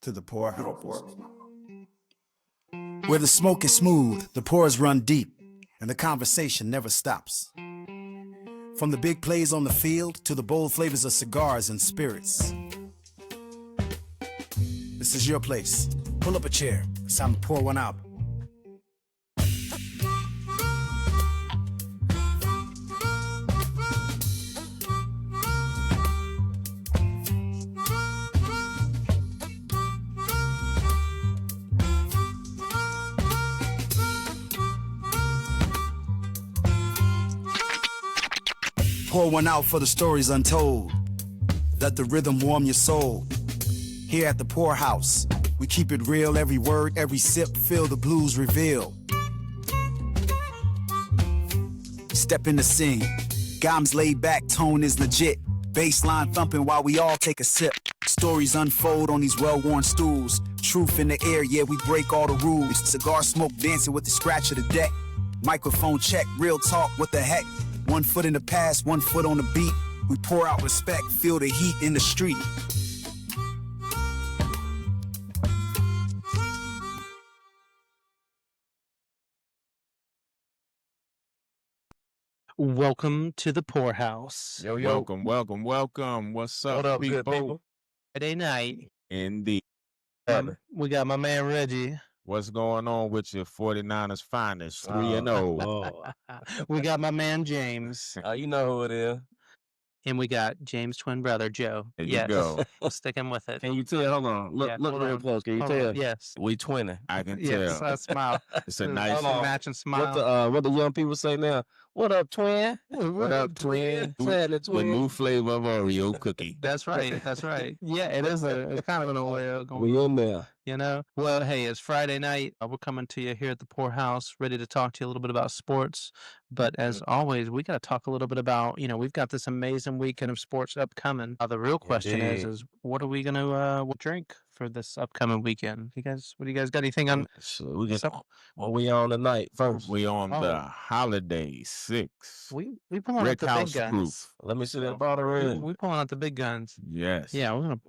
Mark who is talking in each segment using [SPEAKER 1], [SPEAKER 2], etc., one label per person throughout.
[SPEAKER 1] to the poorhouse, where the smoke is smooth, the pores run deep, and the conversation never stops. From the big plays on the field to the bold flavors of cigars and spirits. This is your place. Pull up a chair. It's time to pour one out. Pour one out for the stories untold. Let the rhythm warm your soul. Here at the Poorhouse, we keep it real. Every word, every sip, feel the blues reveal. Step in the scene. Gom's laid back, tone is legit. Bassline thumping while we all take a sip. Stories unfold on these well-worn stools. Truth in the air, yeah, we break all the rules. Cigar smoke dancing with the scratch of the deck. Microphone check, real talk, what the heck? 1 foot in the past, 1 foot on the beat. We pour out respect, feel the heat in the street.
[SPEAKER 2] Welcome to the Poorhouse.
[SPEAKER 3] Yo, yo. Welcome. What's up,
[SPEAKER 4] What up,
[SPEAKER 3] people?
[SPEAKER 4] good people?
[SPEAKER 2] Friday night.
[SPEAKER 3] Indeed.
[SPEAKER 2] We got my man Reggie.
[SPEAKER 3] What's going on with your 49ers finest? 3-0.
[SPEAKER 4] Lord.
[SPEAKER 2] We got my man James.
[SPEAKER 4] You know who it is.
[SPEAKER 2] And we got James' twin brother, Joe.
[SPEAKER 3] There you
[SPEAKER 2] Yes.
[SPEAKER 3] go.
[SPEAKER 2] We'll stick him with it.
[SPEAKER 4] Can you tell? Hold on. Look,
[SPEAKER 2] Yeah,
[SPEAKER 4] look
[SPEAKER 2] hold
[SPEAKER 4] real
[SPEAKER 2] on.
[SPEAKER 4] close. Can you
[SPEAKER 2] Hold
[SPEAKER 4] tell?
[SPEAKER 2] on. Yes.
[SPEAKER 4] We 20.
[SPEAKER 3] I can
[SPEAKER 2] Yes,
[SPEAKER 3] tell.
[SPEAKER 2] I smile.
[SPEAKER 3] It's a nice
[SPEAKER 4] Hold on.
[SPEAKER 2] Matching smile.
[SPEAKER 4] What the young people say now? What up, twin?
[SPEAKER 3] What up, twin?
[SPEAKER 4] Sadly,
[SPEAKER 3] With
[SPEAKER 4] twin.
[SPEAKER 3] new flavor of Oreo cookie.
[SPEAKER 2] That's right. That's right. Yeah, it is it's kind of an old way of going.
[SPEAKER 4] We in there.
[SPEAKER 2] You know, well, hey, it's Friday night. We're coming to you here at the Poorhouse, ready to talk to you a little bit about sports. But as always, we got to talk a little bit about, we've got this amazing weekend of sports upcoming. The real question is what are we going to drink for this upcoming weekend? What do you guys got? Anything on?
[SPEAKER 4] So what we on tonight first?
[SPEAKER 3] We on the Holiday 6.
[SPEAKER 2] We pulling out
[SPEAKER 3] Rick
[SPEAKER 2] the
[SPEAKER 3] House
[SPEAKER 2] big guns.
[SPEAKER 3] proof.
[SPEAKER 4] Let me see that bottle red.
[SPEAKER 2] We pulling out the big guns.
[SPEAKER 3] Yes.
[SPEAKER 2] Yeah, we're gonna.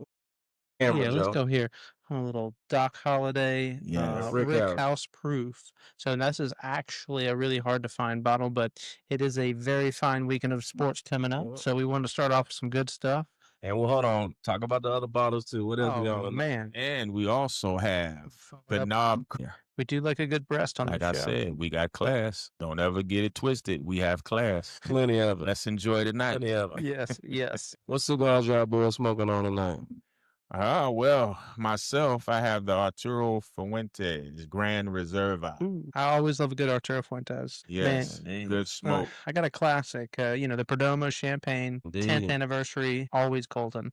[SPEAKER 4] Camera,
[SPEAKER 2] Let's
[SPEAKER 4] Joe.
[SPEAKER 2] go here. A little Doc Holiday,
[SPEAKER 3] Yes.
[SPEAKER 2] Rick House proof. So this is actually a really hard to find bottle, but it is a very fine weekend of sports coming up. So we want to start off with some good stuff.
[SPEAKER 4] And well, hold on. Talk about the other bottles too. What else we on?
[SPEAKER 2] Oh man,
[SPEAKER 3] And we also have the knob.
[SPEAKER 2] we do like a good breast on
[SPEAKER 3] Like
[SPEAKER 2] the
[SPEAKER 3] I
[SPEAKER 2] show.
[SPEAKER 3] said, we got class. Don't ever get it twisted. We have class.
[SPEAKER 4] Plenty of it.
[SPEAKER 3] Let's enjoy the night.
[SPEAKER 4] Plenty of it.
[SPEAKER 2] Yes.
[SPEAKER 4] What cigars y'all boys smoking on tonight?
[SPEAKER 3] Well, myself, I have the Arturo Fuentes Grand Reserva.
[SPEAKER 2] Ooh, I always love a good Arturo Fuentes.
[SPEAKER 3] Yes,
[SPEAKER 4] Man,
[SPEAKER 3] good smoke.
[SPEAKER 2] I got a classic. The Perdomo Champagne, 10th
[SPEAKER 4] Indeed.
[SPEAKER 2] anniversary, always golden.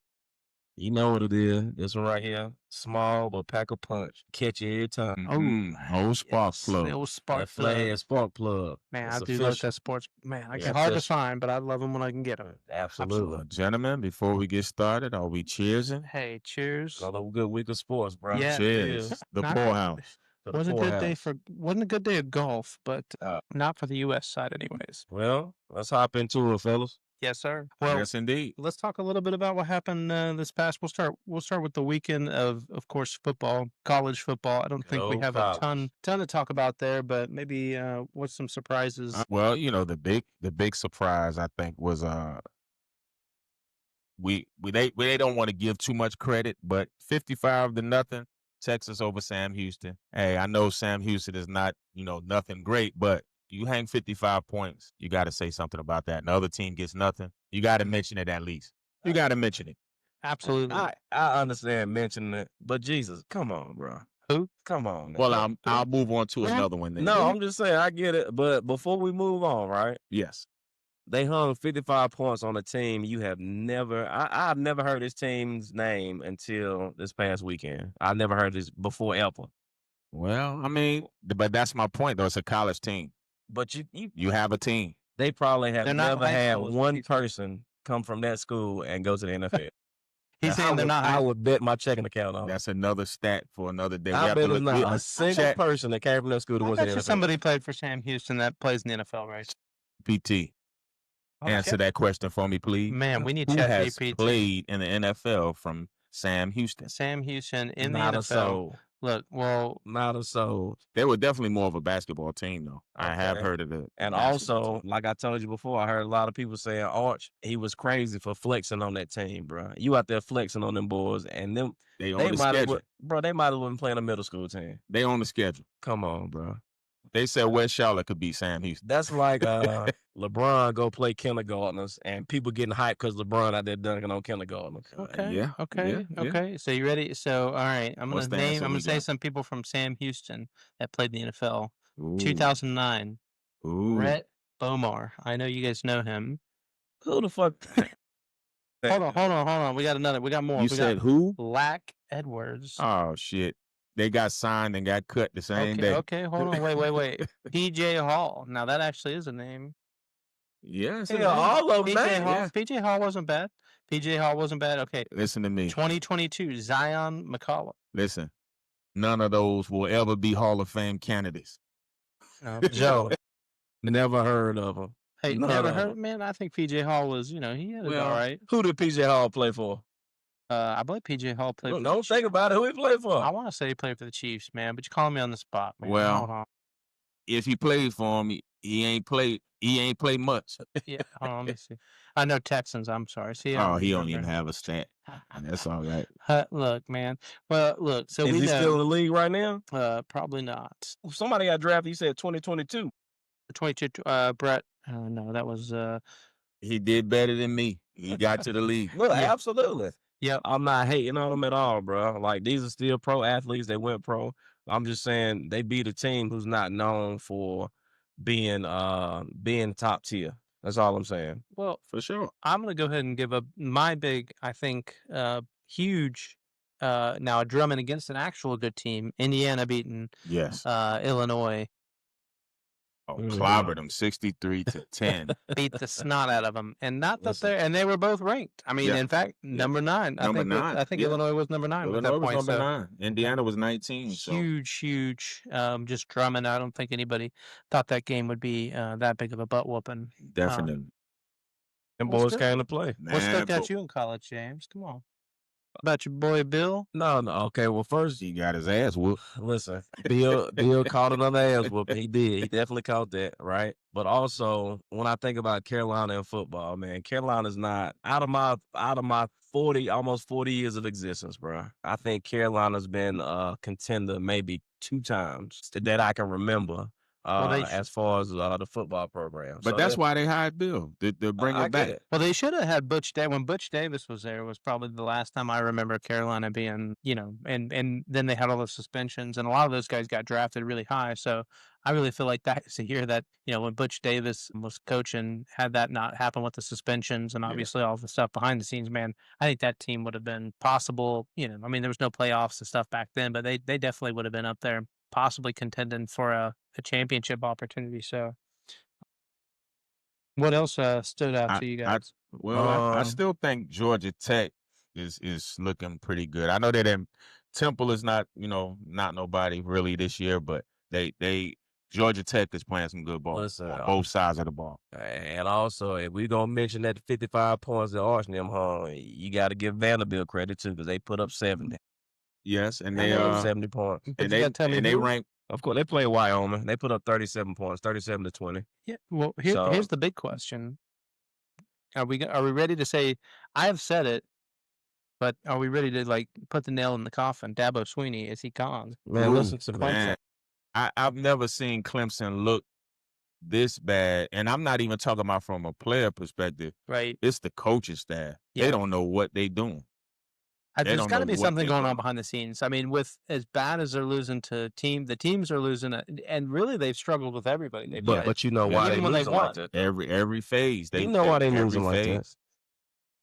[SPEAKER 4] You know what it is. This one right here. Small but pack a punch. Catch you every time.
[SPEAKER 3] Old spark
[SPEAKER 2] Yes,
[SPEAKER 3] plug.
[SPEAKER 2] the old spark
[SPEAKER 4] That
[SPEAKER 2] plug.
[SPEAKER 4] flathead spark plug.
[SPEAKER 2] Man,
[SPEAKER 4] It's
[SPEAKER 2] I do like
[SPEAKER 4] official.
[SPEAKER 2] that sports. Man,
[SPEAKER 4] Yeah,
[SPEAKER 2] it's hard to
[SPEAKER 4] official.
[SPEAKER 2] find, but I love them when I can get them.
[SPEAKER 4] Absolutely.
[SPEAKER 3] Gentlemen, before we get started, are we cheersing?
[SPEAKER 2] Hey, cheers.
[SPEAKER 4] Another good week of sports, bro.
[SPEAKER 2] Yeah.
[SPEAKER 3] Cheers. The
[SPEAKER 2] Not-
[SPEAKER 3] Poorhouse.
[SPEAKER 4] To the
[SPEAKER 2] Wasn't a
[SPEAKER 4] Poorhouse.
[SPEAKER 2] wasn't a good day of golf, but not for the U.S. side, anyways.
[SPEAKER 4] Well, let's hop into it, fellas.
[SPEAKER 2] Yes, sir. Well,
[SPEAKER 3] Yes, indeed.
[SPEAKER 2] let's talk a little bit about what happened this past. We'll start with the weekend of course, football, college football. I don't think we
[SPEAKER 4] Go
[SPEAKER 2] have
[SPEAKER 4] College.
[SPEAKER 2] a ton to talk about there, but maybe what's some surprises?
[SPEAKER 3] Well, the big surprise I think was they don't want to give too much credit, but 55-0 Texas over Sam Houston. Hey, I know Sam Houston is not nothing great, but you hang 55 points, you got to say something about that. And the other team gets nothing. You got to mention it at least. You got to mention it.
[SPEAKER 2] Absolutely.
[SPEAKER 4] I understand mentioning it, but Jesus, come on, bro.
[SPEAKER 2] Who?
[SPEAKER 4] Come on.
[SPEAKER 3] Well, I'll move on to another one then.
[SPEAKER 4] No, I'm just saying I get it, but before we move on, right?
[SPEAKER 3] Yes.
[SPEAKER 4] They hung 55 points on a team you have never. I've never heard this team's name until this past weekend. I never heard this before ever.
[SPEAKER 3] Well, I mean, but that's my point though. It's a college team.
[SPEAKER 4] But
[SPEAKER 3] You have a team.
[SPEAKER 4] they probably have
[SPEAKER 2] They're not
[SPEAKER 4] never
[SPEAKER 2] high
[SPEAKER 4] had
[SPEAKER 2] school
[SPEAKER 4] one
[SPEAKER 2] kids.
[SPEAKER 4] person come from that school and go to the NFL.
[SPEAKER 2] He's saying they're not.
[SPEAKER 4] I would bet my checking account on it.
[SPEAKER 3] That's another stat for another day. We
[SPEAKER 4] I
[SPEAKER 3] have
[SPEAKER 4] bet
[SPEAKER 3] to
[SPEAKER 4] it's
[SPEAKER 3] look-
[SPEAKER 4] not
[SPEAKER 3] we-
[SPEAKER 4] a single
[SPEAKER 3] Chat
[SPEAKER 4] person that came from that school that
[SPEAKER 2] I
[SPEAKER 4] went to
[SPEAKER 2] bet
[SPEAKER 4] the
[SPEAKER 2] you
[SPEAKER 4] NFL.
[SPEAKER 2] somebody played for Sam Houston that plays in the NFL, right?
[SPEAKER 3] PT. Answer that question for me, please.
[SPEAKER 2] Man, we need
[SPEAKER 3] Who
[SPEAKER 2] Chat
[SPEAKER 3] has
[SPEAKER 2] GPT.
[SPEAKER 3] played in the NFL from Sam Houston.
[SPEAKER 2] Sam Houston in
[SPEAKER 4] Not
[SPEAKER 2] the
[SPEAKER 4] a
[SPEAKER 2] NFL.
[SPEAKER 4] soul.
[SPEAKER 2] Look, well,
[SPEAKER 4] Not a soul.
[SPEAKER 3] They were definitely more of a basketball team, though. I have
[SPEAKER 4] Okay.
[SPEAKER 3] heard of the
[SPEAKER 4] And
[SPEAKER 3] basketball
[SPEAKER 4] also,
[SPEAKER 3] team.
[SPEAKER 4] like I told you before, I heard a lot of people saying Arch, he was crazy for flexing on that team, bro. You out there flexing on them boys, and them
[SPEAKER 3] They on
[SPEAKER 4] they
[SPEAKER 3] the
[SPEAKER 4] might have,
[SPEAKER 3] schedule.
[SPEAKER 4] bro. They might have been playing a middle school team.
[SPEAKER 3] They on the schedule.
[SPEAKER 4] Come on, bro.
[SPEAKER 3] They said West Charlotte could beat Sam Houston.
[SPEAKER 4] That's like LeBron go play kindergartners, and people getting hyped because LeBron out there dunking on kindergartners.
[SPEAKER 2] okay,
[SPEAKER 3] yeah,
[SPEAKER 2] okay,
[SPEAKER 3] yeah.
[SPEAKER 2] okay. So you ready? So all right, I'm
[SPEAKER 3] What's
[SPEAKER 2] gonna
[SPEAKER 3] the
[SPEAKER 2] name.
[SPEAKER 3] answer
[SPEAKER 2] I'm
[SPEAKER 3] we
[SPEAKER 2] gonna say
[SPEAKER 3] got?
[SPEAKER 2] some people from Sam Houston that played in the NFL.
[SPEAKER 3] Ooh.
[SPEAKER 2] 2009,
[SPEAKER 3] Ooh.
[SPEAKER 2] Brett Bomar. I know you guys know him.
[SPEAKER 4] Who the fuck?
[SPEAKER 2] Hold on. We got another. We got more.
[SPEAKER 3] You
[SPEAKER 2] we
[SPEAKER 3] said
[SPEAKER 2] got
[SPEAKER 3] who?
[SPEAKER 2] Lack Edwards.
[SPEAKER 3] Oh, shit. They got signed and got cut the same day.
[SPEAKER 2] Okay, hold on. Wait. PJ Hall. Now that actually is a name.
[SPEAKER 3] Yes.
[SPEAKER 4] Yeah, all of them.
[SPEAKER 2] PJ Hall.
[SPEAKER 3] yeah.
[SPEAKER 2] PJ Hall wasn't bad. PJ Hall wasn't bad. Okay.
[SPEAKER 3] Listen to me.
[SPEAKER 2] 2022, Zion McCullough.
[SPEAKER 3] Listen. None of those will ever be Hall of Fame candidates.
[SPEAKER 2] No,
[SPEAKER 4] Joe, never heard of him.
[SPEAKER 2] Hey,
[SPEAKER 4] None
[SPEAKER 2] never
[SPEAKER 4] of
[SPEAKER 2] heard.
[SPEAKER 4] them.
[SPEAKER 2] Man, I think PJ Hall was. He had it all right.
[SPEAKER 4] Who did PJ Hall play for?
[SPEAKER 2] I believe PJ Hall played. For
[SPEAKER 4] Don't think about it. Who he played for?
[SPEAKER 2] I want to say he played for the Chiefs, man. But you're calling me on the spot, man.
[SPEAKER 3] Well,
[SPEAKER 2] hold on.
[SPEAKER 3] If he played for him, he ain't played much.
[SPEAKER 2] Yeah, hold on. Let me see. I know Texans. I'm sorry. See,
[SPEAKER 3] Oh, he don't even have a stat. That's all right.
[SPEAKER 2] Look, man. Well, look. So
[SPEAKER 4] Is
[SPEAKER 2] we
[SPEAKER 4] he
[SPEAKER 2] know.
[SPEAKER 4] still in the league right now?
[SPEAKER 2] Probably not.
[SPEAKER 4] Somebody got drafted. You said 2022.
[SPEAKER 2] 22. Brett. No, that was.
[SPEAKER 3] He did better than me. He got to the league.
[SPEAKER 4] Well,
[SPEAKER 2] Yeah.
[SPEAKER 4] absolutely.
[SPEAKER 2] Yep.
[SPEAKER 4] I'm not hating on them at all, bro. Like, these are still pro athletes. They went pro. I'm just saying they beat a team who's not known for being top tier. That's all I'm saying.
[SPEAKER 2] Well,
[SPEAKER 3] For sure.
[SPEAKER 2] I'm gonna go ahead and give up my big. I think huge. Now a drumming against an actual good team. Indiana beating
[SPEAKER 3] Yes.
[SPEAKER 2] Illinois.
[SPEAKER 3] Clobbered them 63-10.
[SPEAKER 2] Beat the snot out of them, and not that
[SPEAKER 4] Listen.
[SPEAKER 2] they were both ranked. I mean,
[SPEAKER 3] Yeah.
[SPEAKER 2] in fact, number 9.
[SPEAKER 3] Number 9.
[SPEAKER 2] I think
[SPEAKER 3] Yeah.
[SPEAKER 2] Illinois was number 9 with that
[SPEAKER 3] Illinois was
[SPEAKER 2] point.
[SPEAKER 3] number
[SPEAKER 2] So
[SPEAKER 3] 9. Indiana was 19. So
[SPEAKER 2] huge. Just drumming. I don't think anybody thought that game would be that big of a butt whooping.
[SPEAKER 3] definitely.
[SPEAKER 4] Them
[SPEAKER 2] What's
[SPEAKER 4] boys
[SPEAKER 2] good?
[SPEAKER 4] came to play.
[SPEAKER 2] What stuck out you in college, James? Come on. About your boy Bill?
[SPEAKER 4] No. Okay, well, first,
[SPEAKER 3] He got his ass whooped.
[SPEAKER 4] listen, Bill caught another ass whooping. He did. He definitely caught that, right? But also, when I think about Carolina and football, man, Carolina's not out of my 40, almost 40 years of existence, bro. I think Carolina's been a contender maybe 2 times that I can remember. As far as the football program.
[SPEAKER 3] But that's why they hired Bill to bring
[SPEAKER 4] I
[SPEAKER 3] it
[SPEAKER 4] get
[SPEAKER 3] back.
[SPEAKER 4] it.
[SPEAKER 2] Well, they should have had Butch Davis. When Butch Davis was there, was probably the last time I remember Carolina being, and then they had all the suspensions, and a lot of those guys got drafted really high. So I really feel like that is a year that, when Butch Davis was coaching, had that not happen with the suspensions and obviously all the stuff behind the scenes, man, I think that team would have been possible. I mean, there was no playoffs and stuff back then, but they definitely would have been up there, possibly contending for a championship opportunity. So what else stood out to you guys?
[SPEAKER 3] I still think Georgia Tech is looking pretty good. I know that Temple is not nobody really this year, but Georgia Tech is playing some good ball on both sides of the ball.
[SPEAKER 4] And also, if we're going to mention that 55 points that Arch and them hung, you got to give Vanderbilt credit too, because they put up 70.
[SPEAKER 3] Yes, and
[SPEAKER 4] They
[SPEAKER 3] they
[SPEAKER 4] put up 70 points.
[SPEAKER 3] and they rank.
[SPEAKER 4] Of course, they play Wyoming. They put up 37 points, 37-20.
[SPEAKER 2] Yeah. Well, here's the big question: Are we ready to say? I have said it, but are we ready to put the nail in the coffin? Dabo Sweeney, is he gone?
[SPEAKER 4] Man, listen to
[SPEAKER 3] Man, I've never seen Clemson look this bad, and I'm not even talking about from a player perspective.
[SPEAKER 2] Right.
[SPEAKER 3] It's the coaching staff.
[SPEAKER 2] Yeah.
[SPEAKER 3] They don't know what they're doing.
[SPEAKER 2] There's got to be something going on behind the scenes. I mean, with as bad as they're losing to the teams are losing, and really they've struggled with everybody.
[SPEAKER 4] But you know why they
[SPEAKER 2] Even when
[SPEAKER 4] losing
[SPEAKER 2] they
[SPEAKER 4] like
[SPEAKER 2] won.
[SPEAKER 4] that?
[SPEAKER 3] Every phase.
[SPEAKER 4] You know why they losing like that?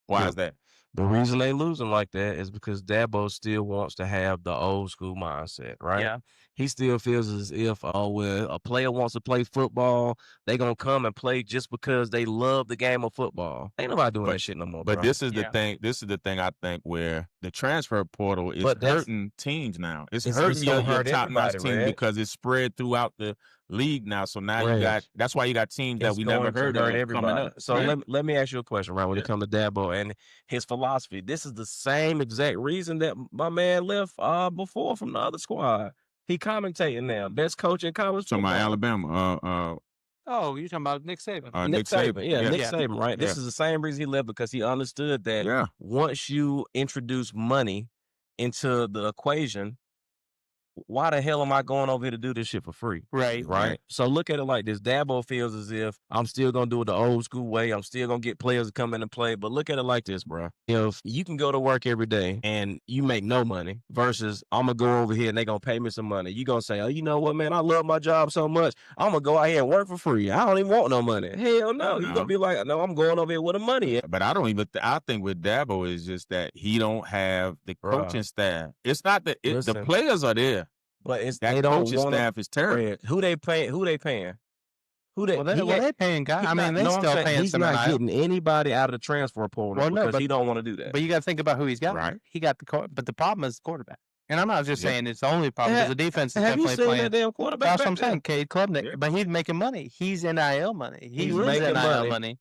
[SPEAKER 3] Why is that?
[SPEAKER 4] The reason they losing like that is because Dabo still wants to have the old school mindset, right?
[SPEAKER 2] Yeah.
[SPEAKER 4] He still feels as if, a player wants to play football, they gonna come and play just because they love the game of football. Ain't nobody doing that shit no more.
[SPEAKER 3] But
[SPEAKER 4] bro.
[SPEAKER 3] this is the thing. This is the thing I think where the transfer portal is hurting teams now. It's hurting
[SPEAKER 4] gonna
[SPEAKER 3] your
[SPEAKER 4] hurt
[SPEAKER 3] top notch
[SPEAKER 4] everybody,
[SPEAKER 3] team
[SPEAKER 4] Red.
[SPEAKER 3] because it's spread throughout league now. So now you
[SPEAKER 4] Right.
[SPEAKER 3] got that's why you got teams that
[SPEAKER 4] It's
[SPEAKER 3] we
[SPEAKER 4] going
[SPEAKER 3] never
[SPEAKER 4] to
[SPEAKER 3] heard
[SPEAKER 4] hurt
[SPEAKER 3] of coming
[SPEAKER 4] everybody.
[SPEAKER 3] up.
[SPEAKER 4] So
[SPEAKER 3] Right.
[SPEAKER 4] let me ask you a question, Ryan, when it comes to Dabo and his philosophy. This is the same exact reason that my man left before from the other squad. He commentating now. Best coach in college
[SPEAKER 3] Talking
[SPEAKER 4] football.
[SPEAKER 3] about Alabama.
[SPEAKER 2] Oh, you're talking about Nick Saban.
[SPEAKER 3] Nick Saban.
[SPEAKER 4] Yeah, Nick
[SPEAKER 2] Yeah.
[SPEAKER 4] Saban, right? This
[SPEAKER 3] Yeah.
[SPEAKER 4] is the same reason he left, because he understood that
[SPEAKER 3] Yeah.
[SPEAKER 4] once you introduce money into the equation, why the hell am I going over here to do this shit for free?
[SPEAKER 2] Right.
[SPEAKER 4] Right. So look at it like this. Dabo feels as if I'm still going to do it the old school way. I'm still going to get players to come in and play. But look at it like this, bro. If you can go to work every day and you make no money versus I'm going to go over here and they're going to pay me some money. You're going to say, oh, you know what, man? I love my job so much. I'm going to go out here and work for free. I don't even want no money. Hell no. You're going to be like, no, I'm going over here with the money.
[SPEAKER 3] But I don't even. I think with Dabo is just that he don't have the
[SPEAKER 4] Bruh.
[SPEAKER 3] coaching staff. It's not that the
[SPEAKER 4] Listen.
[SPEAKER 3] players are there.
[SPEAKER 4] But it's
[SPEAKER 3] That
[SPEAKER 4] they don't
[SPEAKER 3] coaching
[SPEAKER 4] want
[SPEAKER 3] staff is terrible.
[SPEAKER 4] Who they paying? Who they paying? Who they?
[SPEAKER 2] Well, they,
[SPEAKER 4] he
[SPEAKER 2] well,
[SPEAKER 4] ain't-
[SPEAKER 2] they paying guys. I mean, they
[SPEAKER 4] no, I'm
[SPEAKER 2] still
[SPEAKER 4] saying
[SPEAKER 2] paying
[SPEAKER 4] he's
[SPEAKER 2] some
[SPEAKER 4] not
[SPEAKER 2] NIL.
[SPEAKER 4] getting anybody out of the transfer portal
[SPEAKER 2] Well, no,
[SPEAKER 4] because
[SPEAKER 2] but-
[SPEAKER 4] he don't want to do that.
[SPEAKER 2] But you got to think about who he's got.
[SPEAKER 3] Right.
[SPEAKER 2] He got but the problem is the quarterback. And I'm not just
[SPEAKER 3] Yeah.
[SPEAKER 2] saying it's the only problem because the defense is
[SPEAKER 4] Have you
[SPEAKER 2] definitely
[SPEAKER 4] seen
[SPEAKER 2] playing.
[SPEAKER 4] that damn quarterback?
[SPEAKER 2] That's what I'm
[SPEAKER 4] back there?
[SPEAKER 2] saying, Cade Klubnik.
[SPEAKER 3] Yeah.
[SPEAKER 2] But he's making money. He's NIL money. He
[SPEAKER 4] He's
[SPEAKER 2] lives
[SPEAKER 4] making
[SPEAKER 2] NIL
[SPEAKER 4] money.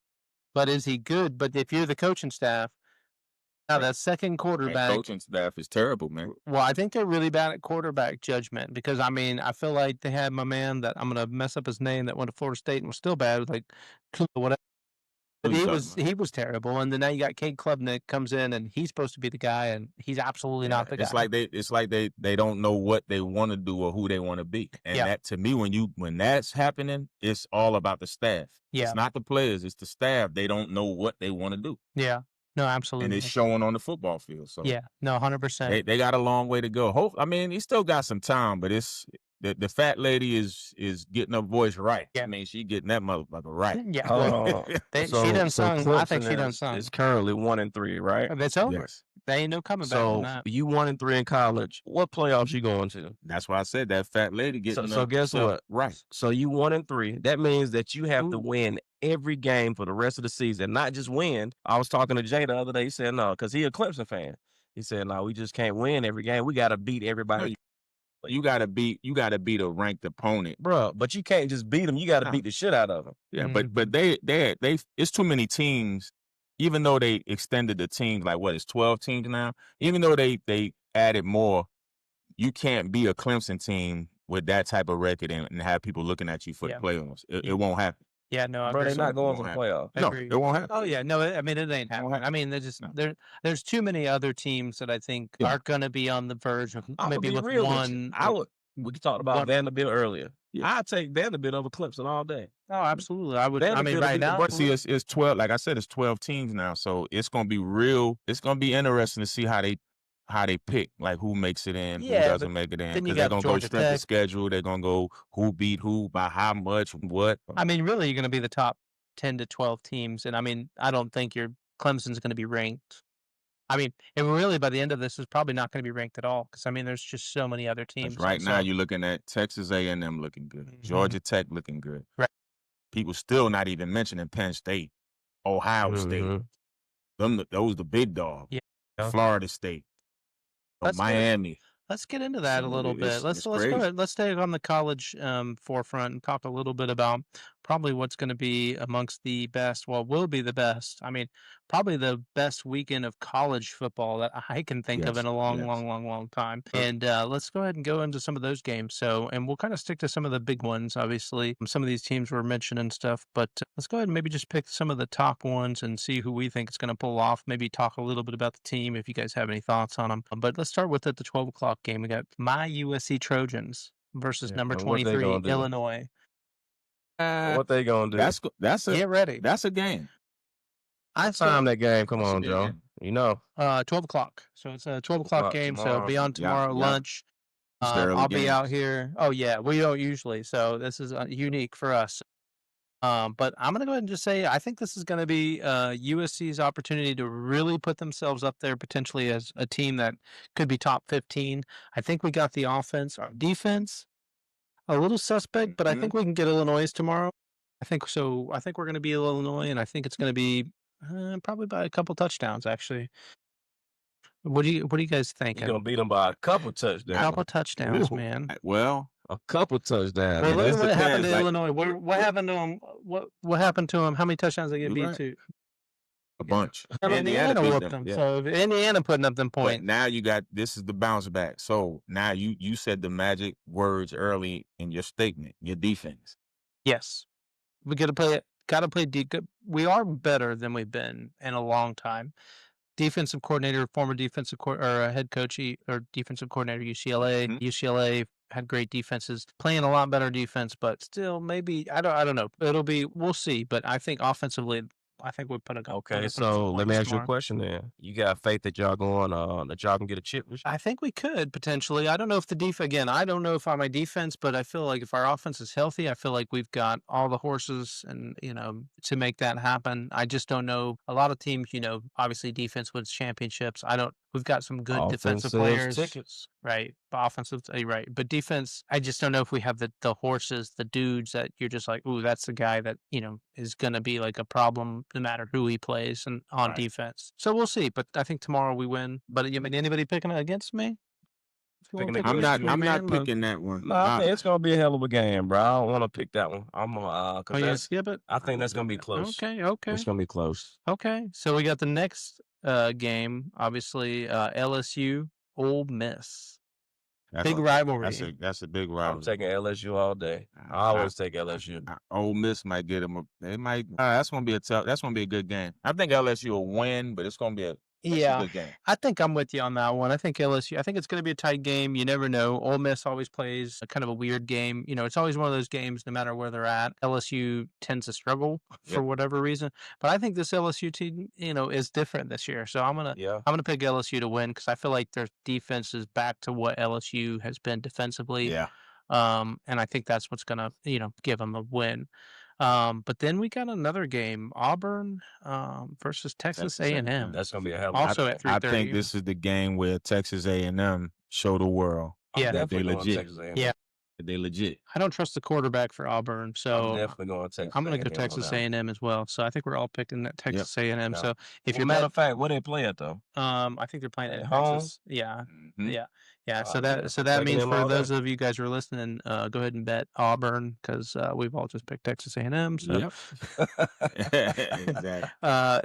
[SPEAKER 2] But is he good? But if you're the coaching staff, now that second
[SPEAKER 3] That
[SPEAKER 2] quarterback.
[SPEAKER 3] coaching staff is terrible, man.
[SPEAKER 2] Well, I think they're really bad at quarterback judgment because I mean I feel like they had my man that I'm gonna mess up his name that went to Florida State and was still bad, like whatever. But
[SPEAKER 3] Who you talking
[SPEAKER 2] he was terrible, and then now you got Cade Klubnik comes in and he's supposed to be the guy, and he's absolutely not the guy.
[SPEAKER 3] It's like they don't know what they want to do or who they want to be. And
[SPEAKER 2] Yeah.
[SPEAKER 3] that to me, when that's happening, it's all about the staff.
[SPEAKER 2] Yeah.
[SPEAKER 3] It's not the players, it's the staff. They don't know what they want to do.
[SPEAKER 2] Yeah, no,
[SPEAKER 3] And
[SPEAKER 2] absolutely.
[SPEAKER 3] it's showing on the football field. So
[SPEAKER 2] Yeah, no, 100%.
[SPEAKER 3] they got a long way to go. I mean, he still got some time, but it's the fat lady is getting her voice right.
[SPEAKER 2] Yeah.
[SPEAKER 3] I mean, she getting that motherfucker right.
[SPEAKER 2] Yeah,
[SPEAKER 4] Hold
[SPEAKER 2] well,
[SPEAKER 4] on.
[SPEAKER 2] she done sung. I think
[SPEAKER 4] Clemson
[SPEAKER 2] she done sung.
[SPEAKER 4] It's currently 1-3, right?
[SPEAKER 2] It's over.
[SPEAKER 3] Yes.
[SPEAKER 2] They ain't no coming back from
[SPEAKER 4] So
[SPEAKER 2] that.
[SPEAKER 4] you 1-3 in college. What playoffs you going to?
[SPEAKER 3] That's why I said that fat lady getting
[SPEAKER 4] So guess
[SPEAKER 3] herself
[SPEAKER 4] what?
[SPEAKER 3] right.
[SPEAKER 4] So you 1-3. That means that you have to
[SPEAKER 2] Ooh.
[SPEAKER 4] win every game for the rest of the season, not just win. I was talking to Jay the other day. He said no, because he a Clemson fan. He said no, we just can't win every game. We got to beat everybody.
[SPEAKER 3] You gotta beat a ranked opponent.
[SPEAKER 4] Bro, but you can't just beat them. You got to
[SPEAKER 3] No.
[SPEAKER 4] beat the shit out of them.
[SPEAKER 3] Yeah,
[SPEAKER 2] Mm-hmm.
[SPEAKER 3] but they it's too many teams. Even though they extended the teams, like what, it's 12 teams now. Even though they added more, you can't be a Clemson team with that type of record and have people looking at you for
[SPEAKER 2] Yeah.
[SPEAKER 3] the playoffs. It won't happen.
[SPEAKER 2] Yeah, no, I
[SPEAKER 4] Bro,
[SPEAKER 2] agree.
[SPEAKER 4] they're not going to
[SPEAKER 3] won't
[SPEAKER 4] the playoffs.
[SPEAKER 2] I
[SPEAKER 3] No,
[SPEAKER 2] agree.
[SPEAKER 3] it won't happen.
[SPEAKER 2] Oh yeah, no, I mean it ain't
[SPEAKER 3] Won't
[SPEAKER 2] happening.
[SPEAKER 3] happen.
[SPEAKER 2] I mean, they just
[SPEAKER 3] No.
[SPEAKER 2] there's too many other teams that I think
[SPEAKER 3] Yeah.
[SPEAKER 2] are going to be on the verge of
[SPEAKER 4] I'm
[SPEAKER 2] maybe
[SPEAKER 4] gonna be
[SPEAKER 2] with
[SPEAKER 4] real
[SPEAKER 2] one.
[SPEAKER 4] with you. We talked about
[SPEAKER 2] one-
[SPEAKER 4] Vanderbilt earlier.
[SPEAKER 3] Yeah.
[SPEAKER 4] I take Vanderbilt over Clemson all day.
[SPEAKER 2] Oh, absolutely. I would. I mean,
[SPEAKER 4] Vanderbilt
[SPEAKER 2] right
[SPEAKER 4] beat the
[SPEAKER 2] now.
[SPEAKER 4] Bucks.
[SPEAKER 3] See, it's 12. Like I said, it's 12 teams now, so it's gonna be real. It's gonna be interesting to see how they pick, like who makes it in, who
[SPEAKER 2] Yeah,
[SPEAKER 3] doesn't make it in.
[SPEAKER 2] then you
[SPEAKER 3] Because they're
[SPEAKER 2] got
[SPEAKER 3] gonna go
[SPEAKER 2] Georgia
[SPEAKER 3] strength of
[SPEAKER 2] Tech.
[SPEAKER 3] schedule. They're gonna go who beat who by how much, what.
[SPEAKER 2] I mean, really, you're going to be the top 10 to 12 teams, and I mean, I don't think your Clemson's going to be ranked. I mean, and really, by the end of this, is probably not going to be ranked at all because I mean, there's just so many other
[SPEAKER 3] 'Cause
[SPEAKER 2] teams.
[SPEAKER 3] right now,
[SPEAKER 2] so-
[SPEAKER 3] you're looking at Texas A&M looking good,
[SPEAKER 2] Mhm.
[SPEAKER 3] Georgia Tech looking good.
[SPEAKER 2] Right.
[SPEAKER 3] People still not even mentioning Penn State, Ohio State.
[SPEAKER 4] Mhm.
[SPEAKER 3] Those the big dogs.
[SPEAKER 2] Yeah.
[SPEAKER 3] Florida State,
[SPEAKER 2] That's good.
[SPEAKER 3] Miami.
[SPEAKER 2] Let's get into that a
[SPEAKER 3] So
[SPEAKER 2] little
[SPEAKER 3] it's-
[SPEAKER 2] bit. Let's
[SPEAKER 3] it's
[SPEAKER 2] go
[SPEAKER 3] crazy.
[SPEAKER 2] ahead. Let's stay on the college forefront and talk a little bit about probably what's going to be amongst the best. Well, will be the best. I mean, probably the best weekend of college football that I can think of
[SPEAKER 3] Yes,
[SPEAKER 2] in a long,
[SPEAKER 3] yes.
[SPEAKER 2] long time. And let's go ahead and go into some of those games. So, and we'll kind of stick to some of the big ones. Obviously, some of these teams were mentioned and stuff, but let's go ahead and maybe just pick some of the top ones and see who we think is going to pull off. Maybe talk a little bit about the team if you guys have any thoughts on them. But let's start with the 12 o'clock game. We got my USC Trojans versus
[SPEAKER 4] Yeah,
[SPEAKER 2] number
[SPEAKER 4] and what they
[SPEAKER 2] 23
[SPEAKER 4] gonna do?
[SPEAKER 2] Illinois.
[SPEAKER 4] What they gonna do?
[SPEAKER 3] That's
[SPEAKER 2] Get ready.
[SPEAKER 3] a game.
[SPEAKER 2] I
[SPEAKER 4] time that game. Come
[SPEAKER 3] That's a
[SPEAKER 4] on,
[SPEAKER 3] good
[SPEAKER 4] Joe.
[SPEAKER 3] game.
[SPEAKER 4] You know.
[SPEAKER 2] 12 o'clock. So it's a 12 o'clock game. So
[SPEAKER 4] tomorrow.
[SPEAKER 2] be on
[SPEAKER 3] Yeah,
[SPEAKER 2] tomorrow
[SPEAKER 3] yeah.
[SPEAKER 2] lunch.
[SPEAKER 3] It's the early
[SPEAKER 2] I'll be out
[SPEAKER 3] games.
[SPEAKER 2] here. Oh yeah, we don't usually. So this is unique for us. But I'm going to go ahead and just say I think this is going to be USC's opportunity to really put themselves up there potentially as a team that could be top 15. I think we got the offense. Our defense, a little suspect, but I think we can get Illinois tomorrow. I think so. I think we're going to be Illinois, and I think it's going to be probably by a couple touchdowns, actually. What do you guys think?
[SPEAKER 4] You're gonna beat them by a couple touchdowns.
[SPEAKER 2] Couple touchdowns,
[SPEAKER 3] Ooh.
[SPEAKER 2] man.
[SPEAKER 3] Well,
[SPEAKER 4] A couple touchdowns.
[SPEAKER 2] Well,
[SPEAKER 3] It
[SPEAKER 2] look
[SPEAKER 3] just
[SPEAKER 2] what happened
[SPEAKER 3] depends,
[SPEAKER 2] to
[SPEAKER 3] like-
[SPEAKER 2] Illinois. What happened to them? What happened to them? How many touchdowns did they get
[SPEAKER 3] You
[SPEAKER 2] beat
[SPEAKER 3] right.
[SPEAKER 2] to?
[SPEAKER 3] A bunch.
[SPEAKER 2] Indiana
[SPEAKER 3] beat
[SPEAKER 2] whooped them. So if Indiana putting up them
[SPEAKER 3] But
[SPEAKER 2] points.
[SPEAKER 3] now this is the bounce back. So now you said the magic words early in your statement, your defense.
[SPEAKER 2] Yes, we got to play. Got to play deep. We are better than we've been in a long time. Defensive coordinator, former defensive or head coach or defensive coordinator UCLA.
[SPEAKER 3] Mhm.
[SPEAKER 2] UCLA had great defenses, playing a lot better defense, but still maybe I don't know. We'll see. But I think offensively, I think we put a
[SPEAKER 4] Okay, so let me ask you a question then. You got faith that y'all that y'all can get a chip this year?
[SPEAKER 2] I think we could potentially. I don't know if I don't know if on my defense, but I feel like if our offense is healthy, I feel like we've got all the horses and, to make that happen. I just don't know. A lot of teams, obviously defense wins championships. We've got some good defensive players.
[SPEAKER 4] Tickets.
[SPEAKER 2] Right. Offensive, right. But defense, I just don't know if we have the horses, the dudes that you're just like, ooh, that's the guy that, is going to be like a problem no matter who he plays and on defense. So we'll see. But I think tomorrow we win. But anybody picking it against me?
[SPEAKER 3] I'm not picking that one.
[SPEAKER 4] No, I think it's gonna be a hell of a game, bro. I don't want to pick that one. I'm gonna
[SPEAKER 2] skip it?
[SPEAKER 4] I think that's gonna be close.
[SPEAKER 2] Okay.
[SPEAKER 4] It's gonna be close.
[SPEAKER 2] Okay. So we got the next game, obviously, LSU, Ole Miss. Big rivalry.
[SPEAKER 3] That's a big
[SPEAKER 4] I'm
[SPEAKER 3] rivalry.
[SPEAKER 4] taking LSU all day. I always take LSU.
[SPEAKER 3] Ole Miss might get them. That's gonna be that's gonna be a good game. I think LSU will win, but it's gonna be a good game.
[SPEAKER 2] I think I'm with you on that one. I think LSU. I think it's going to be a tight game. You never know. Ole Miss always plays a kind of a weird game. It's always one of those games. No matter where they're at, LSU tends to struggle for whatever reason. But I think this LSU team, is different this year. So I'm gonna pick LSU to win because I feel like their defense is back to what LSU has been defensively.
[SPEAKER 3] Yeah.
[SPEAKER 2] And I think that's what's gonna give them a win. But then we got another game, Auburn versus Texas A&M.
[SPEAKER 4] That's gonna be a hell of a
[SPEAKER 2] Also at 3:30.
[SPEAKER 3] I think this is the game where Texas A&M show the world.
[SPEAKER 2] Yeah.
[SPEAKER 3] that they
[SPEAKER 4] definitely going
[SPEAKER 3] legit.
[SPEAKER 4] Texas A&M.
[SPEAKER 2] Yeah.
[SPEAKER 3] That they legit.
[SPEAKER 2] I don't trust the quarterback for Auburn, so
[SPEAKER 4] I'm definitely going Texas.
[SPEAKER 2] I'm going to go
[SPEAKER 4] A&M on
[SPEAKER 2] Texas
[SPEAKER 4] that one.
[SPEAKER 2] A&M as well. So I think we're all picking that Texas A&M.
[SPEAKER 4] Yeah.
[SPEAKER 2] So if
[SPEAKER 4] Well,
[SPEAKER 2] you're
[SPEAKER 4] matter of fact, where they play at though?
[SPEAKER 2] I think they're playing
[SPEAKER 4] At
[SPEAKER 2] at
[SPEAKER 4] home?
[SPEAKER 2] Texas. Yeah.
[SPEAKER 3] Mhm.
[SPEAKER 2] Yeah. So
[SPEAKER 4] I'm
[SPEAKER 2] that
[SPEAKER 4] taking
[SPEAKER 2] means
[SPEAKER 4] them
[SPEAKER 2] for
[SPEAKER 4] all
[SPEAKER 2] those
[SPEAKER 4] day.
[SPEAKER 2] of you guys who are listening, go ahead and bet Auburn because we've all just picked Texas A&M. So.
[SPEAKER 3] Yep. Exactly.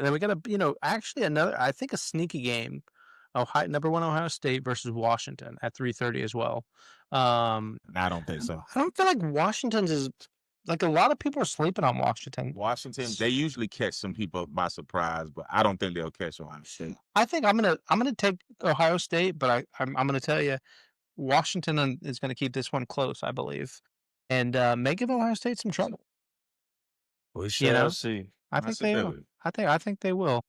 [SPEAKER 2] Then we got actually I think a sneaky game. Number 1 Ohio State versus Washington at 3:30 as well.
[SPEAKER 3] I don't think so.
[SPEAKER 2] I don't feel like Washington's is like a lot of people are sleeping on Washington.
[SPEAKER 3] Washington, they usually catch some people by surprise, but I don't think they'll catch Ohio State.
[SPEAKER 2] I think I'm gonna take Ohio State, but I'm gonna tell you, Washington is gonna keep this one close, I believe, and may give Ohio State some trouble.
[SPEAKER 4] We shall see.
[SPEAKER 2] I think they will. I think they will.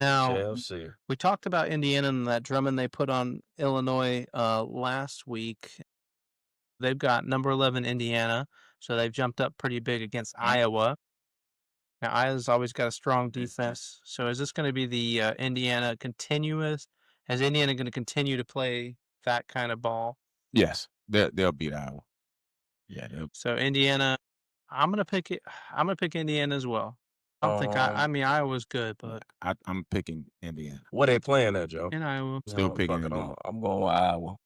[SPEAKER 2] Now
[SPEAKER 4] Shall see.
[SPEAKER 2] we talked about Indiana and that drumming they put on Illinois last week. They've got number 11 Indiana, so they've jumped up pretty big against Iowa. Now Iowa's always got a strong defense. So is this going to be the Indiana continuous? Is Indiana going to continue to play that kind of ball?
[SPEAKER 3] Yes, they'll beat Iowa. Yeah.
[SPEAKER 2] So Indiana, I'm gonna pick it. I'm gonna pick Indiana as well. I don't think I mean Iowa's good, but
[SPEAKER 3] I'm picking Indiana.
[SPEAKER 4] Where they playing at, Joe?
[SPEAKER 2] in Iowa.
[SPEAKER 3] Still
[SPEAKER 4] No,
[SPEAKER 3] picking
[SPEAKER 4] fuck it,
[SPEAKER 3] Indiana.
[SPEAKER 4] I'm going with Iowa.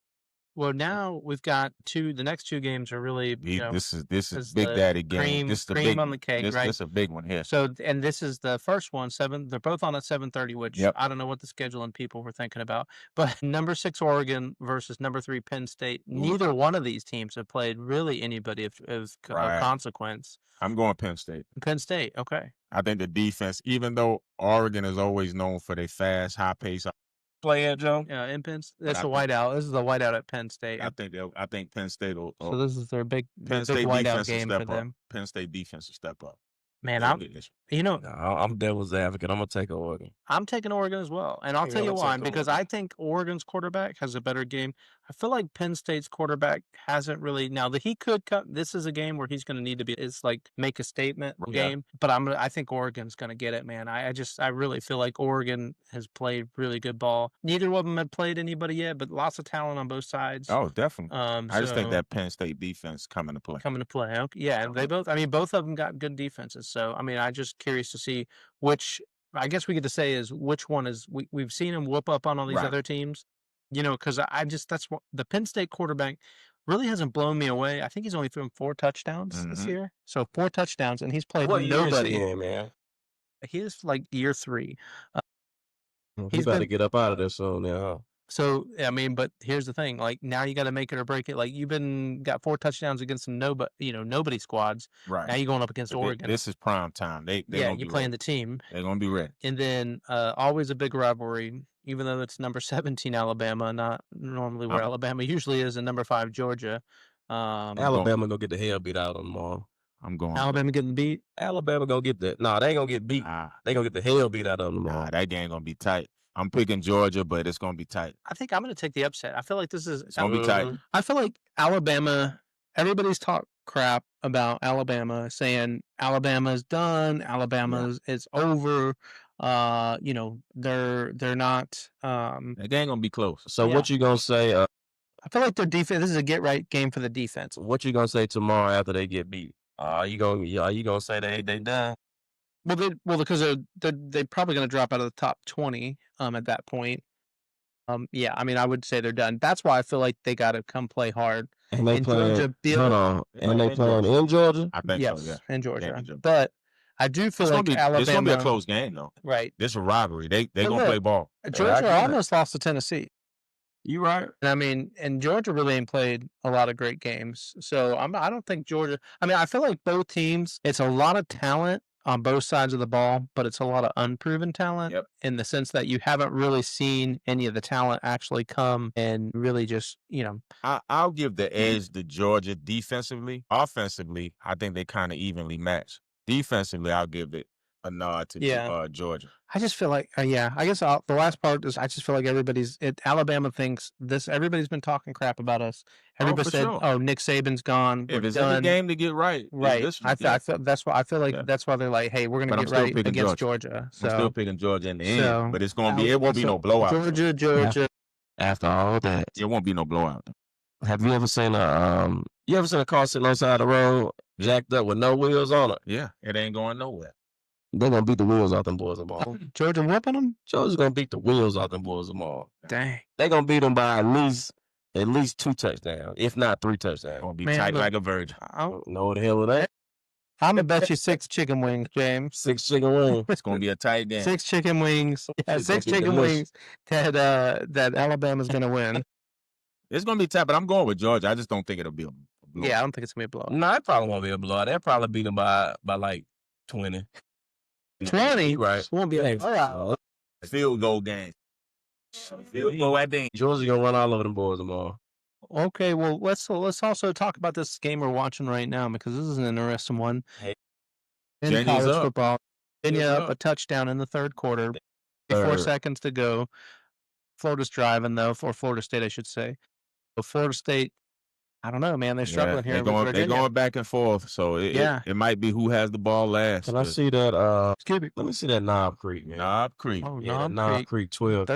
[SPEAKER 2] Well, now we've got the next two games are really
[SPEAKER 3] This is
[SPEAKER 2] is
[SPEAKER 3] Big
[SPEAKER 2] the
[SPEAKER 3] Daddy game.
[SPEAKER 2] cream-
[SPEAKER 3] This is the
[SPEAKER 2] cream
[SPEAKER 3] big
[SPEAKER 2] on the cake, right?
[SPEAKER 3] This is a big one here.
[SPEAKER 2] So, and this is the first one, they're both on at 7:30, which
[SPEAKER 3] Yep.
[SPEAKER 2] I don't know what the scheduling people were thinking about. But number 6 Oregon versus number 3 Penn State. Neither one of these teams have played really anybody of
[SPEAKER 3] Right.
[SPEAKER 2] consequence.
[SPEAKER 3] I'm going Penn State.
[SPEAKER 2] Penn State, okay.
[SPEAKER 3] I think the defense, even though Oregon is always known for their fast, high pace,
[SPEAKER 4] Play at, Joe?
[SPEAKER 2] Yeah, in Penn.
[SPEAKER 3] But
[SPEAKER 2] That's
[SPEAKER 3] I
[SPEAKER 2] a
[SPEAKER 3] think-
[SPEAKER 2] whiteout. This is a whiteout at Penn State.
[SPEAKER 3] I think Penn State will.
[SPEAKER 2] So this is their big
[SPEAKER 3] Penn
[SPEAKER 2] big
[SPEAKER 3] State
[SPEAKER 2] whiteout
[SPEAKER 3] defense will
[SPEAKER 2] game for
[SPEAKER 3] step up.
[SPEAKER 2] them.
[SPEAKER 3] Penn State defense will step up.
[SPEAKER 2] Man,
[SPEAKER 3] They'll
[SPEAKER 2] I'm
[SPEAKER 3] get this.
[SPEAKER 4] No, I'm devil's advocate. I'm gonna take Oregon.
[SPEAKER 2] I'm taking Oregon as well. And I'll
[SPEAKER 4] I'm
[SPEAKER 2] tell you
[SPEAKER 4] gonna
[SPEAKER 2] why.
[SPEAKER 4] take
[SPEAKER 2] Because
[SPEAKER 4] Oregon.
[SPEAKER 2] I think Oregon's quarterback has a better game. I feel like Penn State's quarterback hasn't really. Now, he could cut. This is a game where he's going to need to be. It's like make a statement
[SPEAKER 4] Yeah.
[SPEAKER 2] game. But I think Oregon's going to get it, man. I really feel like Oregon has played really good ball. Neither of them had played anybody yet, but lots of talent on both sides.
[SPEAKER 3] Oh, definitely. I just think
[SPEAKER 2] so-
[SPEAKER 3] that Penn State defense coming to play.
[SPEAKER 2] coming to play. Okay. Yeah, and they both. I mean, both of them got good defenses. So I mean, I'm just curious to see which. I guess we get to say is which one is we've seen him whoop up on all these
[SPEAKER 3] Right.
[SPEAKER 2] other teams. Because that's what the Penn State quarterback. really hasn't blown me away. I think he's only thrown 4 touchdowns this year. So 4 touchdowns, and he's played
[SPEAKER 4] What year is
[SPEAKER 2] nobody.
[SPEAKER 4] he in, man?
[SPEAKER 2] He is like year 3.
[SPEAKER 4] He
[SPEAKER 2] He's
[SPEAKER 4] better
[SPEAKER 2] been
[SPEAKER 4] get up out of there soon now.
[SPEAKER 2] so I mean, but here's the thing: like now you got to make it or break it. Like you've got 4 touchdowns against some nobody squads.
[SPEAKER 3] Right.
[SPEAKER 2] Now you're going up against Oregon.
[SPEAKER 3] This is prime time. They're gonna
[SPEAKER 2] you're
[SPEAKER 3] be
[SPEAKER 2] playing
[SPEAKER 3] ready.
[SPEAKER 2] the team,
[SPEAKER 3] They're gonna be ready.
[SPEAKER 2] and then always a big rivalry. Even though it's number 17 Alabama, not normally where Alabama usually is, and number 5 Georgia.
[SPEAKER 4] Alabama gonna get the hell beat out of them tomorrow.
[SPEAKER 3] I'm going.
[SPEAKER 2] Alabama getting beat.
[SPEAKER 4] Alabama gonna get the they ain't gonna get beat. They gonna get the hell beat out of them tomorrow.
[SPEAKER 3] That game gonna be tight. I'm picking Georgia, but it's gonna be tight.
[SPEAKER 2] I think I'm going to take the upset. I feel like this is
[SPEAKER 3] It's gonna be tight.
[SPEAKER 2] I feel like Alabama. Everybody's talked crap about Alabama, saying Alabama's done. Alabama's it's over. They're not.
[SPEAKER 3] That game gonna be close.
[SPEAKER 4] So what you gonna say?
[SPEAKER 2] I feel like their defense. This is a get right game for the defense.
[SPEAKER 4] What you gonna say tomorrow after they get beat? Are you gonna say they done?
[SPEAKER 2] Because they're probably going to drop out of the top 20 at that point. Yeah, I mean, I would say they're done. That's why I feel like they got to come play hard.
[SPEAKER 4] And they playing.
[SPEAKER 2] Hold
[SPEAKER 4] on. And they playing in Georgia.
[SPEAKER 3] I think
[SPEAKER 2] yes,
[SPEAKER 3] so. Yeah,
[SPEAKER 2] in Georgia.
[SPEAKER 3] Yeah.
[SPEAKER 2] But I do feel like Alabama.
[SPEAKER 3] It's gonna be a close game though.
[SPEAKER 2] Right.
[SPEAKER 3] This is a rivalry. They gonna play ball.
[SPEAKER 2] Georgia almost lost to Tennessee.
[SPEAKER 4] You right.
[SPEAKER 2] And I mean, and Georgia really ain't played a lot of great games. So I don't think Georgia. I mean, I feel like both teams. It's a lot of talent on both sides of the ball, but it's a lot of unproven talent in the sense that you haven't really seen any of the talent actually come and really just,
[SPEAKER 3] I'll give the edge to Georgia defensively. Offensively, I think they kind of evenly match. Defensively, I'll give it a nod to Georgia.
[SPEAKER 2] I just feel like, I guess the last part is I just feel like Alabama thinks this, everybody's been talking crap about us. Everybody said, Nick Saban's gone.
[SPEAKER 3] If it's a game to get right.
[SPEAKER 2] Right. I feel that's why they're like, hey, we're going to get right against Georgia. So
[SPEAKER 3] I'm still picking Georgia in the end, but it won't be no blowout.
[SPEAKER 2] Georgia.
[SPEAKER 4] After all that.
[SPEAKER 3] It won't be no blowout.
[SPEAKER 4] Have you ever seen a car sitting on the side of the road, jacked up with no wheels on it?
[SPEAKER 3] Yeah. It ain't going nowhere.
[SPEAKER 4] They're going to beat the wheels off them boys tomorrow.
[SPEAKER 2] Georgia whipping them?
[SPEAKER 4] Georgia's going to beat the wheels off them boys tomorrow.
[SPEAKER 2] Dang.
[SPEAKER 4] They're going to beat them by at least 2 touchdowns, if not 3 touchdowns.
[SPEAKER 3] Going to be tight like a virgin.
[SPEAKER 4] I don't know what the hell it ain't.
[SPEAKER 2] I'm going to bet you 6 chicken wings, James.
[SPEAKER 4] 6 chicken wings.
[SPEAKER 3] It's going to be a tight game.
[SPEAKER 2] 6 chicken wings. Yeah, 6 chicken wings that Alabama's going to win.
[SPEAKER 3] It's going to be tight, but I'm going with Georgia. I just don't think it'll be a blowout.
[SPEAKER 2] Yeah, I don't think it's going to be a blowout.
[SPEAKER 4] No, it probably won't be a blowout. They'll probably beat them by like 20.
[SPEAKER 2] 20?
[SPEAKER 4] Right.
[SPEAKER 2] Won't be a blowout.
[SPEAKER 3] Field goal game. Field goal at the end.
[SPEAKER 4] Georgia's going to run all over them boys tomorrow.
[SPEAKER 2] Okay, well, let's also talk about this game we're watching right now because this is an interesting one.
[SPEAKER 4] Hey.
[SPEAKER 2] In college football, Virginia up a touchdown in the third quarter. 4 seconds to go. Florida's driving, though, for Florida State, I should say. So Florida State, I don't know, man. They're struggling here.
[SPEAKER 3] They're going back and forth, so it might be who has the ball last.
[SPEAKER 4] Can I see that?
[SPEAKER 2] Excuse me.
[SPEAKER 4] Let me see that Knob Creek, man.
[SPEAKER 3] Knob Creek.
[SPEAKER 2] Oh,
[SPEAKER 4] yeah, Knob Creek 12.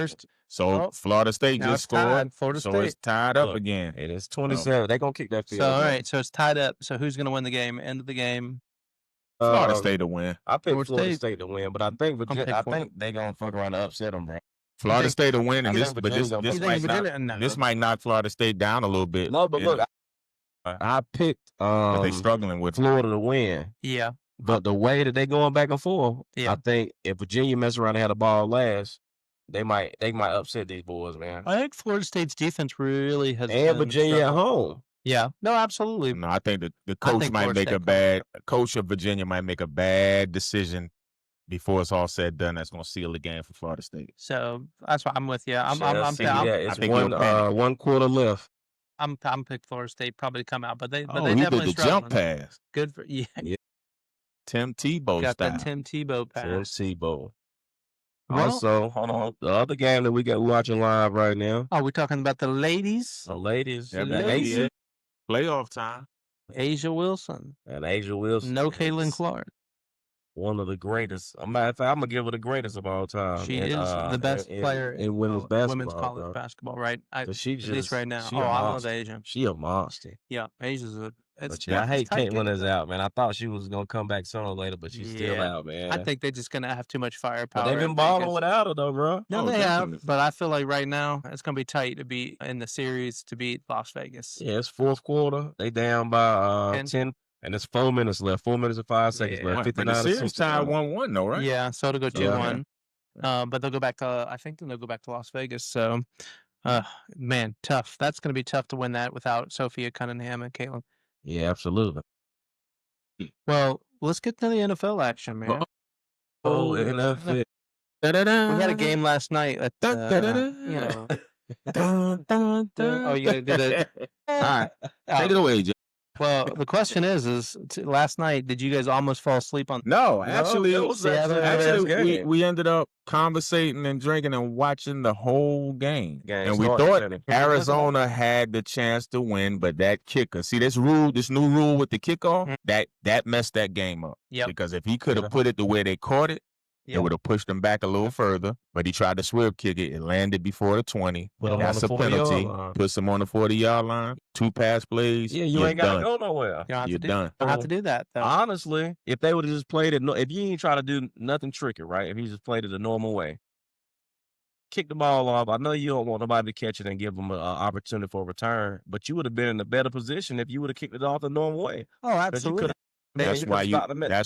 [SPEAKER 3] So Florida State just scored.
[SPEAKER 2] Florida State.
[SPEAKER 3] It's tied up again.
[SPEAKER 4] It is 27. They're going to kick that field.
[SPEAKER 2] So, all right. So, it's tied up. So, who's going to win the game? End of the game?
[SPEAKER 3] Florida State to win.
[SPEAKER 4] I picked Florida State to win, but I think they're going to fuck around and upset them, bro.
[SPEAKER 3] Florida State to win, and this might knock Florida State down a little bit.
[SPEAKER 4] No, but look, I picked
[SPEAKER 3] but they struggling with
[SPEAKER 4] Florida to win.
[SPEAKER 2] Yeah.
[SPEAKER 4] But the way that they going back and forth, I think if Virginia mess around and had a ball last, they might upset these boys, man.
[SPEAKER 2] I think Florida State's defense really has.
[SPEAKER 4] And Virginia at home.
[SPEAKER 2] Yeah. No, absolutely.
[SPEAKER 3] No, I think the coach might make the coach of Virginia might make a bad decision before it's all said and done. That's going to seal the game for Florida State.
[SPEAKER 2] So that's why I'm with you. I'm
[SPEAKER 4] it's one quarter left.
[SPEAKER 2] I'm picked Florida State probably to come out, but they
[SPEAKER 3] he
[SPEAKER 2] definitely
[SPEAKER 3] did the jump pass.
[SPEAKER 2] Good for
[SPEAKER 3] Tim Tebow
[SPEAKER 2] got
[SPEAKER 3] style.
[SPEAKER 2] that Tim Tebow pass.
[SPEAKER 4] Tim Tebow. Also, hold on. The other game that we got watching live right now.
[SPEAKER 2] Oh, we're talking about the ladies.
[SPEAKER 4] The ladies.
[SPEAKER 3] Playoff time.
[SPEAKER 2] Asia Wilson.
[SPEAKER 4] And Asia Wilson.
[SPEAKER 2] No Caitlin Clark.
[SPEAKER 4] One of the greatest. I'm gonna give her the greatest of all time.
[SPEAKER 2] She is the best player
[SPEAKER 4] in women's basketball.
[SPEAKER 2] Women's college basketball, right?
[SPEAKER 4] She's
[SPEAKER 2] at least right now.
[SPEAKER 4] I
[SPEAKER 2] love Asia.
[SPEAKER 4] She a monster.
[SPEAKER 2] Yeah, Asia's a
[SPEAKER 4] But yeah, I hate Kate when it's out, man. I thought she was gonna come back sooner or later, but she's still out, man.
[SPEAKER 2] I think they're just gonna have too much firepower.
[SPEAKER 4] But they've been balling without her though, bro.
[SPEAKER 2] No, they have. But I feel like right now it's gonna be tight to beat in the series to beat Las Vegas.
[SPEAKER 4] Yeah, it's fourth quarter. They down by 10, and it's 4 minutes left. 4 minutes and 5 seconds left. 59
[SPEAKER 3] but the series tied 1-1 though, right?
[SPEAKER 2] Yeah, so it'll go 2-1. But they'll go back to. I think they'll go back to Las Vegas. So, man, tough. That's gonna be tough to win that without Sophia Cunningham and Caitlin.
[SPEAKER 4] Yeah, absolutely.
[SPEAKER 2] Well, let's get to the NFL action, man.
[SPEAKER 4] NFL.
[SPEAKER 2] We had a game last night. At, you know. Oh, you gotta do that.
[SPEAKER 3] All right, take it away, Jay.
[SPEAKER 2] Well, the question is last night, did you guys almost fall asleep on?
[SPEAKER 3] No, actually, we ended up conversating and drinking and watching the whole game. And we thought Arizona had the chance to win, but that kicker, see this new rule with the kickoff, that messed that game up.
[SPEAKER 2] Yep.
[SPEAKER 3] Because if he could have put it the way they caught it, it would have pushed them back a little further, but he tried to swerve kick it. It landed before the 20. That's a penalty. Puts him on the 40-yard line. 2 pass plays.
[SPEAKER 4] Yeah, you ain't got to go nowhere.
[SPEAKER 3] You're done.
[SPEAKER 2] You don't have to do that, though.
[SPEAKER 4] Honestly, if they would have just played it, if you ain't try to do nothing tricky, right? If you just played it the normal way, kick the ball off. I know you don't want nobody to catch it and give them an opportunity for a return, but you would have been in a better position if you would have kicked it off the normal way.
[SPEAKER 2] Oh, absolutely.
[SPEAKER 3] That's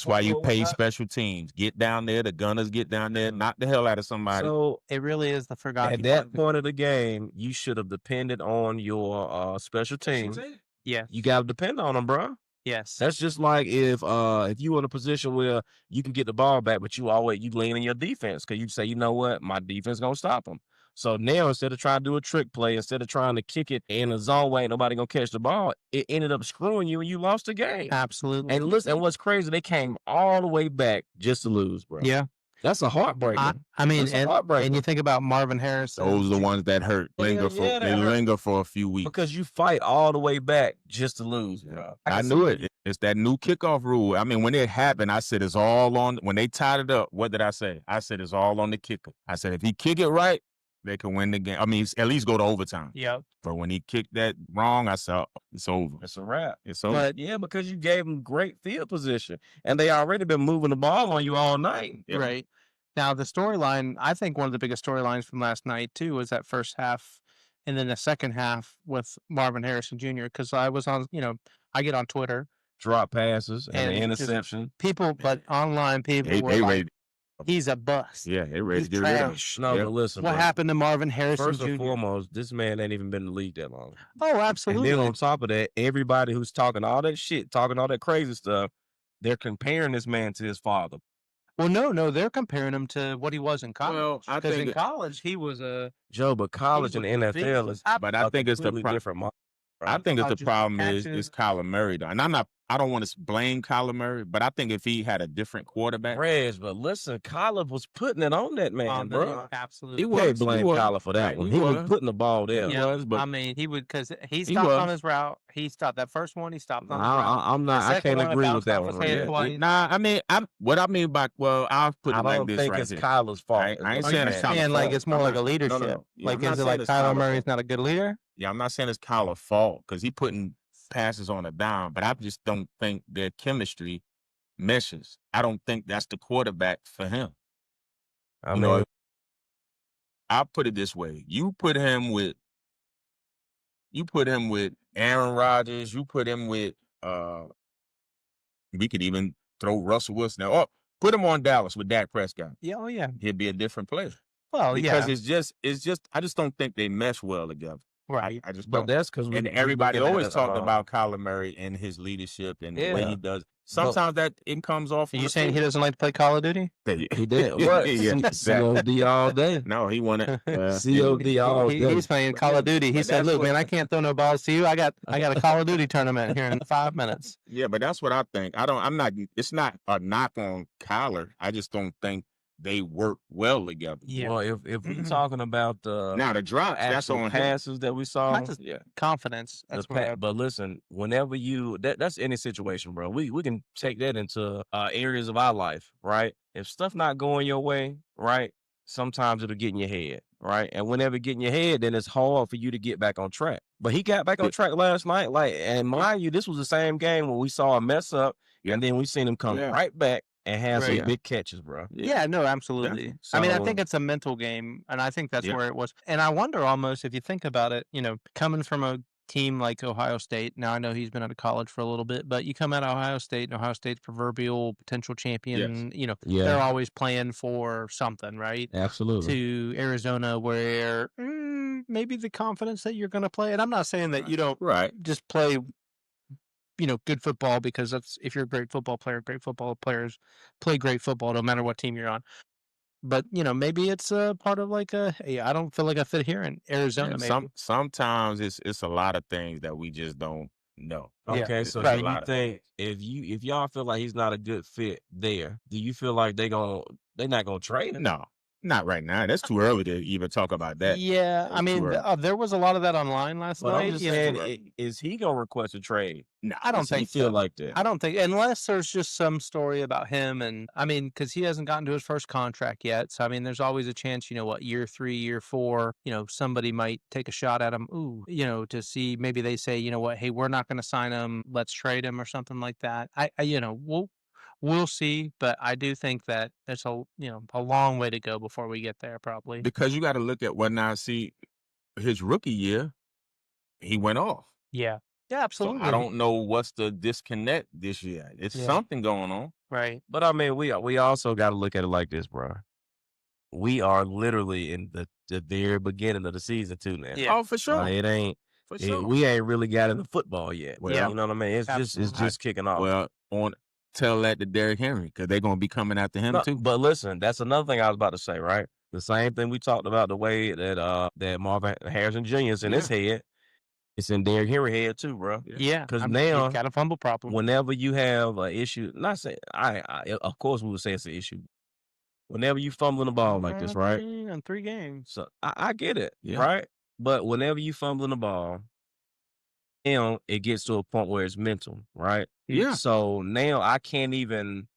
[SPEAKER 3] why you pay special teams. Get down there, the gunners get down there, knock the hell out of somebody.
[SPEAKER 4] So
[SPEAKER 2] it really is the forgotten.
[SPEAKER 4] At that point of the game, you should have depended on your special teams.
[SPEAKER 2] Yeah,
[SPEAKER 4] you got to depend on them, bro.
[SPEAKER 2] Yes,
[SPEAKER 4] that's just like if you in a position where you can get the ball back, but you lean on your defense because you say, you know what, my defense gonna stop them. So now instead of trying to do a trick play, instead of trying to kick it in a zone way, nobody gonna catch the ball, it ended up screwing you and you lost the game.
[SPEAKER 2] Absolutely.
[SPEAKER 4] And listen, and what's crazy, they came all the way back just to lose, bro.
[SPEAKER 2] Yeah.
[SPEAKER 4] That's a heartbreaker.
[SPEAKER 2] I mean, and you think about Marvin Harrison.
[SPEAKER 3] Those are the ones that hurt. They linger for a few weeks.
[SPEAKER 4] Because you fight all the way back just to lose, bro.
[SPEAKER 3] I knew it. It's that new kickoff rule. I mean, when it happened, I said it's all on. When they tied it up, what did I say? I said it's all on the kicker. I said if he kick it right, they can win the game. I mean, at least go to overtime.
[SPEAKER 2] Yep.
[SPEAKER 3] But when he kicked that wrong, I said, it's over.
[SPEAKER 4] It's a wrap.
[SPEAKER 3] It's over.
[SPEAKER 4] But yeah, because you gave them great field position. And they already been moving the ball on you all night.
[SPEAKER 2] Yep. Right. Now, the storyline, I think one of the biggest storylines from last night, too, was that first half and then the second half with Marvin Harrison Jr. Because I was on, I get on Twitter.
[SPEAKER 4] Drop passes and an interception.
[SPEAKER 2] People, but online people were like, he's a bust.
[SPEAKER 3] Yeah, they ready to get rid of him.
[SPEAKER 4] No, but listen.
[SPEAKER 2] What happened to Marvin Harrison
[SPEAKER 4] First
[SPEAKER 2] Jr.?
[SPEAKER 4] and foremost, this man ain't even been in the league that long.
[SPEAKER 2] Oh, absolutely.
[SPEAKER 4] And then on top of that, everybody who's talking all that shit, talking all that crazy stuff, they're comparing this man to his father.
[SPEAKER 2] Well, no, they're comparing him to what he was in college.
[SPEAKER 3] Well, I
[SPEAKER 2] because
[SPEAKER 3] think
[SPEAKER 2] in college he was
[SPEAKER 4] Joe, but college and NFL is.
[SPEAKER 3] But I think it's the
[SPEAKER 4] different.
[SPEAKER 3] I think it's the problem is Kyler Murray though, and I don't want to blame Kyler Murray, but I think if he had a different quarterback,
[SPEAKER 4] but listen, Kyler was putting it on that man, bro.
[SPEAKER 2] Absolutely,
[SPEAKER 4] you can't blame Kyler for that one. He was putting the ball there.
[SPEAKER 2] Yeah, but I mean, he would because he stopped on his route. He stopped that first one. He stopped on his route.
[SPEAKER 4] I'm not. I can't agree with that one.
[SPEAKER 3] Nah, I mean, what I mean by I'll put it like this right here.
[SPEAKER 4] I don't think it's Kyler's fault.
[SPEAKER 3] I ain't saying it's Kyler's fault.
[SPEAKER 2] And like it's more like a leadership.
[SPEAKER 3] No.
[SPEAKER 2] Like is it like Kyler Murray's not a good leader?
[SPEAKER 3] Yeah, I'm not saying it's Kyler's fault because he putting passes on a dime, but I just don't think their chemistry meshes. I don't think that's the quarterback for him. I'll put it this way. You put him with Aaron Rodgers, you put him with we could even throw Russell Wilson now. Oh, put him on Dallas with Dak Prescott.
[SPEAKER 2] Yeah, oh yeah.
[SPEAKER 3] He'd be a different player.
[SPEAKER 2] Well,
[SPEAKER 3] because it's just I just don't think they mesh well together.
[SPEAKER 2] Right.
[SPEAKER 3] I just
[SPEAKER 4] don't.
[SPEAKER 3] But
[SPEAKER 4] that's because
[SPEAKER 3] everybody always talked about Kyler Murray and his leadership and the way he does. Sometimes that it comes off.
[SPEAKER 2] Are you saying he doesn't like to play Call of Duty?
[SPEAKER 4] He did. What? COD all day.
[SPEAKER 3] No, he wanted
[SPEAKER 4] COD all day.
[SPEAKER 2] He's playing Call of Duty. He said, "Look, man, I can't throw no balls to you. I got a Call of Duty tournament here in 5 minutes." Yeah,
[SPEAKER 3] but that's what I think. I'm not. It's not a knock on Kyler. I just don't think they work well together.
[SPEAKER 4] Yeah. Well, if we're talking about
[SPEAKER 3] now the drop, that's on
[SPEAKER 4] passes that we saw.
[SPEAKER 2] Not just confidence. That's
[SPEAKER 4] but listen, whenever that's any situation, bro. We can take that into areas of our life, right? If stuff not going your way, right? sometimes it'll get in your head, right? And whenever it get in your head, then it's hard for you to get back on track. But he got back on track last night. And mind you, this was the same game where we saw a mess up, and then we seen him come right back and have some big catches, bro.
[SPEAKER 2] Yeah, no, absolutely.
[SPEAKER 4] So,
[SPEAKER 2] I mean, I think it's a mental game, and I think that's where it was. And I wonder almost, if you think about it, coming from a team like Ohio State. Now, I know he's been out of college for a little bit, but you come out of Ohio State, and Ohio State's proverbial potential champion, they're always playing for something, right?
[SPEAKER 4] Absolutely.
[SPEAKER 2] To Arizona, where maybe the confidence that you're going to play. And I'm not saying that you don't just play good football, because if you're a great football player, great football players play great football no matter what team you're on. But, maybe it's a part of hey, I don't feel like I fit here in Arizona. Maybe.
[SPEAKER 3] Sometimes it's a lot of things that we just don't know.
[SPEAKER 4] Okay, so do you think if y'all feel like he's not a good fit there, do you feel like they're not gonna trade him?
[SPEAKER 3] No. Not right now. That's too early to even talk about that.
[SPEAKER 2] Yeah, I mean, there was a lot of that online last night.
[SPEAKER 4] I'm just saying, is he gonna request a trade?
[SPEAKER 2] No, I don't think
[SPEAKER 4] feel
[SPEAKER 2] so.
[SPEAKER 4] like that.
[SPEAKER 2] I don't think, unless there's just some story about him, and I mean, because he hasn't gotten to his first contract yet. So I mean, there's always a chance, year 3, year 4, somebody might take a shot at him. To see, maybe they say, hey, we're not going to sign him. Let's trade him or something like that. We'll see, but I do think that there's a long way to go before we get there, probably.
[SPEAKER 3] Because you got to look at his rookie year, he went off.
[SPEAKER 2] Yeah, absolutely.
[SPEAKER 3] So I don't know what's the disconnect this year. It's something going on,
[SPEAKER 2] right?
[SPEAKER 4] But I mean, we also got to look at it like this, bro. We are literally in the very beginning of the season too now.
[SPEAKER 3] Yeah. Oh, for sure.
[SPEAKER 4] It ain't. For sure. We ain't really got into football yet. Well, you know what I mean? It's just kicking off.
[SPEAKER 3] Well, tell that to Derrick Henry, because they're going to be coming after him too.
[SPEAKER 4] But listen, that's another thing I was about to say, right? The same thing we talked about, the way that Marvin Harrison Jr. is in his head, it's in Derrick Henry's head too, bro.
[SPEAKER 2] Yeah,
[SPEAKER 4] because now
[SPEAKER 2] he's got a fumble problem.
[SPEAKER 4] Whenever you have an issue, not saying of course we would say it's an issue. Whenever you fumbling the ball like this, right?
[SPEAKER 2] In 3 games,
[SPEAKER 4] so I get it, right? But whenever you fumbling the ball, now it gets to a point where it's mental, right?
[SPEAKER 3] Yeah.
[SPEAKER 4] So now I can't even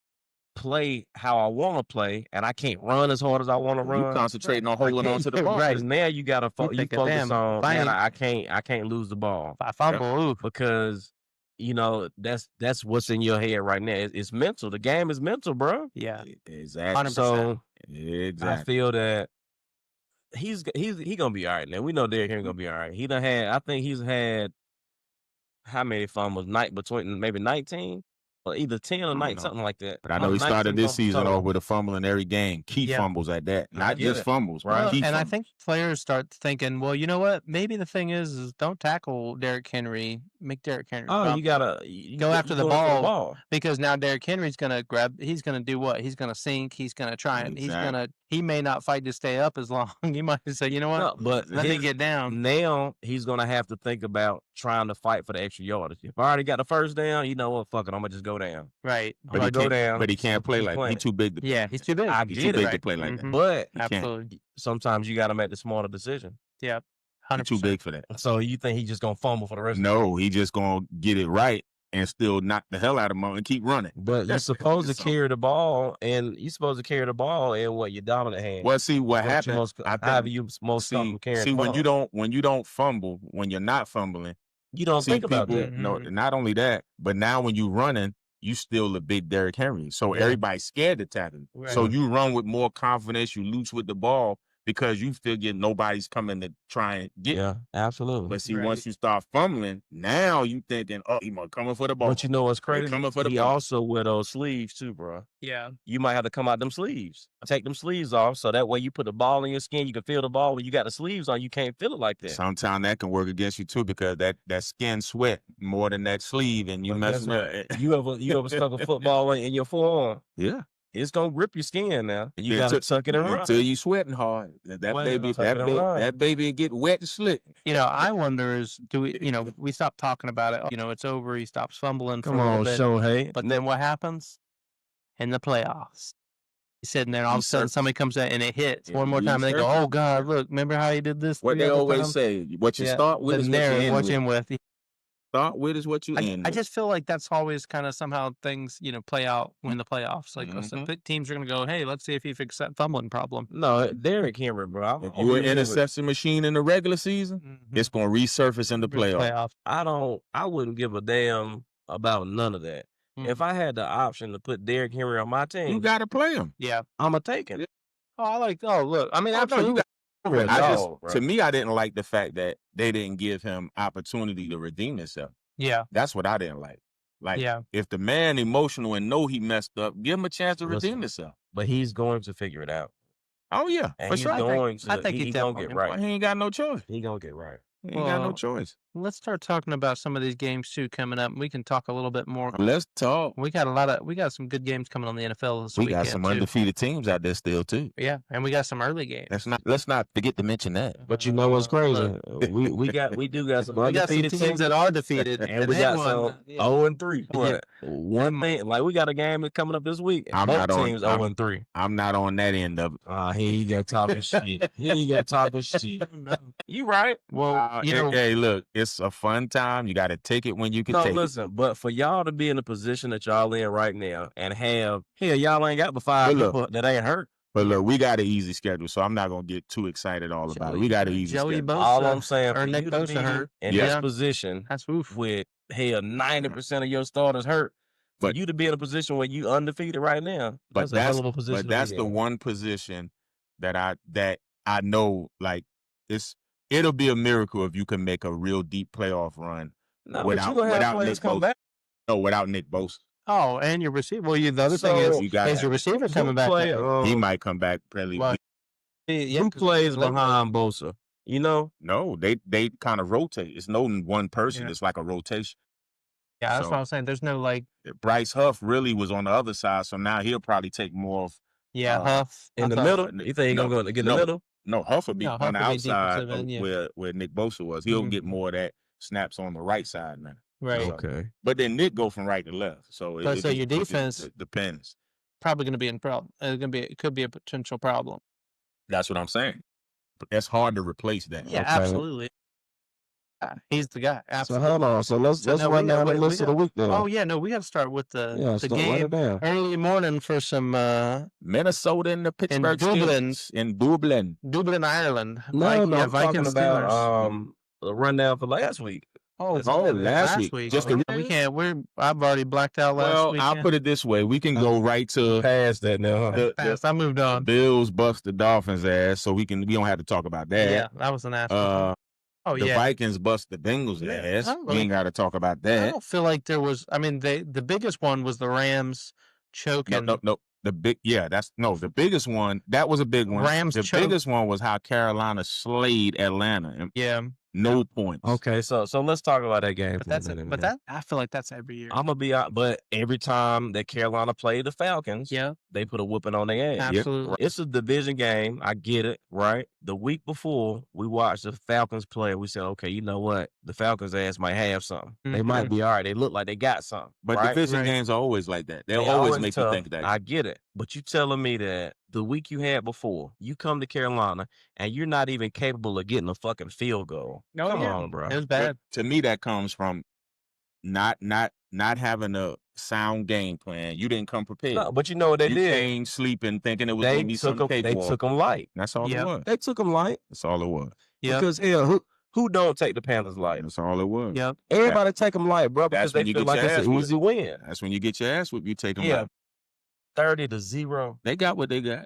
[SPEAKER 4] play how I want to play, and I can't run as hard as I want to run.
[SPEAKER 3] You concentrating on holding on to the ball.
[SPEAKER 4] Right. Now you got to focus on, man, I can't lose the ball.
[SPEAKER 2] If I fumble,
[SPEAKER 4] because that's what's in your head right now. It's mental. The game is mental, bro.
[SPEAKER 2] Yeah,
[SPEAKER 3] exactly.
[SPEAKER 2] 100%.
[SPEAKER 4] So
[SPEAKER 3] exactly.
[SPEAKER 4] I feel that he's gonna be all right. Now we know Derrick Henry gonna be all right. I think he's had how many fumbles? Between maybe 19 or either 10 or 9, something like that.
[SPEAKER 3] But I know he started this season off with a fumble in every game. Key fumbles at that. Not just fumbles, right?
[SPEAKER 2] Well, and I think players start thinking, well, you know what? Maybe the thing is don't tackle Derrick Henry. Make Derrick Henry.
[SPEAKER 4] You gotta
[SPEAKER 2] go after the ball, because now Derrick Henry's gonna he's gonna do what? He's gonna sink. He's gonna try and he may not fight to stay up as long. He might say, you know what?
[SPEAKER 4] No, but
[SPEAKER 2] let me get down.
[SPEAKER 4] Now he's gonna have to think about trying to fight for the extra yardage. If I already got the first down, you know what? Fuck it, I'm gonna just go down.
[SPEAKER 2] Right.
[SPEAKER 3] But he can't play like that. He's too big to play.
[SPEAKER 2] Yeah, he's too big.
[SPEAKER 3] He's too big to play like that.
[SPEAKER 4] But
[SPEAKER 2] absolutely,
[SPEAKER 4] sometimes you got to make the smarter decision.
[SPEAKER 2] Yeah,
[SPEAKER 3] 100%. Too big for that.
[SPEAKER 4] So you think he's just gonna fumble for the rest?
[SPEAKER 3] No, he just gonna get it right and still knock the hell out of him and keep running.
[SPEAKER 4] But you're supposed to carry the ball, and in what, your dominant hand.
[SPEAKER 3] Well, see what happens.
[SPEAKER 4] When
[SPEAKER 3] you don't fumble, when you're not fumbling,
[SPEAKER 4] you don't think about that.
[SPEAKER 3] No, not only that, but now when you running, you still a big Derrick Henry. So everybody's scared to tackle him.
[SPEAKER 2] Right.
[SPEAKER 3] So you run with more confidence, you loose with the ball, because you figure nobody's coming to try and get
[SPEAKER 4] you. Absolutely.
[SPEAKER 3] But see, once you start fumbling, now you thinking, oh, he might coming for the ball.
[SPEAKER 4] But you know what's crazy?
[SPEAKER 3] Coming for the
[SPEAKER 4] he
[SPEAKER 3] ball.
[SPEAKER 4] also wear those sleeves too, bro.
[SPEAKER 2] Yeah.
[SPEAKER 4] You might have to come out them sleeves. Take them sleeves off, so that way you put the ball in your skin, you can feel the ball. When you got the sleeves on, you can't feel it like that.
[SPEAKER 3] Sometimes that can work against you too, because that skin sweat more than that sleeve, and you messing up.
[SPEAKER 4] You ever stuck a football in your forearm?
[SPEAKER 3] Yeah.
[SPEAKER 4] It's gonna grip your skin now. You gotta tuck it and run
[SPEAKER 3] until you sweating hard. That baby get wet and slick.
[SPEAKER 2] I wonder do we? We stop talking about it. It's over. He stops fumbling.
[SPEAKER 4] Come on, Shohei.
[SPEAKER 2] But then what happens in the playoffs? He's sitting there, and all of a sudden somebody comes out and it hits one more time, and they go, "Oh God, look! Remember how he did this?"
[SPEAKER 3] What they always say: what you start with is what you end with. start with is what you end
[SPEAKER 2] I
[SPEAKER 3] with.
[SPEAKER 2] just feel like that's always kind of somehow things, play out when the playoffs. Like teams are going to go, hey, let's see if he fixed that fumbling problem.
[SPEAKER 4] No, Derrick Henry, bro.
[SPEAKER 3] If you're an interception machine in the regular season, it's going to resurface in the playoffs.
[SPEAKER 4] I wouldn't give a damn about none of that. If I had the option to put Derrick Henry on my team,
[SPEAKER 3] You got to play him.
[SPEAKER 2] Yeah.
[SPEAKER 4] I'm going to take it.
[SPEAKER 2] Look, I mean,
[SPEAKER 3] Oh, no,
[SPEAKER 2] absolutely.
[SPEAKER 3] To me, I didn't like the fact that they didn't give him opportunity to redeem himself.
[SPEAKER 2] Yeah.
[SPEAKER 3] That's what I didn't like. Like,
[SPEAKER 2] Yeah.
[SPEAKER 3] if the man emotional and know he messed up, give him a chance to redeem himself.
[SPEAKER 4] But he's going to figure it out.
[SPEAKER 3] Oh, yeah,
[SPEAKER 4] And
[SPEAKER 3] for
[SPEAKER 4] he's
[SPEAKER 3] sure.
[SPEAKER 2] I think
[SPEAKER 4] he's going to get right.
[SPEAKER 3] He ain't got no choice.
[SPEAKER 4] He going to get right.
[SPEAKER 3] He ain't got no choice.
[SPEAKER 2] Let's start talking about some of these games too coming up. We can talk a little bit more.
[SPEAKER 3] Let's talk.
[SPEAKER 2] We got some good games coming on the NFL this
[SPEAKER 3] We
[SPEAKER 2] weekend.
[SPEAKER 3] got some
[SPEAKER 2] too.
[SPEAKER 3] undefeated teams out there still, too.
[SPEAKER 2] Yeah, and we got some early games.
[SPEAKER 3] Let's not forget to mention that.
[SPEAKER 4] But you know what's crazy?
[SPEAKER 2] Look.
[SPEAKER 4] we do got some
[SPEAKER 2] We got some
[SPEAKER 4] undefeated
[SPEAKER 2] teams that are defeated,
[SPEAKER 4] and we
[SPEAKER 2] they
[SPEAKER 4] got
[SPEAKER 2] won.
[SPEAKER 4] some 0-3.
[SPEAKER 2] Yeah.
[SPEAKER 4] One thing, like we got a game that's coming up this week.
[SPEAKER 3] I'm
[SPEAKER 4] Both
[SPEAKER 3] not on-
[SPEAKER 4] teams
[SPEAKER 3] I'm-
[SPEAKER 4] 0-3.
[SPEAKER 3] I'm not on that end of it.
[SPEAKER 4] He got talking shit. He got talking shit. You right?
[SPEAKER 2] Well,
[SPEAKER 3] Hey, look, it's a fun time. You got to take it when you can
[SPEAKER 4] No,
[SPEAKER 3] take
[SPEAKER 4] listen, but for y'all to be in the position that y'all in right now and have, y'all ain't got the 5
[SPEAKER 3] But look.
[SPEAKER 4] people that ain't hurt.
[SPEAKER 3] But look, we got an easy schedule, so I'm not going to get too excited all about it. We got an easy
[SPEAKER 2] Joey
[SPEAKER 3] schedule.
[SPEAKER 2] Bosa
[SPEAKER 4] All I'm saying,
[SPEAKER 2] or
[SPEAKER 4] for
[SPEAKER 2] Nick
[SPEAKER 4] you to
[SPEAKER 2] Bosa
[SPEAKER 4] be
[SPEAKER 2] hurt.
[SPEAKER 4] in
[SPEAKER 3] Yeah.
[SPEAKER 4] this position
[SPEAKER 2] That's oof.
[SPEAKER 4] with 90% of your starters hurt, for
[SPEAKER 3] But-
[SPEAKER 4] you to be in a position where you undefeated right now,
[SPEAKER 3] But
[SPEAKER 4] that's a hell of a position.
[SPEAKER 3] But that's
[SPEAKER 4] to
[SPEAKER 3] the
[SPEAKER 4] be in.
[SPEAKER 3] one position that I know, like, it'll be a miracle if you can make a real deep playoff run
[SPEAKER 4] No,
[SPEAKER 3] without-
[SPEAKER 4] but you gonna have
[SPEAKER 3] without
[SPEAKER 4] players
[SPEAKER 3] Nick
[SPEAKER 4] come
[SPEAKER 3] Bosa.
[SPEAKER 4] back.
[SPEAKER 3] without Nick Bosa.
[SPEAKER 2] Oh, and your receiver. Well, the other thing is,
[SPEAKER 3] You got
[SPEAKER 2] your receiver coming back.
[SPEAKER 3] he might come back fairly.
[SPEAKER 2] Well,
[SPEAKER 4] Who plays behind Bosa? You know?
[SPEAKER 3] No, they kind of rotate. It's no one person.
[SPEAKER 2] Yeah.
[SPEAKER 3] It's like a rotation.
[SPEAKER 2] Yeah, that's
[SPEAKER 3] So-
[SPEAKER 2] what I'm saying. There's no
[SPEAKER 3] Bryce Huff really was on the other side, so now he'll probably take more of.
[SPEAKER 2] Huff
[SPEAKER 4] In
[SPEAKER 2] I
[SPEAKER 4] the
[SPEAKER 2] thought-
[SPEAKER 4] middle? You think he's going to get in the
[SPEAKER 3] no.
[SPEAKER 4] middle?
[SPEAKER 3] No, Huff would be
[SPEAKER 2] No, Huff
[SPEAKER 3] on the
[SPEAKER 2] would be
[SPEAKER 3] outside
[SPEAKER 2] defensive end, yeah.
[SPEAKER 3] where Nick Bosa was. He'll
[SPEAKER 2] Mhm.
[SPEAKER 3] get more of that snaps on the right side now.
[SPEAKER 2] Right.
[SPEAKER 3] So-
[SPEAKER 4] Okay.
[SPEAKER 3] But then Nick go from right to left. So
[SPEAKER 2] So your
[SPEAKER 3] it just
[SPEAKER 2] defense-
[SPEAKER 3] depends.
[SPEAKER 2] Probably going to be in problem. It could be a potential problem.
[SPEAKER 3] That's what I'm saying. But that's hard to replace that.
[SPEAKER 2] Yeah,
[SPEAKER 4] Okay.
[SPEAKER 2] absolutely. He's the guy.
[SPEAKER 4] So
[SPEAKER 2] Absolutely.
[SPEAKER 4] hold on. So let's
[SPEAKER 2] now
[SPEAKER 4] run
[SPEAKER 2] we got-
[SPEAKER 4] down the
[SPEAKER 2] we
[SPEAKER 4] list of
[SPEAKER 2] got-
[SPEAKER 4] the week then.
[SPEAKER 2] Oh yeah, no, we got to start with the
[SPEAKER 4] Run
[SPEAKER 2] game
[SPEAKER 4] it down.
[SPEAKER 2] early morning for some
[SPEAKER 3] Minnesota and the Pittsburgh
[SPEAKER 2] Dublin.
[SPEAKER 3] Steelers in Dublin.
[SPEAKER 2] Dublin, Ireland.
[SPEAKER 4] No, I'm talking
[SPEAKER 2] Vikings,
[SPEAKER 4] about
[SPEAKER 2] Steelers.
[SPEAKER 4] the rundown for last week.
[SPEAKER 3] last week. Just
[SPEAKER 2] we
[SPEAKER 3] the-
[SPEAKER 2] can't. I've already blacked out last
[SPEAKER 3] Well,
[SPEAKER 2] week.
[SPEAKER 3] I'll put it this way: we can go right to
[SPEAKER 4] Past that now.
[SPEAKER 3] the
[SPEAKER 2] I moved on.
[SPEAKER 3] Bills bust the Dolphins' ass, so we don't have to talk about that.
[SPEAKER 2] Yeah, that was an ass.
[SPEAKER 3] The
[SPEAKER 2] yeah.
[SPEAKER 3] Vikings bust the Bengals'
[SPEAKER 2] Yeah.
[SPEAKER 3] ass.
[SPEAKER 2] Oh,
[SPEAKER 3] We ain't got to talk about
[SPEAKER 2] I
[SPEAKER 3] that.
[SPEAKER 2] don't feel like there was. I mean, the biggest one was the Rams choking.
[SPEAKER 3] No. The biggest one, that was a big one.
[SPEAKER 2] Rams
[SPEAKER 3] the
[SPEAKER 2] choke.
[SPEAKER 3] biggest one was how Carolina slayed Atlanta. And
[SPEAKER 2] Yeah,
[SPEAKER 3] no points.
[SPEAKER 4] Okay, so let's talk about that game.
[SPEAKER 2] but that's it. But that I feel like that's every year.
[SPEAKER 4] I'm gonna be out. But every time that Carolina played the Falcons,
[SPEAKER 2] Yeah,
[SPEAKER 4] they put a whooping on their ass.
[SPEAKER 2] absolutely.
[SPEAKER 4] It's a division game. I get it, right? The week before, we watched the Falcons play. We said, okay, you know what? The Falcons' ass might have something. They might be all right. They look like they got something.
[SPEAKER 3] But
[SPEAKER 4] right?
[SPEAKER 3] division
[SPEAKER 2] Right.
[SPEAKER 3] games are always like that. They'll
[SPEAKER 4] They
[SPEAKER 3] always make you
[SPEAKER 4] tough.
[SPEAKER 3] think that.
[SPEAKER 4] I get it. But you telling me that the week you had before, you come to Carolina and you're not even capable of getting a fucking field goal.
[SPEAKER 2] Oh,
[SPEAKER 4] Come
[SPEAKER 2] yeah.
[SPEAKER 4] on, bro.
[SPEAKER 2] It was bad.
[SPEAKER 3] To me, that comes from not having a sound game plan. You didn't come prepared.
[SPEAKER 4] No, but you know what they
[SPEAKER 3] you
[SPEAKER 4] did?
[SPEAKER 3] came sleeping thinking it was
[SPEAKER 4] They
[SPEAKER 3] going to be some
[SPEAKER 4] took them. They
[SPEAKER 3] cakewalk.
[SPEAKER 4] took them light.
[SPEAKER 3] That's all
[SPEAKER 2] Yeah.
[SPEAKER 3] it was.
[SPEAKER 4] They took them light
[SPEAKER 3] That's all it was.
[SPEAKER 2] Yep.
[SPEAKER 4] because hell, who don't take the Panthers light?
[SPEAKER 3] That's all it was.
[SPEAKER 2] Yep.
[SPEAKER 4] Everybody take them light, bro,
[SPEAKER 3] That's
[SPEAKER 4] because they
[SPEAKER 3] when you
[SPEAKER 4] feel
[SPEAKER 3] get
[SPEAKER 4] like
[SPEAKER 3] your
[SPEAKER 4] it's
[SPEAKER 3] ass
[SPEAKER 4] an
[SPEAKER 3] whipped.
[SPEAKER 4] easy win.
[SPEAKER 3] That's when you get your ass whipped. You take them
[SPEAKER 4] Yeah.
[SPEAKER 3] out.
[SPEAKER 4] 30-0.
[SPEAKER 3] They got what they got.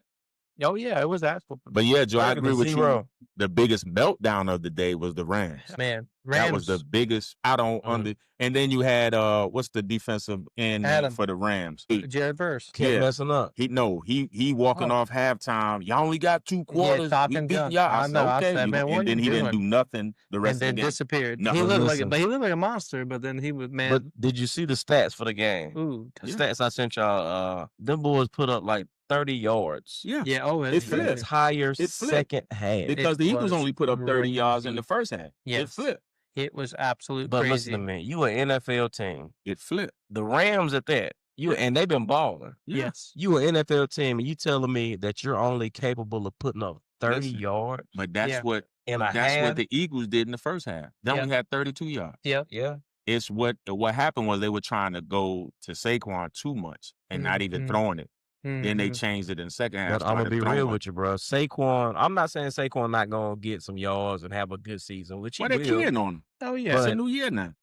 [SPEAKER 2] Oh yeah, it was ass whooping.
[SPEAKER 3] But yeah, Joe, I agree with you.
[SPEAKER 4] 30-0.
[SPEAKER 3] The biggest meltdown of the day was the Rams.
[SPEAKER 2] Man,
[SPEAKER 3] That was the biggest. I don't under. And then you had what's the defensive end
[SPEAKER 2] Adam.
[SPEAKER 3] for the Rams?
[SPEAKER 2] Jared Verse.
[SPEAKER 4] Kept
[SPEAKER 3] Yeah.
[SPEAKER 4] messing up.
[SPEAKER 3] He walking off halftime. Y'all only got 2 quarters.
[SPEAKER 2] talking
[SPEAKER 3] we beat
[SPEAKER 2] gun.
[SPEAKER 3] y'all.
[SPEAKER 2] I know, I
[SPEAKER 3] Okay.
[SPEAKER 2] said, man, what
[SPEAKER 3] and then
[SPEAKER 2] are
[SPEAKER 3] he
[SPEAKER 2] you
[SPEAKER 3] didn't do
[SPEAKER 2] doing?
[SPEAKER 3] nothing the
[SPEAKER 2] And
[SPEAKER 3] rest
[SPEAKER 2] then
[SPEAKER 3] of the game.
[SPEAKER 2] disappeared.
[SPEAKER 3] No,
[SPEAKER 2] he
[SPEAKER 3] but
[SPEAKER 2] looked
[SPEAKER 4] listen.
[SPEAKER 2] like a monster, but then he was
[SPEAKER 4] But did you see the stats for the game?
[SPEAKER 2] ooh,
[SPEAKER 4] The stats I sent y'all, them boys put up like 30 yards.
[SPEAKER 3] Yeah.
[SPEAKER 2] yeah, oh,
[SPEAKER 3] It
[SPEAKER 2] it's
[SPEAKER 3] flipped.
[SPEAKER 4] The entire
[SPEAKER 3] It flipped.
[SPEAKER 4] second half.
[SPEAKER 3] Because the Eagles
[SPEAKER 2] was
[SPEAKER 3] only put up 30 yards in the first half. It
[SPEAKER 2] Yes.
[SPEAKER 3] flipped.
[SPEAKER 2] It was absolute
[SPEAKER 4] But
[SPEAKER 2] crazy.
[SPEAKER 4] listen to me, you an NFL team.
[SPEAKER 3] It flipped.
[SPEAKER 4] The Rams at that. And they've been balling.
[SPEAKER 3] Yeah.
[SPEAKER 2] Yes.
[SPEAKER 4] You an NFL team, and you telling me that you're only capable of putting up 30
[SPEAKER 3] Listen.
[SPEAKER 4] yards
[SPEAKER 3] But that's
[SPEAKER 2] Yeah.
[SPEAKER 3] what
[SPEAKER 4] in a
[SPEAKER 3] that's
[SPEAKER 4] half?
[SPEAKER 3] what the Eagles did in the first half. They only had 32 yards.
[SPEAKER 2] Yep.
[SPEAKER 4] Yeah.
[SPEAKER 3] it's what happened was they were trying to go to Saquon too much and not even throwing it. Then they changed it in the second half.
[SPEAKER 4] But I'm gonna be
[SPEAKER 3] started
[SPEAKER 4] real
[SPEAKER 3] throwing.
[SPEAKER 4] with you, bro. Saquon, I'm not saying Saquon not gonna get some yards and have a good season, which he
[SPEAKER 3] Well, they're
[SPEAKER 4] will.
[SPEAKER 3] keying on him.
[SPEAKER 2] Oh
[SPEAKER 3] It's
[SPEAKER 2] yeah.
[SPEAKER 3] a new year now.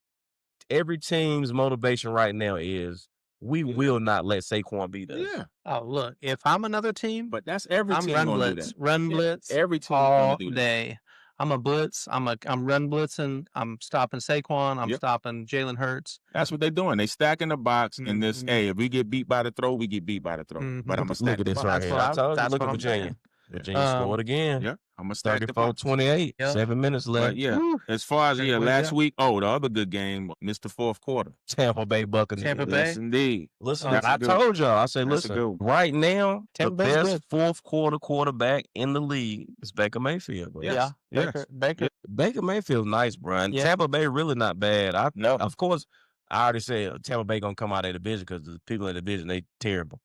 [SPEAKER 4] Every team's motivation right now is we will not let Saquon beat us.
[SPEAKER 3] Yeah,
[SPEAKER 2] Oh look, if I'm another team,
[SPEAKER 3] but that's every
[SPEAKER 2] I'm
[SPEAKER 3] team
[SPEAKER 2] run
[SPEAKER 3] gonna do
[SPEAKER 2] blitz,
[SPEAKER 3] that.
[SPEAKER 2] run
[SPEAKER 3] Yeah,
[SPEAKER 2] blitz
[SPEAKER 3] every team
[SPEAKER 2] all
[SPEAKER 3] gonna do that.
[SPEAKER 2] day. I'm a blitz. I'm run blitzing. I'm stopping Saquon. I'm
[SPEAKER 3] Yep.
[SPEAKER 2] stopping Jalen Hurts.
[SPEAKER 3] That's what they're doing. They stacking the box in this.
[SPEAKER 2] Mhm.
[SPEAKER 3] Hey, if we get beat by the throw, we get beat by the throw. But I'm gonna
[SPEAKER 4] Look
[SPEAKER 3] stack
[SPEAKER 4] at
[SPEAKER 3] the
[SPEAKER 4] this
[SPEAKER 3] box.
[SPEAKER 4] right
[SPEAKER 2] That's
[SPEAKER 4] here.
[SPEAKER 2] what
[SPEAKER 4] I
[SPEAKER 2] I-
[SPEAKER 4] told you.
[SPEAKER 2] that's
[SPEAKER 4] Look
[SPEAKER 2] what
[SPEAKER 4] at
[SPEAKER 2] I'm
[SPEAKER 4] Virginia.
[SPEAKER 2] saying.
[SPEAKER 4] Virginia scored again.
[SPEAKER 3] Yeah, I'm gonna stack the box.
[SPEAKER 4] 34-28.
[SPEAKER 2] Yep.
[SPEAKER 4] 7 minutes
[SPEAKER 3] But
[SPEAKER 4] left.
[SPEAKER 3] yeah,
[SPEAKER 2] Woo.
[SPEAKER 3] as far as
[SPEAKER 2] Great win,
[SPEAKER 3] last
[SPEAKER 2] yeah.
[SPEAKER 3] week, the other good game, missed the fourth quarter.
[SPEAKER 4] Tampa Bay Buccaneers.
[SPEAKER 2] Tampa Bay?
[SPEAKER 3] Yes, indeed.
[SPEAKER 4] Listen,
[SPEAKER 3] That's a
[SPEAKER 4] I
[SPEAKER 3] good-
[SPEAKER 4] told y'all. I said,
[SPEAKER 3] that's a
[SPEAKER 4] listen,
[SPEAKER 3] good one.
[SPEAKER 4] right now,
[SPEAKER 2] Tampa
[SPEAKER 4] the
[SPEAKER 2] Bay's
[SPEAKER 4] best
[SPEAKER 2] good.
[SPEAKER 4] fourth quarter quarterback in the league is Baker Mayfield. Bro.
[SPEAKER 3] Yes.
[SPEAKER 2] Yeah,
[SPEAKER 3] Yes.
[SPEAKER 2] Baker.
[SPEAKER 4] Baker Mayfield's nice, bro. And
[SPEAKER 2] Yeah.
[SPEAKER 4] Tampa Bay really not bad.
[SPEAKER 3] No.
[SPEAKER 4] Of course, I already said Tampa Bay gonna come out of the division because the people in the division, they terrible.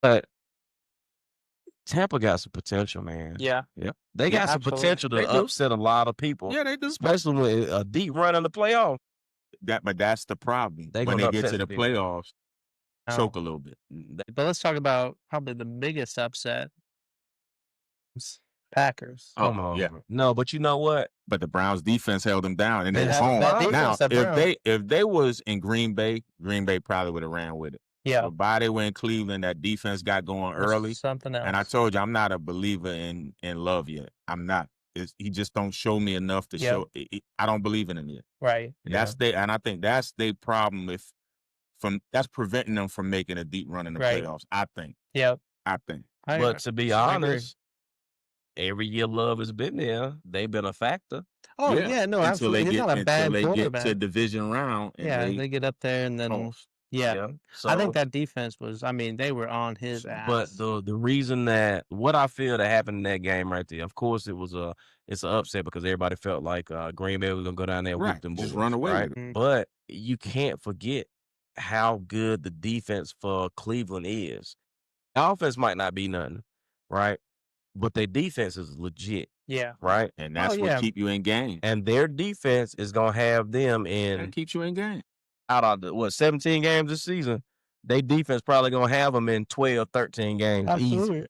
[SPEAKER 4] But Tampa got some potential, man.
[SPEAKER 2] Yeah.
[SPEAKER 4] They got some
[SPEAKER 2] absolutely.
[SPEAKER 4] potential to
[SPEAKER 3] They do.
[SPEAKER 4] upset a lot of people,
[SPEAKER 3] Yeah, they do.
[SPEAKER 4] especially with a deep run in the playoff.
[SPEAKER 3] But that's the problem.
[SPEAKER 4] They
[SPEAKER 3] When
[SPEAKER 4] gonna
[SPEAKER 3] they get
[SPEAKER 4] upset
[SPEAKER 3] to the
[SPEAKER 4] some people.
[SPEAKER 3] playoffs,
[SPEAKER 2] Oh.
[SPEAKER 3] choke a little bit.
[SPEAKER 2] But let's talk about probably the biggest upset. Packers.
[SPEAKER 3] Oh,
[SPEAKER 4] Come on,
[SPEAKER 3] yeah.
[SPEAKER 4] bro. No, but you know what?
[SPEAKER 3] But the Browns defense held them down, and
[SPEAKER 2] They
[SPEAKER 3] they was
[SPEAKER 2] have
[SPEAKER 3] home.
[SPEAKER 2] that defense,
[SPEAKER 3] Now,
[SPEAKER 2] that Browns.
[SPEAKER 3] if they was in Green Bay probably would have ran with it.
[SPEAKER 2] Yeah.
[SPEAKER 3] But by they were in Cleveland, that defense got going early.
[SPEAKER 2] Something else.
[SPEAKER 3] And I told you, I'm not a believer in Love yet. I'm not. He just don't show me enough to
[SPEAKER 2] Yep.
[SPEAKER 3] show. I don't believe in him yet.
[SPEAKER 2] Right.
[SPEAKER 3] And I think that's their problem that's preventing them from making a deep run in the
[SPEAKER 2] Right.
[SPEAKER 3] playoffs. I think.
[SPEAKER 2] Yep.
[SPEAKER 4] But to be
[SPEAKER 2] I agree.
[SPEAKER 4] honest, every year Love has been there. They've been a factor.
[SPEAKER 2] Oh yeah, no,
[SPEAKER 3] until
[SPEAKER 2] absolutely. He's not a bad
[SPEAKER 3] until they get
[SPEAKER 2] quarterback.
[SPEAKER 3] to division round. And
[SPEAKER 2] Yeah, they get up there and then
[SPEAKER 3] lost.
[SPEAKER 2] yeah.
[SPEAKER 4] So,
[SPEAKER 2] I think that defense was. I mean, they were on his ass.
[SPEAKER 4] But the reason that what I feel that happened in that game right there, of course, it's an upset because everybody felt like Green Bay was gonna go down there and
[SPEAKER 3] Right,
[SPEAKER 4] whoop them
[SPEAKER 3] just
[SPEAKER 4] boys,
[SPEAKER 3] run away
[SPEAKER 4] right?
[SPEAKER 3] with
[SPEAKER 2] it.
[SPEAKER 4] But you can't forget how good the defense for Cleveland is. The offense might not be nothing, right? But their defense is legit,
[SPEAKER 2] Yeah.
[SPEAKER 4] right?
[SPEAKER 3] And that's what
[SPEAKER 2] yeah.
[SPEAKER 3] keep you in game.
[SPEAKER 4] And their defense is gonna have them
[SPEAKER 3] That
[SPEAKER 4] in
[SPEAKER 3] keeps you in game.
[SPEAKER 4] out of the 17 games this season. Their defense probably gonna have them in 12, 13 games. Easy.
[SPEAKER 2] Absolutely.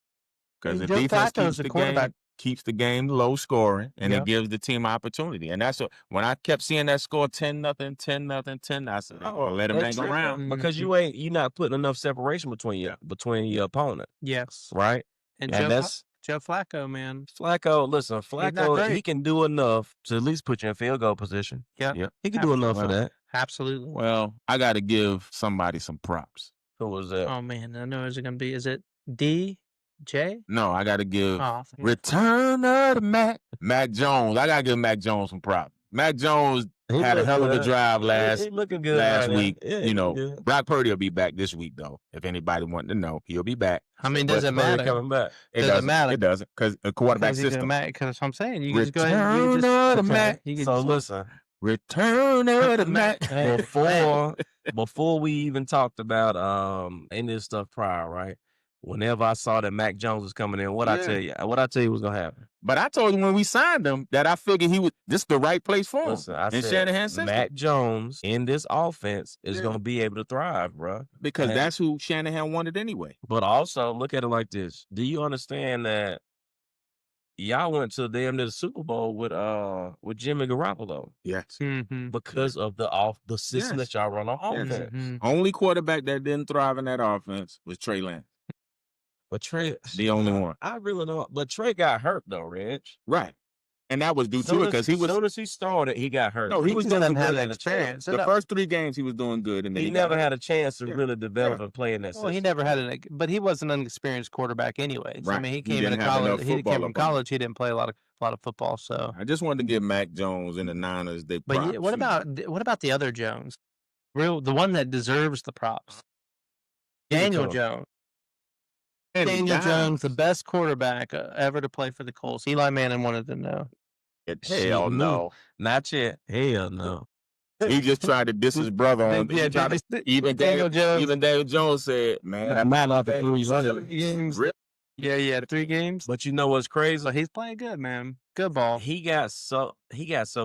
[SPEAKER 3] Because the
[SPEAKER 2] Joe
[SPEAKER 3] defense
[SPEAKER 2] Flacco's
[SPEAKER 3] keeps
[SPEAKER 2] the
[SPEAKER 3] the
[SPEAKER 2] quarterback.
[SPEAKER 3] game keeps the game low scoring, and
[SPEAKER 2] Yeah.
[SPEAKER 3] it gives the team opportunity. And that's when I kept seeing that score 10-0, 10-0, 10. I said, let him hang around.
[SPEAKER 4] Because you're not putting enough separation between your opponent,
[SPEAKER 2] Yes.
[SPEAKER 4] right?
[SPEAKER 2] And
[SPEAKER 4] And that's
[SPEAKER 2] Joe Flacco, man.
[SPEAKER 4] Flacco. Listen,
[SPEAKER 2] not
[SPEAKER 4] Flacco,
[SPEAKER 2] great.
[SPEAKER 4] he can do enough to at least put you in field goal position.
[SPEAKER 2] Yeah.
[SPEAKER 3] Yep.
[SPEAKER 4] He can do enough for that.
[SPEAKER 2] Absolutely.
[SPEAKER 3] Well, I got to give somebody some props.
[SPEAKER 4] Who was that?
[SPEAKER 2] Oh man, I know. Is it gonna be? Is it DJ?
[SPEAKER 3] No, I got to give
[SPEAKER 2] Oh,
[SPEAKER 3] Return of the Mac Jones. I got to give Mac Jones some props. Mac Jones
[SPEAKER 4] He
[SPEAKER 3] had a
[SPEAKER 4] look
[SPEAKER 3] hell of a
[SPEAKER 4] good.
[SPEAKER 3] drive
[SPEAKER 4] He looking good
[SPEAKER 3] last
[SPEAKER 4] right now.
[SPEAKER 3] week.
[SPEAKER 4] Yeah, he look good.
[SPEAKER 3] Brock Purdy will be back this week, though. If anybody wanted to know, he'll be back.
[SPEAKER 2] I mean,
[SPEAKER 3] But
[SPEAKER 2] does it
[SPEAKER 4] Purdy
[SPEAKER 2] matter?
[SPEAKER 4] coming back.
[SPEAKER 3] It
[SPEAKER 2] Doesn't matter.
[SPEAKER 3] It doesn't, because the quarterback system.
[SPEAKER 2] Because I'm saying you can just go ahead. And
[SPEAKER 3] Return
[SPEAKER 2] you
[SPEAKER 3] of the
[SPEAKER 2] just,
[SPEAKER 3] Mac.
[SPEAKER 2] you can
[SPEAKER 4] So
[SPEAKER 2] just-
[SPEAKER 4] listen,
[SPEAKER 3] Return of the Mac.
[SPEAKER 4] before we even talked about any of this stuff prior, right? Whenever I saw that Mac Jones was coming in, what I tell you was gonna happen.
[SPEAKER 3] But I told you when we signed him that I figured this is the right place for him.
[SPEAKER 4] Listen, I
[SPEAKER 3] in
[SPEAKER 4] said
[SPEAKER 3] Shanahan's system.
[SPEAKER 4] Mac Jones in this offense is
[SPEAKER 3] Yeah.
[SPEAKER 4] gonna be able to thrive, bro.
[SPEAKER 3] Because
[SPEAKER 4] Man.
[SPEAKER 3] that's who Shanahan wanted anyway.
[SPEAKER 4] But also look at it like this: do you understand that y'all went to damn near the Super Bowl with Jimmy Garoppolo
[SPEAKER 3] Yes.
[SPEAKER 2] Mhm.
[SPEAKER 4] because of the system
[SPEAKER 3] Yes.
[SPEAKER 4] that y'all run on
[SPEAKER 3] Yes.
[SPEAKER 4] offense?
[SPEAKER 2] Mhm.
[SPEAKER 3] Only quarterback that didn't thrive in that offense was Trey Lance.
[SPEAKER 4] But Trey,
[SPEAKER 3] The only one.
[SPEAKER 4] I really don't. But Trey got hurt though, Reg.
[SPEAKER 3] Right. And that was due to it because he was.
[SPEAKER 4] Soon as he started, he got hurt.
[SPEAKER 3] No, he was
[SPEAKER 2] doesn't
[SPEAKER 3] doing
[SPEAKER 2] have
[SPEAKER 3] good.
[SPEAKER 2] that experience.
[SPEAKER 3] The first 3 games he was doing good, and then
[SPEAKER 4] He
[SPEAKER 3] got
[SPEAKER 4] never
[SPEAKER 3] hurt.
[SPEAKER 4] had a chance to
[SPEAKER 3] Yeah.
[SPEAKER 4] really develop
[SPEAKER 3] Yeah.
[SPEAKER 4] and play in that
[SPEAKER 2] Well, he
[SPEAKER 4] system.
[SPEAKER 2] never had it, but he was an inexperienced quarterback anyways. I
[SPEAKER 3] Right.
[SPEAKER 2] mean, he
[SPEAKER 3] He
[SPEAKER 2] came
[SPEAKER 3] didn't
[SPEAKER 2] into
[SPEAKER 3] have enough
[SPEAKER 2] college. He
[SPEAKER 3] football
[SPEAKER 2] came from
[SPEAKER 3] up on him.
[SPEAKER 2] college. He didn't play a lot of football. So,
[SPEAKER 3] I just wanted to give Mac Jones and the Niners they
[SPEAKER 2] but
[SPEAKER 3] props.
[SPEAKER 2] what about the other Jones? The one that deserves the props. Daniel
[SPEAKER 4] Coach.
[SPEAKER 2] Jones.
[SPEAKER 3] Andy
[SPEAKER 2] Daniel
[SPEAKER 3] Dimes.
[SPEAKER 2] Jones, the best quarterback ever to play for the Colts. Eli Manning wanted to know.
[SPEAKER 4] Hell no. Not yet. Hell no.
[SPEAKER 3] He just tried to diss his brother on.
[SPEAKER 2] Yeah,
[SPEAKER 3] Even
[SPEAKER 2] Daniel Jones.
[SPEAKER 3] Even Daniel Jones said, "Man, I
[SPEAKER 4] might not be
[SPEAKER 2] Games.
[SPEAKER 3] Really?
[SPEAKER 2] Yeah, 3 games.
[SPEAKER 4] But you know what's crazy?
[SPEAKER 2] So he's playing good, man. Good ball.
[SPEAKER 4] He got so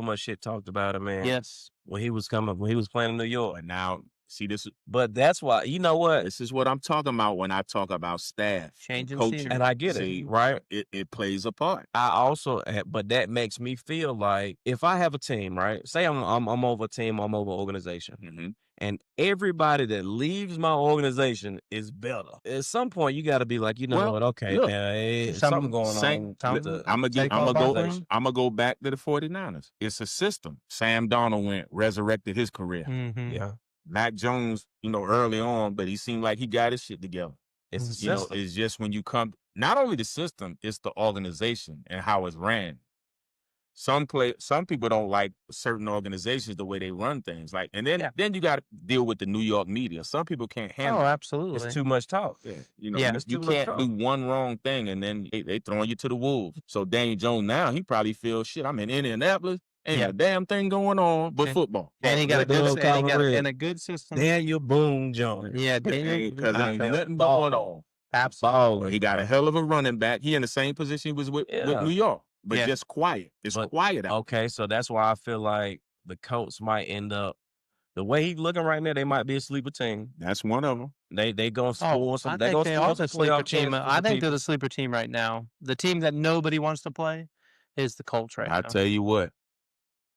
[SPEAKER 4] much shit talked about him, man.
[SPEAKER 2] Yes.
[SPEAKER 4] When he was playing in New York.
[SPEAKER 3] But now, see this.
[SPEAKER 4] But that's why, you know what?
[SPEAKER 3] This is what I'm talking about when I talk about staff and
[SPEAKER 2] Changing
[SPEAKER 3] coaching.
[SPEAKER 2] scenery.
[SPEAKER 4] And I get
[SPEAKER 3] See,
[SPEAKER 4] it, right?
[SPEAKER 3] It plays a part.
[SPEAKER 4] I also, but that makes me feel like if I have a team, right? Say I'm over a team, I'm over an organization,
[SPEAKER 3] Mm-hmm.
[SPEAKER 4] and everybody that leaves my organization is better. At some point, you got to be like, you know
[SPEAKER 3] Well,
[SPEAKER 4] what? Okay,
[SPEAKER 3] look,
[SPEAKER 4] man, something going on.
[SPEAKER 3] I'm gonna go back to the 49ers. It's a system. Sam Darnold resurrected his career.
[SPEAKER 2] Mm-hmm.
[SPEAKER 4] Yeah,
[SPEAKER 3] Mac Jones, early on, but he seemed like he got his shit together.
[SPEAKER 4] it's a
[SPEAKER 2] Mhm.
[SPEAKER 4] system.
[SPEAKER 3] It's just when you come, not only the system, it's the organization and how it's ran. Some people don't like certain organizations the way they run things. Like, and then you got to deal with the New York media. Some people can't handle
[SPEAKER 2] Oh,
[SPEAKER 3] it.
[SPEAKER 2] absolutely.
[SPEAKER 4] It's too much talk.
[SPEAKER 3] Yeah,
[SPEAKER 4] it's
[SPEAKER 3] you
[SPEAKER 4] too much
[SPEAKER 3] can't
[SPEAKER 4] talk.
[SPEAKER 3] do one wrong thing and then they throwing you to the wolves. So Daniel Jones now, he probably feels shit. I'm in Indianapolis, ain't a damn thing going on but football.
[SPEAKER 2] And he got a
[SPEAKER 4] Good old
[SPEAKER 2] good, good system.
[SPEAKER 4] Daniel Boone Jones.
[SPEAKER 2] Yeah, Daniel.
[SPEAKER 3] Because ain't nothing going on.
[SPEAKER 2] Absolutely.
[SPEAKER 3] He got a hell of a running back. He in the same position he was with New York, but just quiet. It's quiet out.
[SPEAKER 4] Okay, so that's why I feel like the Colts might end up the way he's looking right now. They might be a sleeper team.
[SPEAKER 3] That's one of them.
[SPEAKER 4] They gonna score some.
[SPEAKER 2] I
[SPEAKER 4] They
[SPEAKER 2] think
[SPEAKER 4] gonna
[SPEAKER 2] they
[SPEAKER 4] score
[SPEAKER 2] are the
[SPEAKER 4] some
[SPEAKER 2] sleeper
[SPEAKER 4] playoff
[SPEAKER 2] team.
[SPEAKER 4] chances for
[SPEAKER 2] I
[SPEAKER 4] the
[SPEAKER 2] think they're
[SPEAKER 4] people.
[SPEAKER 2] the sleeper team right now. The team that nobody wants to play is the Colts right
[SPEAKER 3] I
[SPEAKER 2] now.
[SPEAKER 3] tell you what,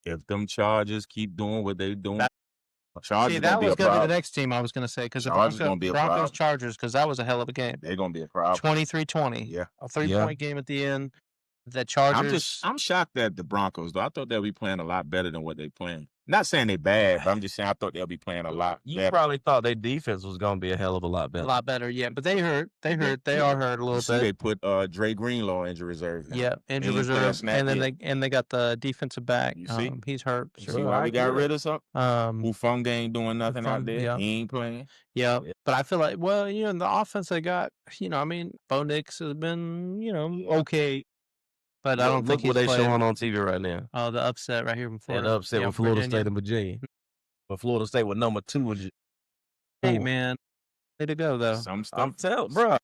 [SPEAKER 3] if them Chargers keep doing what they doing,
[SPEAKER 2] See, that was going to be the next team I was going to say because the Broncos Chargers, because that was a hell of a game.
[SPEAKER 3] They're going to be a problem.
[SPEAKER 2] 23-20.
[SPEAKER 3] Yeah.
[SPEAKER 2] A 3-point game at the end. The Chargers.
[SPEAKER 3] I'm shocked at the Broncos, though. I thought they'd be playing a lot better than what they playing. Not saying they bad, but I'm just saying I thought they'll be playing a lot better.
[SPEAKER 4] You probably thought their defense was going to be a hell of a lot better.
[SPEAKER 2] A lot better, yeah. But they hurt. They are hurt a little bit.
[SPEAKER 3] They put Dre Greenlaw injury reserve. Now.
[SPEAKER 2] Yeah, injury reserve. And then they got the defensive back.
[SPEAKER 3] You see?
[SPEAKER 2] He's hurt.
[SPEAKER 3] You see why we got rid of something? Buffon ain't doing nothing out there.
[SPEAKER 2] Yeah.
[SPEAKER 3] He ain't playing.
[SPEAKER 2] Yeah. But I feel like, in the offense they got, Bo Nix has been, okay. But I don't think
[SPEAKER 4] what they showing on TV right now.
[SPEAKER 2] Oh, the upset right here from Florida.
[SPEAKER 4] The upset with Florida State and Virginia. But Florida State with number 2.
[SPEAKER 2] Hey, man. Way to go, though.
[SPEAKER 3] Some stuff.
[SPEAKER 4] I'm telling, bro.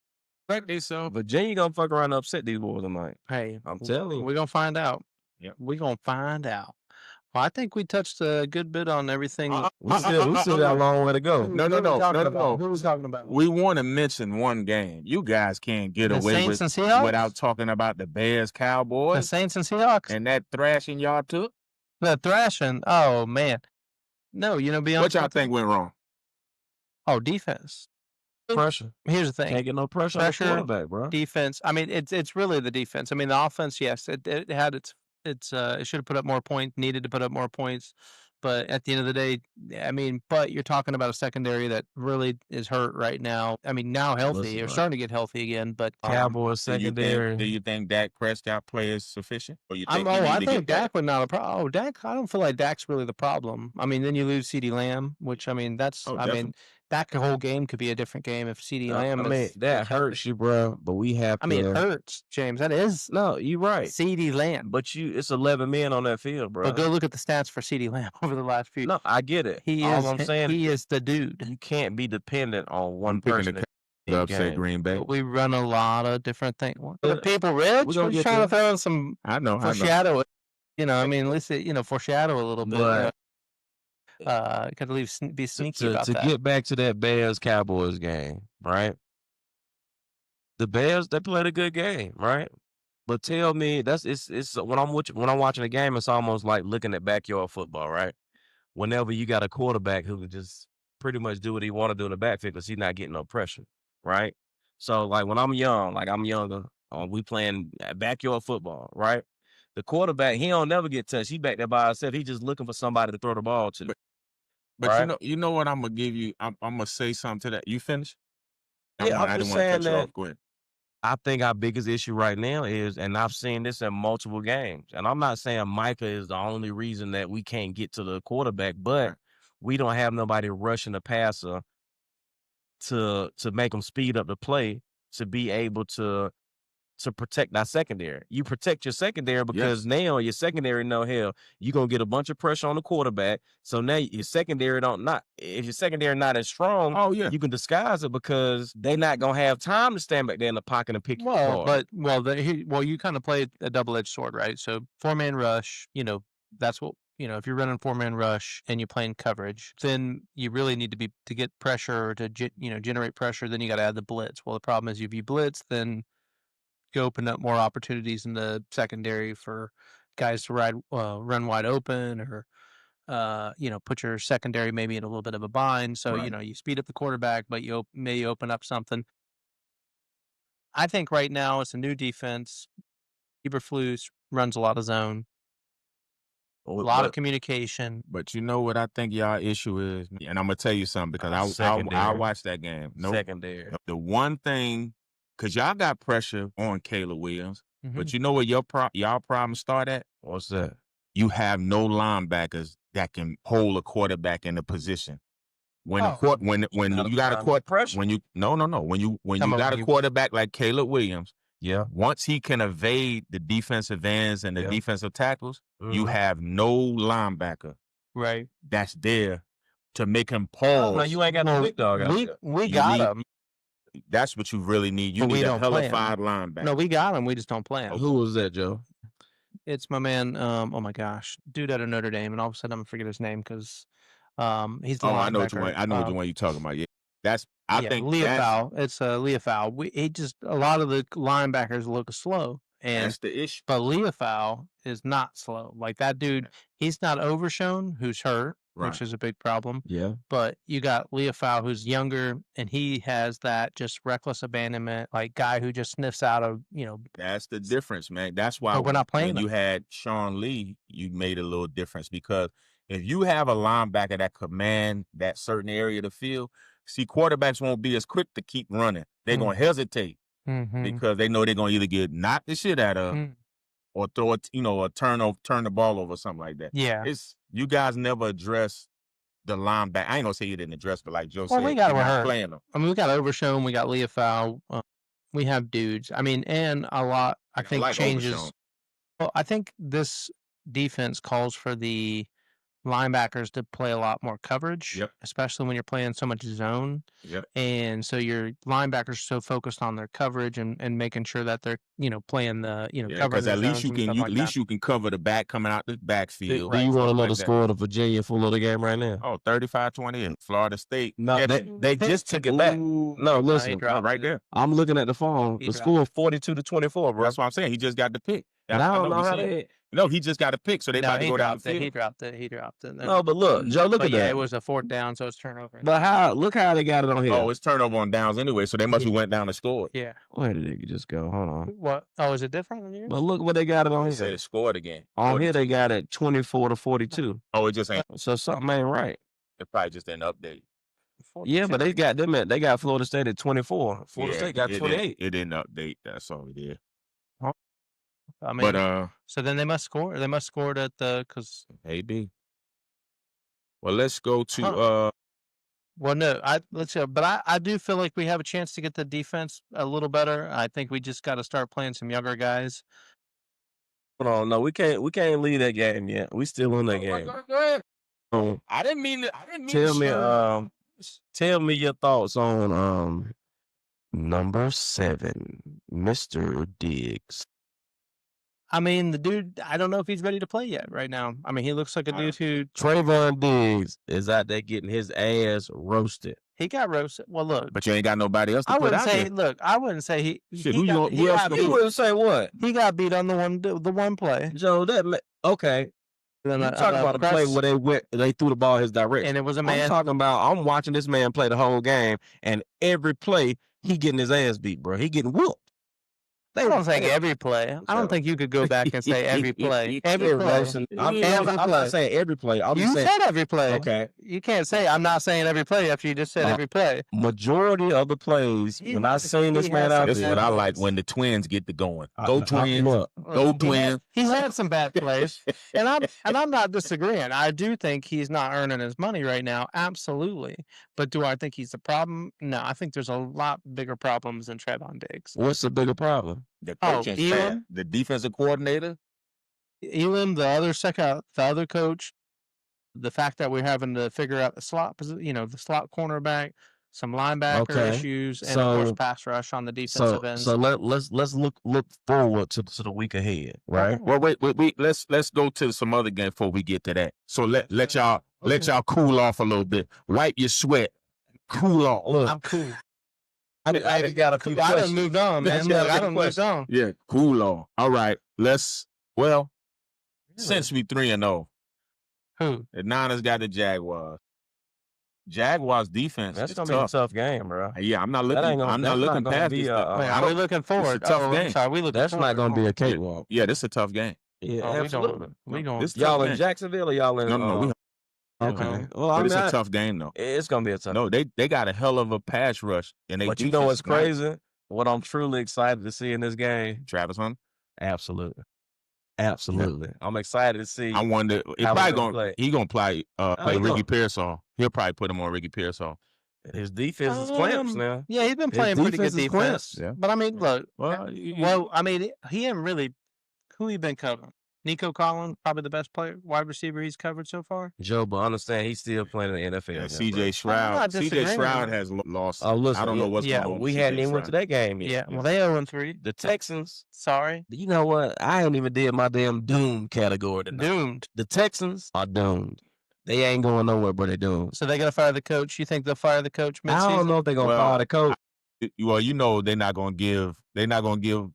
[SPEAKER 3] Virginia
[SPEAKER 4] gonna fuck around and upset these boys tonight.
[SPEAKER 2] Hey,
[SPEAKER 4] I'm telling you.
[SPEAKER 2] We're going to find out.
[SPEAKER 3] Yep.
[SPEAKER 2] We're going to find out. Well, I think we touched a good bit on everything.
[SPEAKER 4] We still got a long way to go.
[SPEAKER 3] No.
[SPEAKER 2] Who was talking about?
[SPEAKER 3] We want to mention one game. You guys can't get away with without talking about the Bears Cowboys.
[SPEAKER 2] The Saints and Seahawks.
[SPEAKER 3] And that thrashing y'all took.
[SPEAKER 2] The thrashing. Oh, man. No, beyond
[SPEAKER 3] what y'all think went wrong?
[SPEAKER 2] Oh, defense.
[SPEAKER 4] Pressure.
[SPEAKER 2] Here's the thing.
[SPEAKER 4] Can't get no pressure on the quarterback, bro.
[SPEAKER 2] Defense. I mean, it's really the defense. I mean, the offense, yes, it had it should have put up more points, needed to put up more points. But at the end of the day, I mean, but you're talking about a secondary that really is hurt right now. I mean, now healthy. You're starting to get healthy again, but
[SPEAKER 4] Cowboys secondary.
[SPEAKER 3] Do you think Dak Prescott play is sufficient? Or you think
[SPEAKER 2] I think Dak would not a problem. Oh, Dak, I don't feel like Dak's really the problem. I mean, then you lose CeeDee Lamb, which, I mean, that whole game could be a different game if CeeDee Lamb.
[SPEAKER 4] I mean, that hurts you, bro. But we have.
[SPEAKER 2] I mean, it hurts, James. That is.
[SPEAKER 4] No, you're right.
[SPEAKER 2] CeeDee Lamb,
[SPEAKER 4] but it's 11 men on that field, bro.
[SPEAKER 2] But go look at the stats for CeeDee Lamb over the last few.
[SPEAKER 4] No, I get it.
[SPEAKER 2] I'm saying, he is the dude.
[SPEAKER 4] You can't be dependent on one person.
[SPEAKER 3] The upset Green Bay.
[SPEAKER 2] But we run a lot of different things. The people rich. We're trying to throw in some. Foreshadow it. I mean, at least foreshadow a little bit.
[SPEAKER 4] But,
[SPEAKER 2] could be sneaky about that.
[SPEAKER 4] To get back to that Bears Cowboys game, right? The Bears, they played a good game, right? But tell me, it's when I'm watching a game, it's almost like looking at backyard football, right? Whenever you got a quarterback who can just pretty much do what he want to do in the backfield because he's not getting no pressure, right? So like when I'm young, like I'm younger, we playing backyard football, right? The quarterback, he don't never get touched. He back there by himself. He just looking for somebody to throw the ball to.
[SPEAKER 3] But right? you know what I'm gonna give you. I'm gonna say something to that. You finish?
[SPEAKER 4] Yeah,
[SPEAKER 3] I didn't want to cut you off. Go ahead.
[SPEAKER 4] I think our biggest issue right now is, and I've seen this in multiple games, and I'm not saying Micah is the only reason that we can't get to the quarterback, but we don't have nobody rushing the passer to make them speed up the play to be able to to protect our secondary. You protect your secondary because now your secondary know, hell, you're going to get a bunch of pressure on the quarterback. So now your secondary if your secondary not as strong, you can disguise it because they're not going to have time to stand back there in the pocket and pick you apart.
[SPEAKER 2] You kind of play a double-edged sword, right? So 4-man rush, that's what, if you're running 4-man rush and you're playing coverage, then you really need to get pressure to generate pressure. Then you got to add the blitz. Well, the problem is if you blitz, then you open up more opportunities in the secondary for guys to run wide open or put your secondary maybe in a little bit of a bind. So you speed up the quarterback, but you may open up something. I think right now it's a new defense. Eberflus runs a lot of zone. A lot of communication.
[SPEAKER 3] But you know what I think y'all issue is? And I'm going to tell you something because I watched that game.
[SPEAKER 4] Secondary.
[SPEAKER 3] The one thing, because y'all got pressure on Caleb Williams, but you know where y'all problems start at?
[SPEAKER 4] What's that?
[SPEAKER 3] You have no linebackers that can hold a quarterback in a position. When you got a quarterback, when you got a quarterback like Caleb Williams, once he can evade the defensive ends and the defensive tackles, you have no linebacker that's there to make him pause.
[SPEAKER 4] No, you ain't got no big dog out there.
[SPEAKER 2] We got him.
[SPEAKER 3] That's what you really need. You need a hellified linebacker.
[SPEAKER 2] No, we got him. We just don't play him.
[SPEAKER 4] Who was that, Joe?
[SPEAKER 2] It's my man. Oh my gosh, dude out of Notre Dame, and all of a sudden I'm gonna forget his name because he's the linebacker.
[SPEAKER 3] I know which one you're talking about. Yeah, I think
[SPEAKER 2] Leofau. It's Leofau. A lot of the linebackers look slow, and
[SPEAKER 3] that's the issue.
[SPEAKER 2] But Leofau is not slow. Like that dude, he's not Overshown, who's hurt, which is a big problem.
[SPEAKER 4] Yeah.
[SPEAKER 2] But you got Leofau, who's younger, and he has that just reckless abandonment, like guy who just sniffs out of,
[SPEAKER 3] That's the difference, man. That's why
[SPEAKER 2] we're not playing.
[SPEAKER 3] When you had Sean Lee, you made a little difference because if you have a linebacker that command that certain area of the field, see, quarterbacks won't be as quick to keep running. They're going to hesitate because they know they're going to either get knocked the shit out of or throw it, or turn the ball over or something like that.
[SPEAKER 2] Yeah.
[SPEAKER 3] You guys never address the linebacker. I ain't going to say you didn't address, but like Joe said,
[SPEAKER 2] we got
[SPEAKER 3] not playing them.
[SPEAKER 2] I mean, we got Overshown, we got Leofau, we have dudes. I mean, and a lot, I think, changes.
[SPEAKER 3] Overshown.
[SPEAKER 2] Well, I think this defense calls for the linebackers to play a lot more coverage, especially when you're playing so much zone. And so your linebackers are so focused on their coverage and making sure that they're, playing the, coverage.
[SPEAKER 3] Because at least you can cover the back coming out the backfield.
[SPEAKER 4] Do you want to know the score of Virginia Florida game right now?
[SPEAKER 3] Oh, 35-20 in Florida State.
[SPEAKER 4] No, they just took it back. No, listen,
[SPEAKER 3] right there.
[SPEAKER 4] I'm looking at the phone. The score is 42-24, bro.
[SPEAKER 3] That's what I'm saying. He just got the pick.
[SPEAKER 4] And I don't know how they.
[SPEAKER 3] No, he just got a pick, so they about to go down the field.
[SPEAKER 2] He dropped it.
[SPEAKER 4] No, but look, Joe, look at that.
[SPEAKER 2] It was a 4th down, so it's turnover.
[SPEAKER 4] But look how they got it on here.
[SPEAKER 3] Oh, it's turnover on downs anyway, so they must have went down and scored.
[SPEAKER 2] Yeah.
[SPEAKER 4] Where did it just go? Hold on.
[SPEAKER 2] What? Oh, is it different on here?
[SPEAKER 4] But look what they got it on here.
[SPEAKER 3] They said it scored again.
[SPEAKER 4] On here, they got it 24-42.
[SPEAKER 3] Oh, it just ain't.
[SPEAKER 4] So something ain't right.
[SPEAKER 3] It probably just didn't update.
[SPEAKER 2] 42.
[SPEAKER 4] Yeah, but they got Florida State at 24. Florida State got 28.
[SPEAKER 3] It didn't update. That's all it did.
[SPEAKER 2] I mean,
[SPEAKER 3] but
[SPEAKER 2] so then they must score. They must score it at because
[SPEAKER 3] maybe. Well, let's go to
[SPEAKER 2] Well, no, let's see. But I do feel like we have a chance to get the defense a little better. I think we just got to start playing some younger guys.
[SPEAKER 4] Hold on, no, we can't leave that game yet. We still in that game.
[SPEAKER 3] Go ahead. I didn't mean to.
[SPEAKER 4] Tell me your thoughts on number 7, Mr. Diggs.
[SPEAKER 2] I mean, the dude, I don't know if he's ready to play yet right now. I mean, he looks like a dude who...
[SPEAKER 4] Trayvon Diggs is out there getting his ass roasted.
[SPEAKER 2] He got roasted. Well, look.
[SPEAKER 3] But you ain't got nobody else to put out there.
[SPEAKER 2] Look, I wouldn't say he...
[SPEAKER 4] You wouldn't say what?
[SPEAKER 2] He got beat on the one play.
[SPEAKER 4] Joe, okay. You're talking about a play where they threw the ball his direction.
[SPEAKER 2] And it was a man...
[SPEAKER 4] I'm watching this man play the whole game, and every play, he getting his ass beat, bro. He getting whooped.
[SPEAKER 2] I don't think every play. I don't think you could go back and say every play. Every play.
[SPEAKER 4] I'm not saying every play.
[SPEAKER 2] You said every play.
[SPEAKER 4] Okay.
[SPEAKER 2] You can't say I'm not saying every play after you just said every play.
[SPEAKER 4] Majority of the plays, when I seen this man out there.
[SPEAKER 3] This is what I like when the Twins get to going. Go Twins. Go Twins.
[SPEAKER 2] He's had some bad plays. And I'm not disagreeing. I do think he's not earning his money right now. Absolutely. But do I think he's the problem? No, I think there's a lot bigger problems than Trevon Diggs.
[SPEAKER 4] What's the bigger problem?
[SPEAKER 3] The
[SPEAKER 2] Oh,
[SPEAKER 3] coaching staff,
[SPEAKER 2] Elam?
[SPEAKER 3] the defensive coordinator.
[SPEAKER 2] Elam, the other coach, the fact that we're having to figure out the slot, the slot cornerback, some linebacker issues, and of course pass rush on the defensive end.
[SPEAKER 4] So let's look forward to the week ahead, right?
[SPEAKER 3] Well, wait. Let's go to some other game before we get to that. So let y'all cool off a little bit. Wipe your sweat. Cool off. Look,
[SPEAKER 2] I'm cool.
[SPEAKER 4] I just got a few
[SPEAKER 2] I
[SPEAKER 4] questions.
[SPEAKER 2] done moved on, man. Look, I done moved on.
[SPEAKER 3] Yeah, cool off. All right. Since we 3-0,
[SPEAKER 2] Who?
[SPEAKER 3] the Niners got the Jaguars. Jaguars defense.
[SPEAKER 4] That's
[SPEAKER 3] is
[SPEAKER 4] gonna be a tough game, bro.
[SPEAKER 3] Yeah, I'm not
[SPEAKER 4] That
[SPEAKER 3] looking.
[SPEAKER 4] ain't gonna-
[SPEAKER 3] I'm
[SPEAKER 4] that's
[SPEAKER 3] not looking
[SPEAKER 4] not gonna
[SPEAKER 3] past
[SPEAKER 4] be
[SPEAKER 3] this.
[SPEAKER 4] a-
[SPEAKER 3] stuff.
[SPEAKER 2] Wait,
[SPEAKER 3] I
[SPEAKER 2] are we
[SPEAKER 3] don't-
[SPEAKER 2] looking forward?
[SPEAKER 3] tough
[SPEAKER 2] I'm
[SPEAKER 3] game.
[SPEAKER 2] sorry, we looking
[SPEAKER 4] That's not gonna be a cakewalk.
[SPEAKER 3] Yeah, this is a tough game.
[SPEAKER 4] Yeah,
[SPEAKER 2] Oh,
[SPEAKER 4] absolutely.
[SPEAKER 2] we going.
[SPEAKER 3] This
[SPEAKER 4] Y'all
[SPEAKER 3] tough
[SPEAKER 4] in
[SPEAKER 3] game.
[SPEAKER 4] Jacksonville or y'all in?
[SPEAKER 3] No.
[SPEAKER 4] Okay. Well, I
[SPEAKER 3] But
[SPEAKER 4] mean,
[SPEAKER 3] it's a tough game though.
[SPEAKER 4] it's gonna be a tough.
[SPEAKER 3] No, they got a hell of a pass rush, and they.
[SPEAKER 4] But you know what's
[SPEAKER 3] defense is nice.
[SPEAKER 4] crazy? What I'm truly excited to see in this game?
[SPEAKER 3] Travis Hunter.
[SPEAKER 4] Absolutely. I'm excited to see.
[SPEAKER 3] I wonder.
[SPEAKER 4] How
[SPEAKER 3] Probably
[SPEAKER 4] he gonna
[SPEAKER 3] gonna
[SPEAKER 4] play.
[SPEAKER 3] he gonna play
[SPEAKER 4] he
[SPEAKER 3] Ricky
[SPEAKER 4] gonna-
[SPEAKER 3] Pearsall. He'll probably put him on Ricky Pearsall.
[SPEAKER 4] His defense is clamps now.
[SPEAKER 2] Yeah, he's been
[SPEAKER 4] His
[SPEAKER 2] playing pretty good
[SPEAKER 4] defense is
[SPEAKER 2] defense.
[SPEAKER 4] clamps.
[SPEAKER 3] Yeah.
[SPEAKER 2] But I mean, look.
[SPEAKER 3] Well,
[SPEAKER 2] He ain't really. Who he been covering? Nico Collins, probably the best wide receiver he's covered so far.
[SPEAKER 4] Joe, but understand he's still playing in the NFL.
[SPEAKER 3] Yeah,
[SPEAKER 4] now,
[SPEAKER 3] CJ
[SPEAKER 4] bro.
[SPEAKER 3] Shroud.
[SPEAKER 2] not
[SPEAKER 3] CJ
[SPEAKER 2] disagreeing.
[SPEAKER 3] Shroud has lost.
[SPEAKER 4] Oh, listen,
[SPEAKER 3] I don't know what's
[SPEAKER 2] yeah,
[SPEAKER 3] going on.
[SPEAKER 4] We
[SPEAKER 3] with
[SPEAKER 4] hadn't
[SPEAKER 3] CJ
[SPEAKER 4] even went to
[SPEAKER 3] Stroud.
[SPEAKER 4] that game yet.
[SPEAKER 2] Yeah, well, they 0-3.
[SPEAKER 4] The Texans.
[SPEAKER 2] Sorry,
[SPEAKER 4] You know what? I ain't even did my damn doomed category tonight.
[SPEAKER 2] doomed.
[SPEAKER 4] The Texans are doomed. They ain't going nowhere, but they doomed.
[SPEAKER 2] So they gotta fire the coach. You think they'll fire the coach
[SPEAKER 4] I
[SPEAKER 2] midseason?
[SPEAKER 4] don't know if they're gonna
[SPEAKER 3] Well,
[SPEAKER 4] fire the coach.
[SPEAKER 3] Well, you know they're not gonna give D'Amico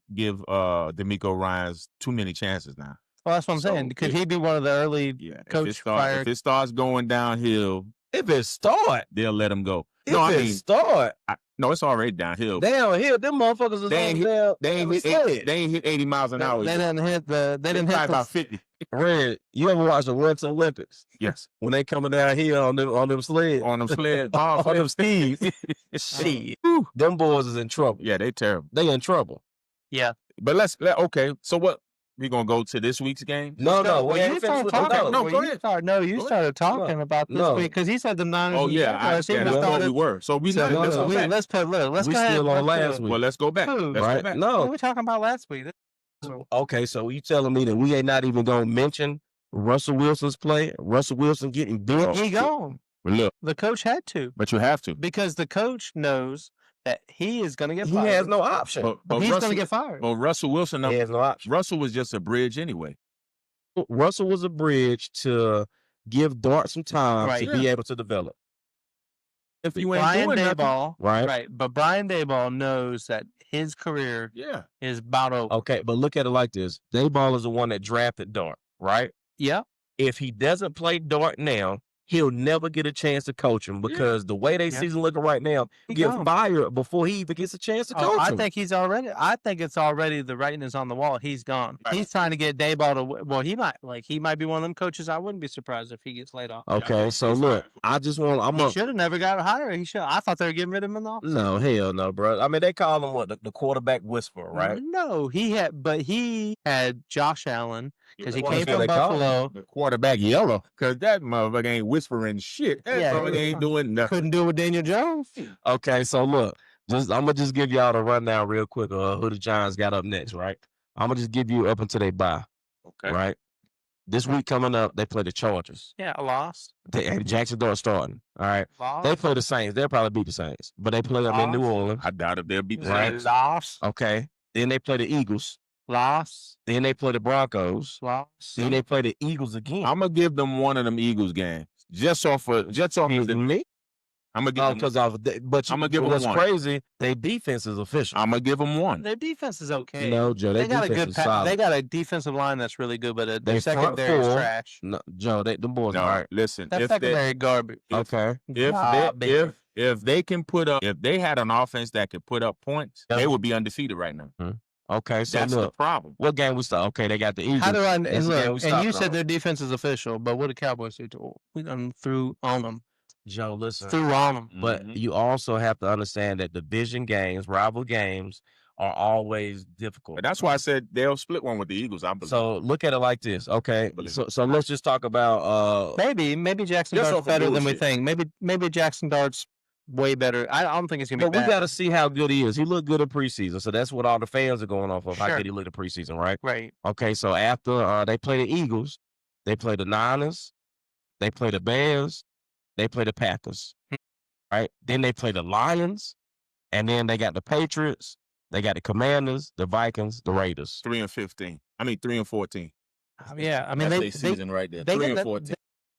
[SPEAKER 3] Ryans too many chances now.
[SPEAKER 2] Well, that's what I'm
[SPEAKER 3] So,
[SPEAKER 2] saying. Could
[SPEAKER 3] if-
[SPEAKER 2] he be one of the early
[SPEAKER 3] Yeah,
[SPEAKER 2] coach fired?
[SPEAKER 3] if it starts going downhill,
[SPEAKER 4] If it start,
[SPEAKER 3] they'll let him go.
[SPEAKER 4] if
[SPEAKER 3] No, I
[SPEAKER 4] it
[SPEAKER 3] mean,
[SPEAKER 4] start,
[SPEAKER 3] no, it's already downhill.
[SPEAKER 4] down here, them motherfuckers is
[SPEAKER 3] They ain't
[SPEAKER 4] on
[SPEAKER 3] They ain't hit 80 miles an hour.
[SPEAKER 2] They didn't hit the. They didn't
[SPEAKER 3] Probably
[SPEAKER 2] hit
[SPEAKER 3] about
[SPEAKER 2] the.
[SPEAKER 3] 50.
[SPEAKER 4] Red, you ever watch the Winter Olympics?
[SPEAKER 3] Yes,
[SPEAKER 4] When they coming down here on them sleds,
[SPEAKER 3] on them sleds.
[SPEAKER 4] on them skis. Shit. Them boys is in trouble.
[SPEAKER 3] Yeah, they terrible.
[SPEAKER 4] They in trouble.
[SPEAKER 2] Yeah.
[SPEAKER 3] But okay. So what? We gonna go to this week's game?
[SPEAKER 4] No,
[SPEAKER 2] Well,
[SPEAKER 4] we
[SPEAKER 2] you
[SPEAKER 4] ain't
[SPEAKER 2] started
[SPEAKER 4] finished with
[SPEAKER 2] talking.
[SPEAKER 3] no,
[SPEAKER 4] no.
[SPEAKER 3] go
[SPEAKER 2] you
[SPEAKER 3] ahead.
[SPEAKER 2] started. No, you
[SPEAKER 3] Go
[SPEAKER 2] started talking about this
[SPEAKER 4] No.
[SPEAKER 2] week because he said the Niners.
[SPEAKER 3] Oh
[SPEAKER 2] and
[SPEAKER 3] yeah,
[SPEAKER 2] Jaguars. He
[SPEAKER 3] that's
[SPEAKER 2] was
[SPEAKER 3] what we
[SPEAKER 2] started-
[SPEAKER 3] were. So we
[SPEAKER 2] So,
[SPEAKER 3] let's
[SPEAKER 2] no,
[SPEAKER 3] go
[SPEAKER 2] we-
[SPEAKER 3] back.
[SPEAKER 2] let's put. Look, let's
[SPEAKER 4] We
[SPEAKER 2] go ahead.
[SPEAKER 4] still on
[SPEAKER 2] Let's
[SPEAKER 4] last
[SPEAKER 2] do it.
[SPEAKER 4] week.
[SPEAKER 3] Well, let's go back.
[SPEAKER 2] Who?
[SPEAKER 3] Let's
[SPEAKER 4] Right?
[SPEAKER 3] go back.
[SPEAKER 2] What
[SPEAKER 4] No.
[SPEAKER 2] we talking about last week?
[SPEAKER 4] Okay, so you telling me that we ain't not even gonna mention Russell Wilson's play? Russell Wilson getting bent?
[SPEAKER 2] He gone.
[SPEAKER 3] But look,
[SPEAKER 2] The coach had to
[SPEAKER 3] but you have to.
[SPEAKER 2] because the coach knows that he is going to get
[SPEAKER 4] He
[SPEAKER 2] fired.
[SPEAKER 4] has no option.
[SPEAKER 3] But
[SPEAKER 2] He's going
[SPEAKER 3] Russell,
[SPEAKER 2] to get fired.
[SPEAKER 3] but Russell Wilson,
[SPEAKER 4] He has no option.
[SPEAKER 3] Russell was just a bridge anyway.
[SPEAKER 4] Russell was a bridge to give Dart some time
[SPEAKER 2] Right.
[SPEAKER 4] to be able to develop.
[SPEAKER 3] If you ain't
[SPEAKER 2] Brian
[SPEAKER 3] doing nothing,
[SPEAKER 2] Daboll,
[SPEAKER 4] Right.
[SPEAKER 2] right? But Brian Daboll knows that his career
[SPEAKER 3] yeah,
[SPEAKER 2] is about over.
[SPEAKER 4] Okay, but look at it like this. Dayball is the one that drafted Dart, right?
[SPEAKER 2] Yeah,
[SPEAKER 4] If he doesn't play Dart now, he'll never get a chance to coach him because the way they
[SPEAKER 2] Yeah.
[SPEAKER 4] season looking right now,
[SPEAKER 2] He
[SPEAKER 4] get
[SPEAKER 2] gone.
[SPEAKER 4] fired before he even gets a chance to coach
[SPEAKER 2] I
[SPEAKER 4] him.
[SPEAKER 2] think he's already. I think it's already the writing is on the wall. He's gone.
[SPEAKER 3] Right.
[SPEAKER 2] He's trying to get Daboll to. Well, he might be one of them coaches. I wouldn't be surprised if he gets laid off.
[SPEAKER 4] Okay, so look, I just want
[SPEAKER 2] He should have never got hired. He should. I thought they were getting rid of him in the office.
[SPEAKER 4] No, hell no, bro. I mean, they call him what the quarterback whisperer, right?
[SPEAKER 2] No, he had Josh Allen because he
[SPEAKER 4] Well,
[SPEAKER 2] came
[SPEAKER 4] that's what
[SPEAKER 2] from
[SPEAKER 4] they call him.
[SPEAKER 2] Buffalo.
[SPEAKER 3] the quarterback yellow because that motherfucker ain't whispering shit. That
[SPEAKER 2] Yeah,
[SPEAKER 3] motherfucker ain't doing nothing.
[SPEAKER 2] Couldn't do it with Daniel Jones.
[SPEAKER 4] Okay, so look, I'm gonna just give y'all the rundown real quick of who the Giants got up next, right? I'm gonna just give you up until they bye,
[SPEAKER 3] Okay,
[SPEAKER 4] right? This week coming up, they play the Chargers.
[SPEAKER 2] Yeah, lost.
[SPEAKER 4] And Jackson Dart starting. All right,
[SPEAKER 2] Lost.
[SPEAKER 4] they play the Saints. They'll probably beat the Saints, but they play them in New Orleans.
[SPEAKER 3] I doubt if they'll beat the
[SPEAKER 4] Right.
[SPEAKER 3] Saints.
[SPEAKER 2] Lost.
[SPEAKER 4] Okay, then they play the Eagles.
[SPEAKER 2] Lost.
[SPEAKER 4] Then they play the Broncos.
[SPEAKER 2] Lost.
[SPEAKER 4] Then they play the Eagles again.
[SPEAKER 3] I'm gonna give them one of them Eagles games just off of the.
[SPEAKER 4] me?
[SPEAKER 3] I'm gonna give them.
[SPEAKER 4] Because
[SPEAKER 3] I'ma give 'em
[SPEAKER 4] what's
[SPEAKER 3] one.
[SPEAKER 4] crazy, their defense is official.
[SPEAKER 3] I'm gonna give them one.
[SPEAKER 2] Their defense is okay.
[SPEAKER 4] No, Joe, their
[SPEAKER 2] they got a
[SPEAKER 4] defense
[SPEAKER 2] good.
[SPEAKER 4] is solid.
[SPEAKER 2] They got a defensive line that's really good, but
[SPEAKER 4] They
[SPEAKER 2] their
[SPEAKER 4] front
[SPEAKER 2] secondary is
[SPEAKER 4] four.
[SPEAKER 2] trash.
[SPEAKER 4] No, Joe, them boys
[SPEAKER 3] No,
[SPEAKER 4] are all right.
[SPEAKER 3] listen.
[SPEAKER 2] That
[SPEAKER 3] If they,
[SPEAKER 2] secondary garbage.
[SPEAKER 4] Okay.
[SPEAKER 3] if they can put up, if they had an offense that could put up points,
[SPEAKER 4] Yeah.
[SPEAKER 3] they would be undefeated right now.
[SPEAKER 4] Okay, so
[SPEAKER 3] That's the
[SPEAKER 4] look,
[SPEAKER 3] problem.
[SPEAKER 4] what game we start? Okay, they got the Eagles.
[SPEAKER 2] How do I?
[SPEAKER 4] That's
[SPEAKER 2] And
[SPEAKER 4] the game we
[SPEAKER 2] look, and
[SPEAKER 4] stopped
[SPEAKER 2] you
[SPEAKER 4] on.
[SPEAKER 2] said their defense is official, but what did Cowboys do to? We done threw on them.
[SPEAKER 4] Joe, listen.
[SPEAKER 2] Threw on them.
[SPEAKER 4] But
[SPEAKER 3] Mhm.
[SPEAKER 4] you also have to understand that division games, rival games, are always difficult.
[SPEAKER 3] But that's why I said they'll split one with the Eagles. I believe.
[SPEAKER 4] So look at it like this, okay? So let's just talk about
[SPEAKER 2] maybe Jackson
[SPEAKER 3] Just
[SPEAKER 2] Dart's
[SPEAKER 3] off of
[SPEAKER 2] better than we
[SPEAKER 3] bullshit.
[SPEAKER 2] think. Maybe Jackson Dart's way better. I don't think it's gonna be
[SPEAKER 4] But we
[SPEAKER 2] bad.
[SPEAKER 4] got to see how good he is. He looked good in preseason, so that's what all the fans are going off of. How
[SPEAKER 2] Sure.
[SPEAKER 4] good he looked in preseason, right?
[SPEAKER 2] Right.
[SPEAKER 4] Okay, so after they play the Eagles, they play the Niners, they play the Bears, they play the Packers, right? Then they play the Lions, and then they got the Patriots, they got the Commanders, the Vikings, the Raiders.
[SPEAKER 3] 3-15. I mean 3-14.
[SPEAKER 2] Yeah, I mean
[SPEAKER 3] That's
[SPEAKER 2] they
[SPEAKER 3] their season right there.
[SPEAKER 2] they
[SPEAKER 3] 3-14.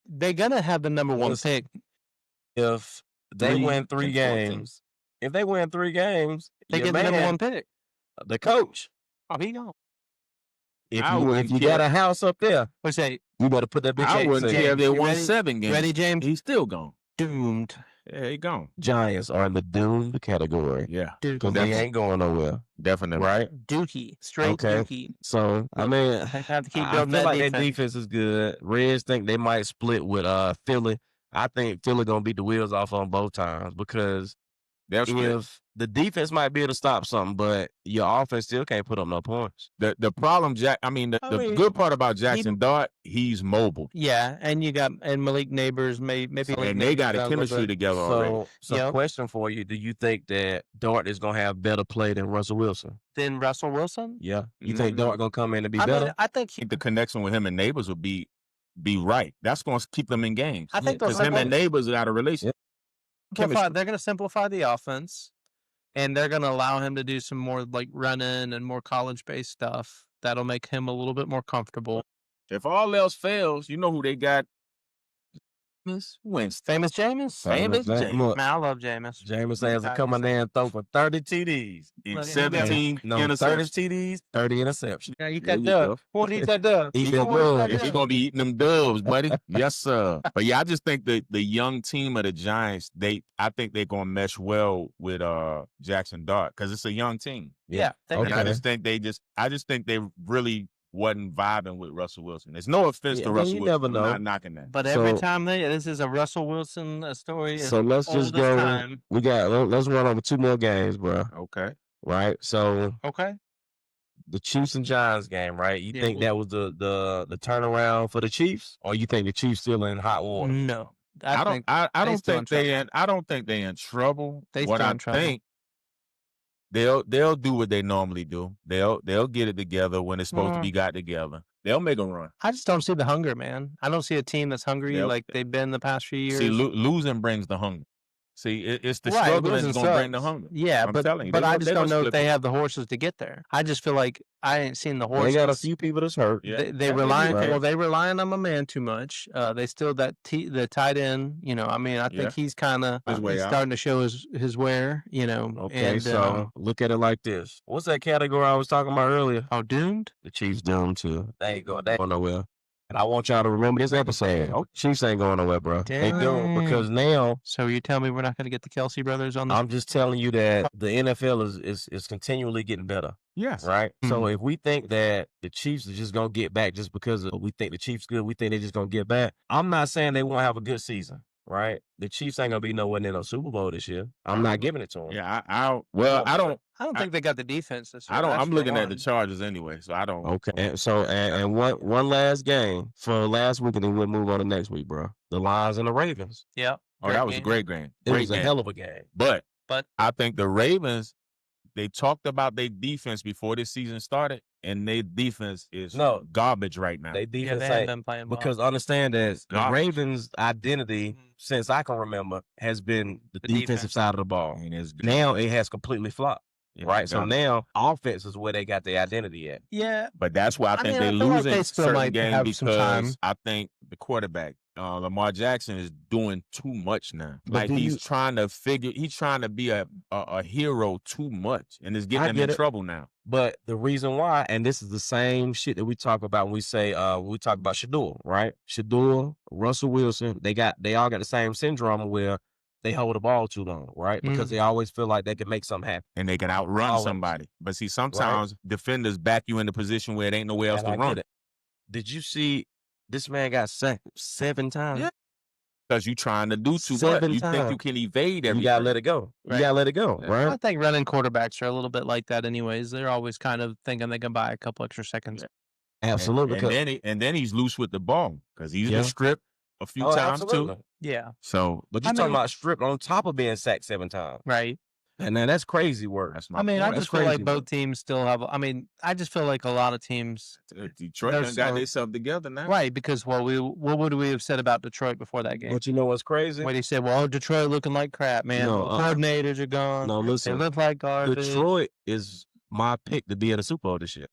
[SPEAKER 2] they're gonna have the number one
[SPEAKER 4] Listen,
[SPEAKER 2] pick.
[SPEAKER 4] If they win 3
[SPEAKER 3] and 14.
[SPEAKER 4] games, if they win 3 games,
[SPEAKER 2] They
[SPEAKER 4] your
[SPEAKER 2] get the number
[SPEAKER 4] man,
[SPEAKER 2] one pick.
[SPEAKER 4] the coach,
[SPEAKER 2] Oh, he gone.
[SPEAKER 4] if
[SPEAKER 3] I
[SPEAKER 4] you
[SPEAKER 3] wouldn't
[SPEAKER 4] got
[SPEAKER 3] care.
[SPEAKER 4] a house up there,
[SPEAKER 2] What's that?
[SPEAKER 4] you better put that bitch
[SPEAKER 3] I
[SPEAKER 4] in.
[SPEAKER 3] wouldn't
[SPEAKER 4] Say,
[SPEAKER 3] care if they
[SPEAKER 2] You
[SPEAKER 3] won
[SPEAKER 2] ready?
[SPEAKER 3] 7 games.
[SPEAKER 2] Ready, James?
[SPEAKER 3] He's still gone.
[SPEAKER 2] Doomed.
[SPEAKER 3] Yeah, he gone.
[SPEAKER 4] Giants are in the doomed category
[SPEAKER 3] Yeah,
[SPEAKER 2] Dude,
[SPEAKER 4] because they ain't going nowhere,
[SPEAKER 3] definitely.
[SPEAKER 4] right?
[SPEAKER 2] Dookie. Straight
[SPEAKER 4] Okay.
[SPEAKER 2] Dookie.
[SPEAKER 4] So I mean,
[SPEAKER 2] They have to keep
[SPEAKER 4] I
[SPEAKER 2] building
[SPEAKER 4] feel
[SPEAKER 2] that
[SPEAKER 4] like
[SPEAKER 2] defense.
[SPEAKER 4] that defense is good. Reds think they might split with Philly. I think Philly gonna beat the wheels off on both times because
[SPEAKER 3] They'll split.
[SPEAKER 4] if the defense might be able to stop something, but your offense still can't put up no points.
[SPEAKER 3] The problem, the good part about Jackson Dart, he's mobile.
[SPEAKER 2] Yeah, and Malik Neighbors maybe
[SPEAKER 3] And they got a chemistry together already.
[SPEAKER 4] So
[SPEAKER 2] Yep.
[SPEAKER 4] question for you: do you think that Dart is gonna have better play than Russell Wilson?
[SPEAKER 2] Then Russell Wilson.
[SPEAKER 4] Yeah, you think Dart gonna come in and be
[SPEAKER 2] I
[SPEAKER 4] better?
[SPEAKER 2] mean, I think
[SPEAKER 3] I think the connection with him and Neighbors would be right. That's going to keep them in games.
[SPEAKER 2] I think they'll
[SPEAKER 3] Because him and Neighbors got a relationship.
[SPEAKER 2] they're going to simplify the offense, and they're going to allow him to do some more like running and more college-based stuff. That'll make him a little bit more comfortable.
[SPEAKER 3] If all else fails, you know who they got? Winston.
[SPEAKER 2] Famous Jameis.
[SPEAKER 3] Famous Jameis.
[SPEAKER 4] Look,
[SPEAKER 2] Man, I love Jameis.
[SPEAKER 4] Jameis has to come in there and throw for 30 TDs.
[SPEAKER 3] In
[SPEAKER 2] Look,
[SPEAKER 3] 17
[SPEAKER 4] No, 30
[SPEAKER 3] interceptions.
[SPEAKER 4] TDs, 30 interceptions.
[SPEAKER 2] Yeah, eat
[SPEAKER 3] There
[SPEAKER 2] that
[SPEAKER 3] you
[SPEAKER 2] dub.
[SPEAKER 3] go.
[SPEAKER 2] Won't eat that dub.
[SPEAKER 4] Eat
[SPEAKER 3] He
[SPEAKER 4] that
[SPEAKER 3] gonna,
[SPEAKER 4] dub.
[SPEAKER 3] he gonna be eating them dubs, buddy. Yes, sir. But yeah, I just think the young team of the Giants, I think they're gonna mesh well with Jackson Dart because it's a young team.
[SPEAKER 2] Yeah.
[SPEAKER 3] And I
[SPEAKER 4] Okay.
[SPEAKER 3] just think they really wasn't vibing with Russell Wilson. There's no offense
[SPEAKER 4] Yeah,
[SPEAKER 3] to
[SPEAKER 4] but
[SPEAKER 3] Russell
[SPEAKER 4] you
[SPEAKER 3] Wilson.
[SPEAKER 4] never
[SPEAKER 3] I'm
[SPEAKER 4] know.
[SPEAKER 3] not knocking that.
[SPEAKER 2] But every
[SPEAKER 4] So-
[SPEAKER 2] time this is a Russell Wilson story.
[SPEAKER 4] So let's
[SPEAKER 2] old
[SPEAKER 4] just
[SPEAKER 2] as
[SPEAKER 4] go.
[SPEAKER 2] time.
[SPEAKER 4] Let's run over 2 more games, bro.
[SPEAKER 3] Okay.
[SPEAKER 4] Right? So
[SPEAKER 2] Okay.
[SPEAKER 4] the Chiefs and Giants game, right? You
[SPEAKER 2] Yeah.
[SPEAKER 4] think that was the turnaround for the Chiefs, or you think the Chiefs still in hot water?
[SPEAKER 2] No.
[SPEAKER 3] I don't
[SPEAKER 2] still in
[SPEAKER 3] think they in trouble.
[SPEAKER 2] They
[SPEAKER 3] What
[SPEAKER 2] still
[SPEAKER 3] I
[SPEAKER 2] in trouble.
[SPEAKER 3] think they'll do what they normally do. They'll get it together when it's supposed to be got together. They'll make a run.
[SPEAKER 2] I just don't see the hunger, man. I don't see a team that's hungry
[SPEAKER 3] Yep.
[SPEAKER 2] like they've been the past few years.
[SPEAKER 3] See, losing brings the hunger. See, it's the
[SPEAKER 2] Right,
[SPEAKER 3] struggle
[SPEAKER 2] losing
[SPEAKER 3] that's going to bring the
[SPEAKER 2] sucks.
[SPEAKER 3] hunger.
[SPEAKER 2] Yeah,
[SPEAKER 3] I'm telling you,
[SPEAKER 2] but
[SPEAKER 3] they
[SPEAKER 2] I
[SPEAKER 3] gonna-
[SPEAKER 2] just
[SPEAKER 3] they
[SPEAKER 2] don't
[SPEAKER 3] gonna
[SPEAKER 2] know if
[SPEAKER 3] split
[SPEAKER 2] they
[SPEAKER 3] it.
[SPEAKER 2] have the horses to get there. I just feel like I ain't seen the horses.
[SPEAKER 4] They got a few people that's hurt.
[SPEAKER 3] Yeah.
[SPEAKER 2] They
[SPEAKER 3] That may be
[SPEAKER 2] rely
[SPEAKER 3] the case.
[SPEAKER 2] they relying on my man too much. They still the tight end. I mean, I think
[SPEAKER 3] Yeah.
[SPEAKER 2] he's kind of
[SPEAKER 3] His way out.
[SPEAKER 2] starting to show his wear.
[SPEAKER 4] Okay,
[SPEAKER 2] and,
[SPEAKER 4] so look at it like this. What's that category I was talking about earlier?
[SPEAKER 2] doomed.
[SPEAKER 4] The Chiefs doomed too. They ain't going nowhere. And I want y'all to remember this episode. Chiefs ain't going nowhere, bro. They doomed
[SPEAKER 2] Dang.
[SPEAKER 4] because now
[SPEAKER 2] So you tell me we're not going to get the Kelsey brothers on this?
[SPEAKER 4] I'm just telling you that the NFL is continually getting better,
[SPEAKER 3] Yes.
[SPEAKER 4] right?
[SPEAKER 2] Mhm.
[SPEAKER 4] So if we think that the Chiefs are just gonna get back just because we think the Chiefs good, we think they're just gonna get back. I'm not saying they won't have a good season, right? The Chiefs ain't gonna be nowhere near no Super Bowl this year. I'm not giving it to them.
[SPEAKER 3] Yeah, I don't.
[SPEAKER 2] I don't think they got the defense this year.
[SPEAKER 3] I don't.
[SPEAKER 2] that's
[SPEAKER 3] I'm
[SPEAKER 2] for
[SPEAKER 3] looking at the
[SPEAKER 2] one.
[SPEAKER 3] Chargers anyway, so I don't.
[SPEAKER 4] Okay. And one last game for last week, and then we'll move on to next week, bro. The Lions and the Ravens.
[SPEAKER 2] Yep.
[SPEAKER 3] Oh, that was a great game.
[SPEAKER 4] It
[SPEAKER 3] Great
[SPEAKER 4] was a
[SPEAKER 3] game.
[SPEAKER 4] hell of a game.
[SPEAKER 3] But
[SPEAKER 2] But
[SPEAKER 3] I think the Ravens, they talked about their defense before this season started, and their defense is
[SPEAKER 4] No.
[SPEAKER 3] garbage right now.
[SPEAKER 4] They
[SPEAKER 2] yeah,
[SPEAKER 4] defense
[SPEAKER 2] they haven't
[SPEAKER 4] ain't
[SPEAKER 2] been playing ball.
[SPEAKER 4] because understand that the
[SPEAKER 3] Garbage.
[SPEAKER 4] Ravens' identity since I can remember has been the
[SPEAKER 2] The
[SPEAKER 4] defensive
[SPEAKER 2] defense.
[SPEAKER 4] side of the ball.
[SPEAKER 3] And it's good.
[SPEAKER 4] Now it has completely flopped.
[SPEAKER 3] Yeah,
[SPEAKER 4] Right. So
[SPEAKER 3] garbage.
[SPEAKER 4] now offense is where they got their identity at.
[SPEAKER 2] yeah,
[SPEAKER 3] But that's why I think
[SPEAKER 2] mean,
[SPEAKER 3] they
[SPEAKER 2] I feel like
[SPEAKER 3] losing
[SPEAKER 2] they still
[SPEAKER 3] certain
[SPEAKER 2] might
[SPEAKER 3] games
[SPEAKER 2] have some time.
[SPEAKER 3] because I think the quarterback, Lamar Jackson, is doing too much now.
[SPEAKER 4] But
[SPEAKER 3] Like
[SPEAKER 4] do
[SPEAKER 3] he's
[SPEAKER 4] you-
[SPEAKER 3] trying to be a hero too much, and it's
[SPEAKER 4] I
[SPEAKER 3] getting him
[SPEAKER 4] get
[SPEAKER 3] in
[SPEAKER 4] it.
[SPEAKER 3] trouble now.
[SPEAKER 4] But the reason why, and this is the same shit that we talk about when we say when we talk about Shador, right? Shador, Russell Wilson, they all got the same syndrome where they hold the ball too long, right? Because they always feel like they can make something happen.
[SPEAKER 3] And they can outrun
[SPEAKER 4] Always.
[SPEAKER 3] somebody. But see, sometimes defenders back you in the position where it ain't nowhere else
[SPEAKER 4] And
[SPEAKER 3] to
[SPEAKER 4] I
[SPEAKER 3] run.
[SPEAKER 4] get it. Did you see this man got sacked 7 times?
[SPEAKER 3] Yeah. Because you're trying to do too much.
[SPEAKER 4] 7
[SPEAKER 3] You think you
[SPEAKER 4] times.
[SPEAKER 3] can evade everything.
[SPEAKER 4] You gotta let it go.
[SPEAKER 2] Right.
[SPEAKER 4] You gotta let it go,
[SPEAKER 2] I
[SPEAKER 4] right?
[SPEAKER 2] think running quarterbacks are a little bit like that anyways. They're always kind of thinking they can buy a couple extra seconds.
[SPEAKER 4] Absolutely.
[SPEAKER 3] And then he's loose with the ball because he's
[SPEAKER 4] Yeah.
[SPEAKER 3] been stripped a few times
[SPEAKER 4] absolutely.
[SPEAKER 3] too.
[SPEAKER 2] Yeah.
[SPEAKER 3] So,
[SPEAKER 4] But you're talking about stripped on top of being sacked 7 times.
[SPEAKER 2] Right.
[SPEAKER 4] And then that's crazy work.
[SPEAKER 3] that's my
[SPEAKER 2] I mean,
[SPEAKER 3] point.
[SPEAKER 2] I
[SPEAKER 4] That's
[SPEAKER 2] just feel like
[SPEAKER 4] crazy
[SPEAKER 2] both
[SPEAKER 4] work.
[SPEAKER 2] teams still have. I mean, I just feel like a lot of teams,
[SPEAKER 3] Detroit
[SPEAKER 2] There's
[SPEAKER 3] done got
[SPEAKER 2] some-
[SPEAKER 3] themselves together now.
[SPEAKER 2] right? Because what would we have said about Detroit before that game?
[SPEAKER 4] But you know what's crazy?
[SPEAKER 2] When he said, "Well, Detroit looking like crap, man.
[SPEAKER 4] No,
[SPEAKER 2] Coordinators are gone.
[SPEAKER 4] No,
[SPEAKER 2] They
[SPEAKER 4] listen.
[SPEAKER 2] look like garbage."
[SPEAKER 4] Detroit is my pick to be in the Super Bowl this year.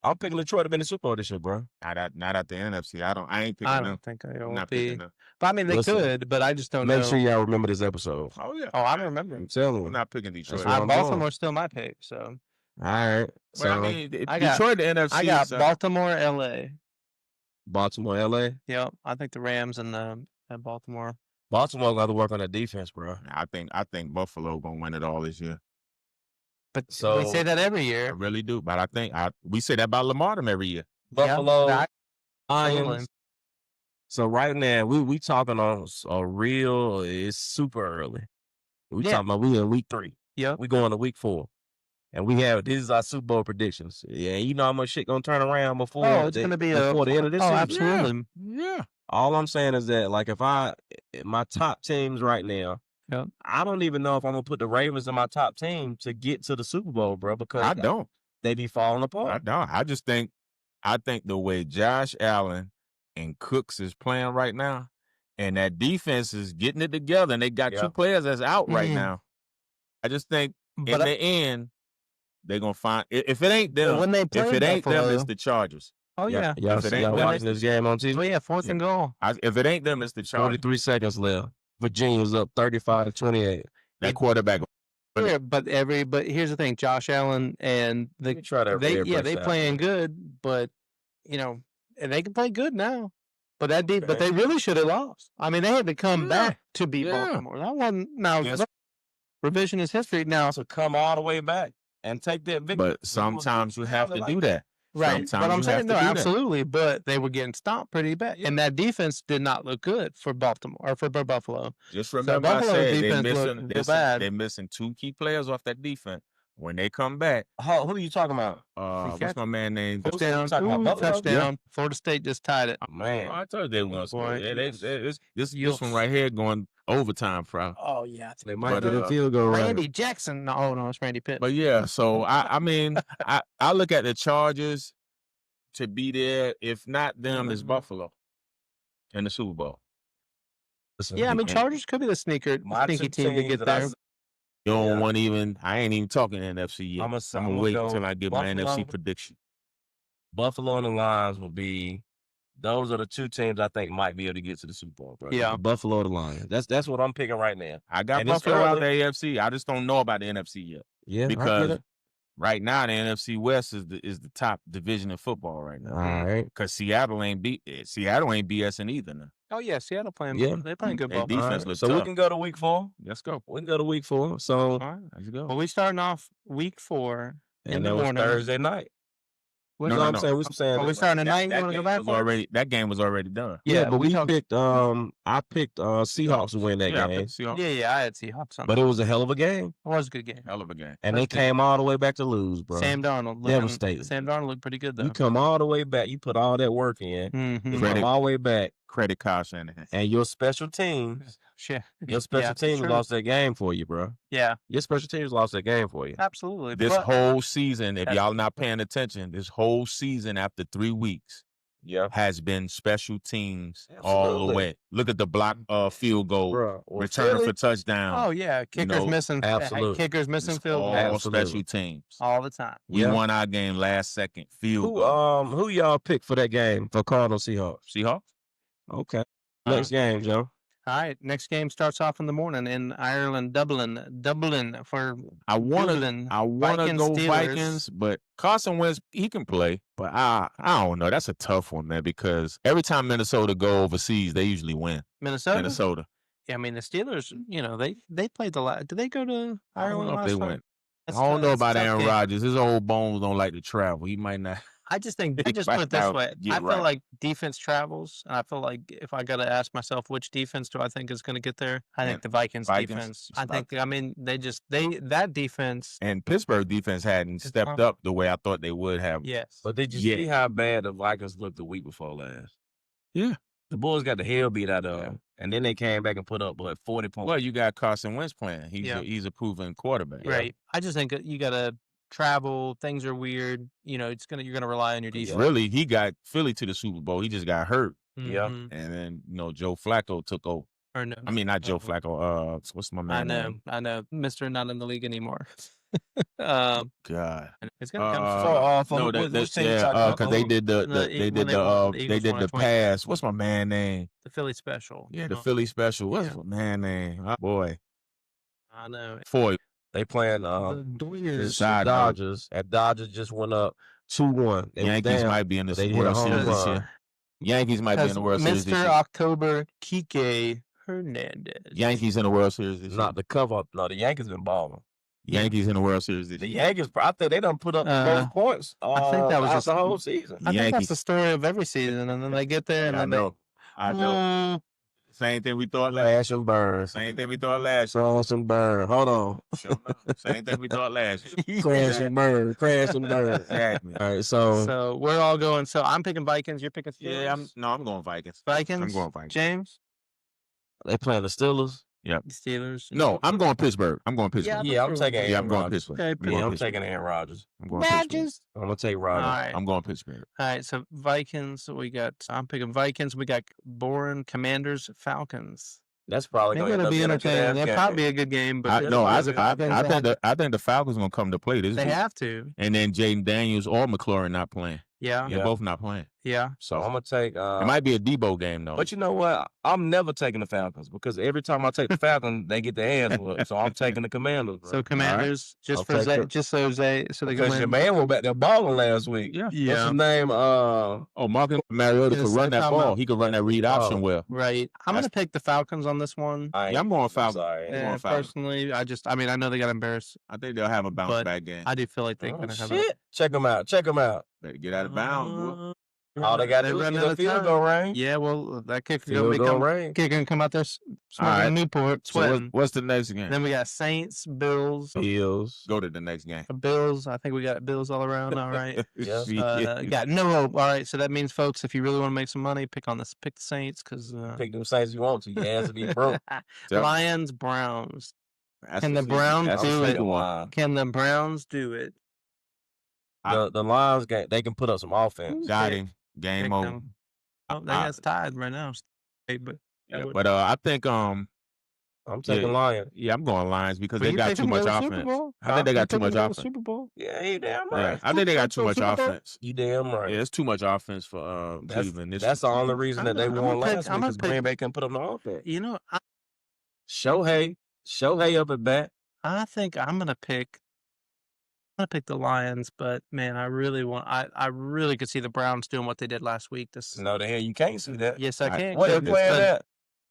[SPEAKER 4] I'm picking Detroit to be in the Super Bowl this year, bro.
[SPEAKER 3] Not at the NFC. I ain't picking
[SPEAKER 2] I
[SPEAKER 3] them.
[SPEAKER 2] don't think they
[SPEAKER 3] I'm
[SPEAKER 2] will
[SPEAKER 3] not
[SPEAKER 2] be.
[SPEAKER 3] picking them.
[SPEAKER 2] But I mean, they
[SPEAKER 4] Listen,
[SPEAKER 2] could, but I just don't
[SPEAKER 4] Make
[SPEAKER 2] know.
[SPEAKER 4] sure y'all remember this episode.
[SPEAKER 3] Oh yeah.
[SPEAKER 2] Oh, I remember.
[SPEAKER 4] I'm telling
[SPEAKER 3] I'm
[SPEAKER 4] you.
[SPEAKER 3] not picking Detroit.
[SPEAKER 4] what I'm doing.
[SPEAKER 2] Baltimore's still my pick. So
[SPEAKER 4] All right. So
[SPEAKER 3] Well, I mean,
[SPEAKER 2] I got-
[SPEAKER 3] Detroit, the NFC.
[SPEAKER 2] I got
[SPEAKER 3] is,
[SPEAKER 2] Baltimore, LA.
[SPEAKER 4] Baltimore, LA.
[SPEAKER 2] Yep, I think the Rams and Baltimore.
[SPEAKER 4] Baltimore got to work on that defense, bro.
[SPEAKER 3] I think Buffalo gonna win it all this year.
[SPEAKER 2] But
[SPEAKER 4] So-
[SPEAKER 2] we say that every
[SPEAKER 3] I
[SPEAKER 2] year.
[SPEAKER 3] really do. But I think we say that about Lamar them every year.
[SPEAKER 4] Buffalo,
[SPEAKER 2] Yeah, absolutely.
[SPEAKER 4] Lions. So right now we talking on a real. It's super early. We
[SPEAKER 2] Yeah.
[SPEAKER 4] talking about we in week 3.
[SPEAKER 2] Yep.
[SPEAKER 4] We going to week 4, and we have these is our Super Bowl predictions. Yeah, you know how much shit gonna turn around before.
[SPEAKER 2] Oh, it's gonna be
[SPEAKER 4] before the end of this
[SPEAKER 2] Oh,
[SPEAKER 4] season.
[SPEAKER 2] absolutely.
[SPEAKER 3] Yeah.
[SPEAKER 4] All I'm saying is that, like, if my top teams right now,
[SPEAKER 2] Yep.
[SPEAKER 4] I don't even know if I'm gonna put the Ravens in my top team to get to the Super Bowl, bro, because
[SPEAKER 3] I don't.
[SPEAKER 4] they be falling
[SPEAKER 3] I
[SPEAKER 4] apart.
[SPEAKER 3] don't. I think the way Josh Allen and Cooks is playing right now, and that defense is getting it together, and they got
[SPEAKER 4] Yeah.
[SPEAKER 3] 2 players that's out right
[SPEAKER 2] Mhm.
[SPEAKER 3] now. I just think in
[SPEAKER 2] But
[SPEAKER 3] the end, they're gonna find if it ain't them.
[SPEAKER 2] when they
[SPEAKER 3] If
[SPEAKER 2] play
[SPEAKER 3] it ain't them,
[SPEAKER 2] Buffalo,
[SPEAKER 3] it's the Chargers.
[SPEAKER 2] oh yeah.
[SPEAKER 4] Y'all,
[SPEAKER 3] If it
[SPEAKER 4] see,
[SPEAKER 3] ain't
[SPEAKER 4] y'all
[SPEAKER 3] them,
[SPEAKER 4] watching this game on TV?
[SPEAKER 2] Oh yeah, fourth and goal.
[SPEAKER 3] If it ain't them, it's the Chargers.
[SPEAKER 4] 43 seconds left. Virginia's up 35-28.
[SPEAKER 3] That quarterback.
[SPEAKER 2] Yeah, but here's the thing: Josh Allen and
[SPEAKER 4] Let me try that.
[SPEAKER 2] they playing good, but you know, and they can play good now. But but
[SPEAKER 4] Okay.
[SPEAKER 2] they really should have lost. I mean, they had to come
[SPEAKER 3] Yeah.
[SPEAKER 2] back to beat
[SPEAKER 3] Yeah.
[SPEAKER 2] Baltimore. That wasn't now
[SPEAKER 4] Yes.
[SPEAKER 2] revisionist history now.
[SPEAKER 4] To come all the way back and take that victory.
[SPEAKER 3] But sometimes you have to do that.
[SPEAKER 2] Right.
[SPEAKER 3] Sometimes
[SPEAKER 2] But I'm
[SPEAKER 3] you
[SPEAKER 2] saying
[SPEAKER 3] have
[SPEAKER 2] no,
[SPEAKER 3] to do that.
[SPEAKER 2] absolutely. But they were getting stomped pretty bad. And that defense did not look good for Baltimore or for Buffalo.
[SPEAKER 3] Just remember I
[SPEAKER 2] Buffalo's
[SPEAKER 3] said
[SPEAKER 2] defense looked real bad.
[SPEAKER 3] they're missing 2 key players off that defense. When they come back,
[SPEAKER 4] Who are you talking about?
[SPEAKER 3] what's my man name?
[SPEAKER 2] Touchdown.
[SPEAKER 4] talking about
[SPEAKER 2] Ooh,
[SPEAKER 4] Buffalo?
[SPEAKER 2] touchdown. Florida State just tied it.
[SPEAKER 4] Man.
[SPEAKER 3] I told you they were going to score.
[SPEAKER 2] Boy.
[SPEAKER 3] Yeah, this one right here going overtime, bro.
[SPEAKER 2] Oh, yeah.
[SPEAKER 4] They might
[SPEAKER 3] But,
[SPEAKER 4] get a field goal right.
[SPEAKER 2] Randy Jackson. No, it's Randy Pitt.
[SPEAKER 3] But yeah, so I mean, I look at the Chargers to be there. If not them, it's Buffalo in the Super Bowl.
[SPEAKER 4] Listen,
[SPEAKER 2] Yeah, I mean,
[SPEAKER 3] and-
[SPEAKER 2] Chargers could be the sneaky
[SPEAKER 4] two
[SPEAKER 2] team to
[SPEAKER 4] teams
[SPEAKER 2] get
[SPEAKER 4] that I
[SPEAKER 2] there.
[SPEAKER 4] s-
[SPEAKER 3] You don't
[SPEAKER 4] Yeah.
[SPEAKER 3] want even. I ain't even talking NFC yet.
[SPEAKER 4] I'ma
[SPEAKER 3] I'm gonna
[SPEAKER 4] I'ma
[SPEAKER 3] wait
[SPEAKER 4] go
[SPEAKER 3] until I get my NFC
[SPEAKER 4] Buffalo.
[SPEAKER 3] prediction.
[SPEAKER 4] Buffalo and the Lions will be. Those are the 2 teams I think might be able to get to the Super Bowl, bro.
[SPEAKER 2] Yeah.
[SPEAKER 4] Buffalo or the Lions. That's what I'm picking right now.
[SPEAKER 3] I got
[SPEAKER 4] And it's
[SPEAKER 3] Buffalo out
[SPEAKER 4] early.
[SPEAKER 3] the AFC. I just don't know about the NFC yet
[SPEAKER 4] Yeah,
[SPEAKER 3] because right now the NFC West is the top division of football right now.
[SPEAKER 4] all right.
[SPEAKER 3] Because Seattle ain't BSing either. Now.
[SPEAKER 2] Oh, yeah. Seattle playing.
[SPEAKER 4] Yeah.
[SPEAKER 2] They're playing good
[SPEAKER 3] Their
[SPEAKER 2] ball.
[SPEAKER 3] defense
[SPEAKER 4] All right.
[SPEAKER 3] looks
[SPEAKER 4] So we
[SPEAKER 3] tough.
[SPEAKER 4] can go to week 4.
[SPEAKER 3] Let's go.
[SPEAKER 4] We can go to week 4. So
[SPEAKER 3] All right, let's go.
[SPEAKER 2] Well, we starting off week 4 in
[SPEAKER 4] and
[SPEAKER 2] the
[SPEAKER 4] that was
[SPEAKER 2] morning.
[SPEAKER 4] Thursday night.
[SPEAKER 2] What-
[SPEAKER 3] No,
[SPEAKER 4] You know what I'm
[SPEAKER 3] no.
[SPEAKER 4] saying? We're saying
[SPEAKER 2] Are we starting at 9? You
[SPEAKER 3] That
[SPEAKER 2] want to go
[SPEAKER 3] game
[SPEAKER 2] back
[SPEAKER 3] was
[SPEAKER 2] for it?
[SPEAKER 3] already. That game was already done.
[SPEAKER 4] Yeah, but we
[SPEAKER 2] talked-
[SPEAKER 4] picked. I picked Seahawks to win that
[SPEAKER 3] Yeah, I
[SPEAKER 4] game,
[SPEAKER 3] picked Seahawks.
[SPEAKER 2] Yeah, I had Seahawks on.
[SPEAKER 4] but it was a hell of a game,
[SPEAKER 2] It was a good game.
[SPEAKER 3] Hell of a game.
[SPEAKER 4] and they
[SPEAKER 2] That's good.
[SPEAKER 4] came all the way back to lose, bro.
[SPEAKER 2] Sam Darnold.
[SPEAKER 4] Devastated.
[SPEAKER 2] Sam Darnold looked pretty good, though.
[SPEAKER 4] You come all the way back. You put all that work in.
[SPEAKER 2] Mm-hmm.
[SPEAKER 4] You
[SPEAKER 3] Credit.
[SPEAKER 4] come all the way back,
[SPEAKER 3] Credit Kyle Shanahan.
[SPEAKER 4] and your special teams, your special teams
[SPEAKER 2] sure.
[SPEAKER 4] lost that game for you, bro.
[SPEAKER 2] Yeah,
[SPEAKER 4] Your special teams lost that game for you.
[SPEAKER 2] absolutely.
[SPEAKER 3] This
[SPEAKER 2] But-
[SPEAKER 3] whole season, if
[SPEAKER 2] That's-
[SPEAKER 3] y'all not paying attention, this whole season after 3 weeks
[SPEAKER 4] Yeah,
[SPEAKER 3] has been special teams all the
[SPEAKER 4] Absolutely.
[SPEAKER 3] way. Look at the block field goal,
[SPEAKER 4] bro.
[SPEAKER 3] returning for touchdown.
[SPEAKER 2] Oh yeah, kickers
[SPEAKER 3] know,
[SPEAKER 2] missing.
[SPEAKER 4] absolutely.
[SPEAKER 2] Kickers missing
[SPEAKER 3] It's
[SPEAKER 2] field
[SPEAKER 3] all
[SPEAKER 2] goals
[SPEAKER 4] Absolutely.
[SPEAKER 3] special teams.
[SPEAKER 2] all the time.
[SPEAKER 3] We
[SPEAKER 4] Yeah.
[SPEAKER 3] won our game last second field goal.
[SPEAKER 4] Who y'all picked for that game for Cardinals Seahawks?
[SPEAKER 3] Seahawks?
[SPEAKER 4] Okay, next game, Joe.
[SPEAKER 2] All right, next game starts off in the morning in Ireland, Dublin for
[SPEAKER 3] I want to
[SPEAKER 2] Dublin.
[SPEAKER 3] go
[SPEAKER 2] Steelers.
[SPEAKER 3] Vikings, but Carson Wentz, he can play. But I don't know. That's a tough one, man, because every time Minnesota go overseas, they usually win.
[SPEAKER 2] Minnesota.
[SPEAKER 3] Minnesota.
[SPEAKER 2] Yeah, I mean the Steelers. You know they played the last. Did they go to
[SPEAKER 3] I don't
[SPEAKER 2] Ireland
[SPEAKER 3] know if
[SPEAKER 2] last
[SPEAKER 3] they
[SPEAKER 2] time?
[SPEAKER 3] went.
[SPEAKER 2] That's
[SPEAKER 3] I don't know
[SPEAKER 2] that's a
[SPEAKER 3] about
[SPEAKER 2] tough
[SPEAKER 3] Aaron
[SPEAKER 2] game.
[SPEAKER 3] Rodgers. His old bones don't like to travel. He might not.
[SPEAKER 2] I just think I
[SPEAKER 3] He
[SPEAKER 2] just
[SPEAKER 3] might
[SPEAKER 2] put it this
[SPEAKER 3] not
[SPEAKER 2] way.
[SPEAKER 3] get
[SPEAKER 2] I feel
[SPEAKER 3] right.
[SPEAKER 2] like defense travels, and I feel like if I got to ask myself which defense do I think is going to get there, I think
[SPEAKER 3] And
[SPEAKER 2] the Vikings
[SPEAKER 3] Vikings,
[SPEAKER 2] defense.
[SPEAKER 3] it's
[SPEAKER 2] I
[SPEAKER 3] not-
[SPEAKER 2] think. I mean, that defense.
[SPEAKER 3] And Pittsburgh defense hadn't
[SPEAKER 2] It's
[SPEAKER 3] stepped
[SPEAKER 2] fine.
[SPEAKER 3] up the way I thought they would have.
[SPEAKER 2] Yes.
[SPEAKER 4] But did you
[SPEAKER 3] Yeah.
[SPEAKER 4] see how bad the Vikings looked the week before last?
[SPEAKER 3] Yeah.
[SPEAKER 4] The Bulls got the hell beat out of them, and then they came back and put up 40 points.
[SPEAKER 3] Well, you got Carson Wentz playing.
[SPEAKER 2] Yeah.
[SPEAKER 3] He's a proven quarterback.
[SPEAKER 2] Right. I just think you got to travel. Things are weird. You know, you're gonna rely on your defense.
[SPEAKER 3] Really, he got Philly to the Super Bowl. He just got hurt,
[SPEAKER 4] Yeah.
[SPEAKER 2] Mhm.
[SPEAKER 3] and then Joe Flacco took over.
[SPEAKER 2] Or no.
[SPEAKER 3] I mean, not Joe Flacco. What's my man? name?
[SPEAKER 2] I know. Mr. Not in the league anymore.
[SPEAKER 3] God.
[SPEAKER 2] It's gonna come
[SPEAKER 3] No, because they did they did the pass. What's my man name?
[SPEAKER 2] the Philly special.
[SPEAKER 3] Yeah, the Philly special. What's
[SPEAKER 2] Yeah.
[SPEAKER 3] my man name? Oh, boy,
[SPEAKER 2] I know.
[SPEAKER 3] Foy.
[SPEAKER 4] They playing
[SPEAKER 2] The
[SPEAKER 4] the
[SPEAKER 2] Dodgers.
[SPEAKER 3] Side note.
[SPEAKER 4] Dodgers. That Dodgers just went up 2-1. They was
[SPEAKER 3] Yankees
[SPEAKER 4] down.
[SPEAKER 3] might be in the
[SPEAKER 4] They hit a
[SPEAKER 3] World
[SPEAKER 4] home
[SPEAKER 3] Series this
[SPEAKER 4] run.
[SPEAKER 3] year. Yankees might be in the World Series this
[SPEAKER 2] Mr.
[SPEAKER 3] year.
[SPEAKER 2] October Kike Hernandez.
[SPEAKER 3] Yankees in the World Series this year.
[SPEAKER 4] Not the cover up. No, the Yankees been balling.
[SPEAKER 3] Yankees in the World Series this
[SPEAKER 4] The
[SPEAKER 3] year.
[SPEAKER 4] Yankees, I think they done put up the most points.
[SPEAKER 2] I think that was
[SPEAKER 4] out
[SPEAKER 2] just-
[SPEAKER 4] the whole season.
[SPEAKER 2] I think that's
[SPEAKER 3] Yankees.
[SPEAKER 2] the story of every season, and then they get there and
[SPEAKER 3] I
[SPEAKER 2] then
[SPEAKER 3] know. I know. Same thing we thought last.
[SPEAKER 4] Slash and burn.
[SPEAKER 3] Same thing we thought last. year.
[SPEAKER 4] Slash and burn. Hold on.
[SPEAKER 3] Sure enough. Same thing we thought last. year.
[SPEAKER 4] Crash and burn. Crash and burn.
[SPEAKER 3] Exactly.
[SPEAKER 4] All right, so
[SPEAKER 2] So we're all going. So I'm picking Vikings. You're picking Steelers.
[SPEAKER 3] Yeah, I'm going Vikings.
[SPEAKER 2] Vikings.
[SPEAKER 3] I'm going Vikings.
[SPEAKER 2] James.
[SPEAKER 4] they playing the Steelers.
[SPEAKER 2] The Steelers.
[SPEAKER 3] No, I'm going Pittsburgh. I'm going Pittsburgh.
[SPEAKER 4] Yeah, I'm taking
[SPEAKER 3] Yeah, I'm
[SPEAKER 4] Aaron
[SPEAKER 3] going
[SPEAKER 4] Rodgers.
[SPEAKER 3] Pittsburgh.
[SPEAKER 2] Okay,
[SPEAKER 3] I'm going
[SPEAKER 4] Yeah, I'm
[SPEAKER 3] Pittsburgh.
[SPEAKER 4] taking Aaron Rodgers.
[SPEAKER 3] I'm going Pittsburgh.
[SPEAKER 2] Badges.
[SPEAKER 4] I'm gonna take
[SPEAKER 2] All
[SPEAKER 4] Rodgers.
[SPEAKER 2] right.
[SPEAKER 3] I'm going Pittsburgh.
[SPEAKER 2] All right. So Vikings. I'm picking Vikings. We got Bourne Commanders Falcons.
[SPEAKER 4] That's probably
[SPEAKER 2] They're
[SPEAKER 4] gonna
[SPEAKER 2] gonna
[SPEAKER 4] end
[SPEAKER 2] be
[SPEAKER 4] up being a good
[SPEAKER 2] entertaining.
[SPEAKER 4] ass
[SPEAKER 2] They'll
[SPEAKER 4] game.
[SPEAKER 2] probably be a good game, but
[SPEAKER 3] I think the Falcons gonna come to play this
[SPEAKER 2] they
[SPEAKER 3] week.
[SPEAKER 2] have to.
[SPEAKER 3] And then Jaden Daniels or McLaurin not playing.
[SPEAKER 2] Yeah.
[SPEAKER 3] They're
[SPEAKER 4] Yeah.
[SPEAKER 3] both not playing.
[SPEAKER 2] Yeah.
[SPEAKER 4] So
[SPEAKER 3] So
[SPEAKER 4] I'm gonna take.
[SPEAKER 3] it might be a Debo game though.
[SPEAKER 4] But you know what? I'm never taking the Falcons because every time I take the Falcons, they get their hands whooped. So I'm taking the Commanders. Bro.
[SPEAKER 2] So Commanders, just
[SPEAKER 4] I'll
[SPEAKER 2] for
[SPEAKER 4] take
[SPEAKER 2] Zay,
[SPEAKER 4] it.
[SPEAKER 2] just so Zay, so they can
[SPEAKER 4] because your
[SPEAKER 2] win.
[SPEAKER 4] man was back there balling last week.
[SPEAKER 3] Yeah.
[SPEAKER 4] What's
[SPEAKER 2] Yeah.
[SPEAKER 4] his name?
[SPEAKER 3] Oh, Marcus Mariota
[SPEAKER 2] Yes,
[SPEAKER 3] could run
[SPEAKER 2] they're
[SPEAKER 3] that
[SPEAKER 2] talking
[SPEAKER 3] ball.
[SPEAKER 2] about-
[SPEAKER 3] He could run that read option well.
[SPEAKER 2] Right. I'm gonna pick the Falcons on this one.
[SPEAKER 3] Yeah, I'm going Falcons.
[SPEAKER 4] Sorry.
[SPEAKER 3] I'm going
[SPEAKER 2] And
[SPEAKER 3] Falcons.
[SPEAKER 2] personally, I mean, I know they got embarrassed.
[SPEAKER 3] I think they'll have a bounce
[SPEAKER 2] But
[SPEAKER 3] back game.
[SPEAKER 2] I do feel like they're
[SPEAKER 4] Oh,
[SPEAKER 2] gonna have
[SPEAKER 4] shit. Check them out. Check them out.
[SPEAKER 3] Better get out of bounds, boy.
[SPEAKER 4] All they got to do is
[SPEAKER 2] running
[SPEAKER 4] get
[SPEAKER 2] out
[SPEAKER 4] a
[SPEAKER 2] of
[SPEAKER 4] field
[SPEAKER 2] time.
[SPEAKER 4] goal range.
[SPEAKER 2] Yeah, well, that kicker
[SPEAKER 4] Field
[SPEAKER 2] gonna
[SPEAKER 4] goal
[SPEAKER 2] come.
[SPEAKER 4] range.
[SPEAKER 2] Kicker gonna come out there
[SPEAKER 3] All
[SPEAKER 2] smoking
[SPEAKER 3] right.
[SPEAKER 2] Newport,
[SPEAKER 3] So
[SPEAKER 2] sweating.
[SPEAKER 3] what's the next game?
[SPEAKER 2] Then we got Saints, Bills.
[SPEAKER 4] Bills.
[SPEAKER 3] Go to the next game.
[SPEAKER 2] Bills. I think we got Bills all around. All right.
[SPEAKER 4] Yeah.
[SPEAKER 2] Got no hope. All right. So that means, folks, if you really want to make some money, pick the Saints because
[SPEAKER 4] Pick them Saints you want to. Your ass will be broke.
[SPEAKER 2] Lions, Browns.
[SPEAKER 3] That's
[SPEAKER 2] Can
[SPEAKER 3] a
[SPEAKER 2] the
[SPEAKER 3] secret-
[SPEAKER 2] Browns
[SPEAKER 3] that's a
[SPEAKER 2] do it?
[SPEAKER 3] secret one.
[SPEAKER 2] Can the Browns do it?
[SPEAKER 4] The Lions, they can put up some offense.
[SPEAKER 3] Got him. Game
[SPEAKER 2] Pick
[SPEAKER 3] over.
[SPEAKER 2] them. Oh, they got tied right now. Hey, but
[SPEAKER 3] Yeah, but I think
[SPEAKER 4] I'm taking Lions.
[SPEAKER 3] yeah, I'm going Lions because
[SPEAKER 2] But
[SPEAKER 3] they
[SPEAKER 2] you
[SPEAKER 3] got
[SPEAKER 2] pick
[SPEAKER 3] too
[SPEAKER 2] them to
[SPEAKER 3] much
[SPEAKER 2] go to the Super
[SPEAKER 3] offense.
[SPEAKER 2] Bowl?
[SPEAKER 3] I think they
[SPEAKER 2] You
[SPEAKER 3] got too
[SPEAKER 2] pick them
[SPEAKER 3] much
[SPEAKER 2] to go to the
[SPEAKER 3] offense.
[SPEAKER 2] Super Bowl.
[SPEAKER 4] Yeah, you damn
[SPEAKER 3] Yeah,
[SPEAKER 4] right.
[SPEAKER 3] I think they got too
[SPEAKER 2] Go
[SPEAKER 3] much
[SPEAKER 2] Super Bowl?
[SPEAKER 3] offense.
[SPEAKER 4] You damn right.
[SPEAKER 3] Yeah, it's too much offense for Cleveland.
[SPEAKER 4] That's the only reason that they
[SPEAKER 2] I'm
[SPEAKER 4] won
[SPEAKER 2] gonna pick-
[SPEAKER 4] last
[SPEAKER 2] I'm
[SPEAKER 4] week
[SPEAKER 2] gonna
[SPEAKER 4] because
[SPEAKER 2] pick-
[SPEAKER 4] Green Bay couldn't put up no offense.
[SPEAKER 2] You know,
[SPEAKER 4] Shohei up at bat.
[SPEAKER 2] I think I'm gonna pick the Lions, but man, I really could see the Browns doing what they did last week.
[SPEAKER 4] No, the hell you can't see that.
[SPEAKER 2] Yes, I can.
[SPEAKER 4] What they
[SPEAKER 3] It's
[SPEAKER 4] playing
[SPEAKER 3] good.
[SPEAKER 4] at?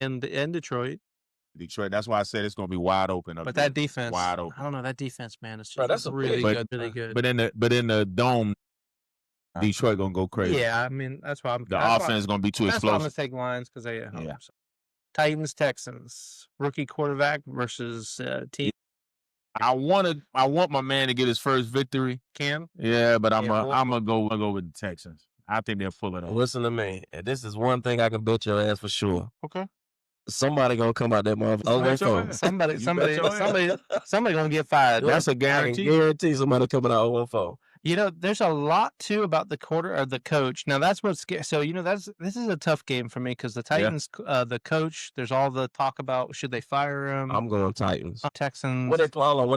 [SPEAKER 2] in Detroit,
[SPEAKER 3] Detroit. That's why I said it's going to be wide open. Up
[SPEAKER 2] but
[SPEAKER 3] there.
[SPEAKER 2] that defense,
[SPEAKER 3] wide open.
[SPEAKER 2] I don't know, that defense, man, is
[SPEAKER 4] Bro, that's
[SPEAKER 2] just
[SPEAKER 4] a
[SPEAKER 2] really
[SPEAKER 4] big-
[SPEAKER 2] good, really good.
[SPEAKER 3] But in the dome, Detroit going to go crazy.
[SPEAKER 2] Yeah, I mean that's why I'm.
[SPEAKER 3] The
[SPEAKER 2] that's why-
[SPEAKER 3] offense is going to be too
[SPEAKER 2] That's why I'm
[SPEAKER 3] explosive.
[SPEAKER 2] gonna take Lions because they at home.
[SPEAKER 3] Yeah.
[SPEAKER 2] So. Titans, Texans, rookie quarterback versus team
[SPEAKER 3] I want my man to get his first victory.
[SPEAKER 2] Cam.
[SPEAKER 3] Yeah, but I'm
[SPEAKER 2] Yeah,
[SPEAKER 3] gonna go with the Texans. I think they'll pull it off.
[SPEAKER 4] Listen to me. And this is one thing I can bet your ass for sure.
[SPEAKER 2] Okay.
[SPEAKER 4] Somebody gonna come out that motherfucker.
[SPEAKER 3] bet your
[SPEAKER 4] 0-4.
[SPEAKER 3] ass.
[SPEAKER 2] Somebody,
[SPEAKER 3] You
[SPEAKER 2] somebody,
[SPEAKER 3] bet your ass.
[SPEAKER 2] somebody gonna get fired.
[SPEAKER 3] That's a
[SPEAKER 4] I can
[SPEAKER 3] guarantee.
[SPEAKER 4] guarantee somebody coming out 0-4.
[SPEAKER 2] You know, there's a lot too about the the coach. Now that's what's scary. So this is a tough game for me because the Titans, the coach. There's all the talk about should they fire him.
[SPEAKER 4] I'm going Titans.
[SPEAKER 2] Texans.
[SPEAKER 4] What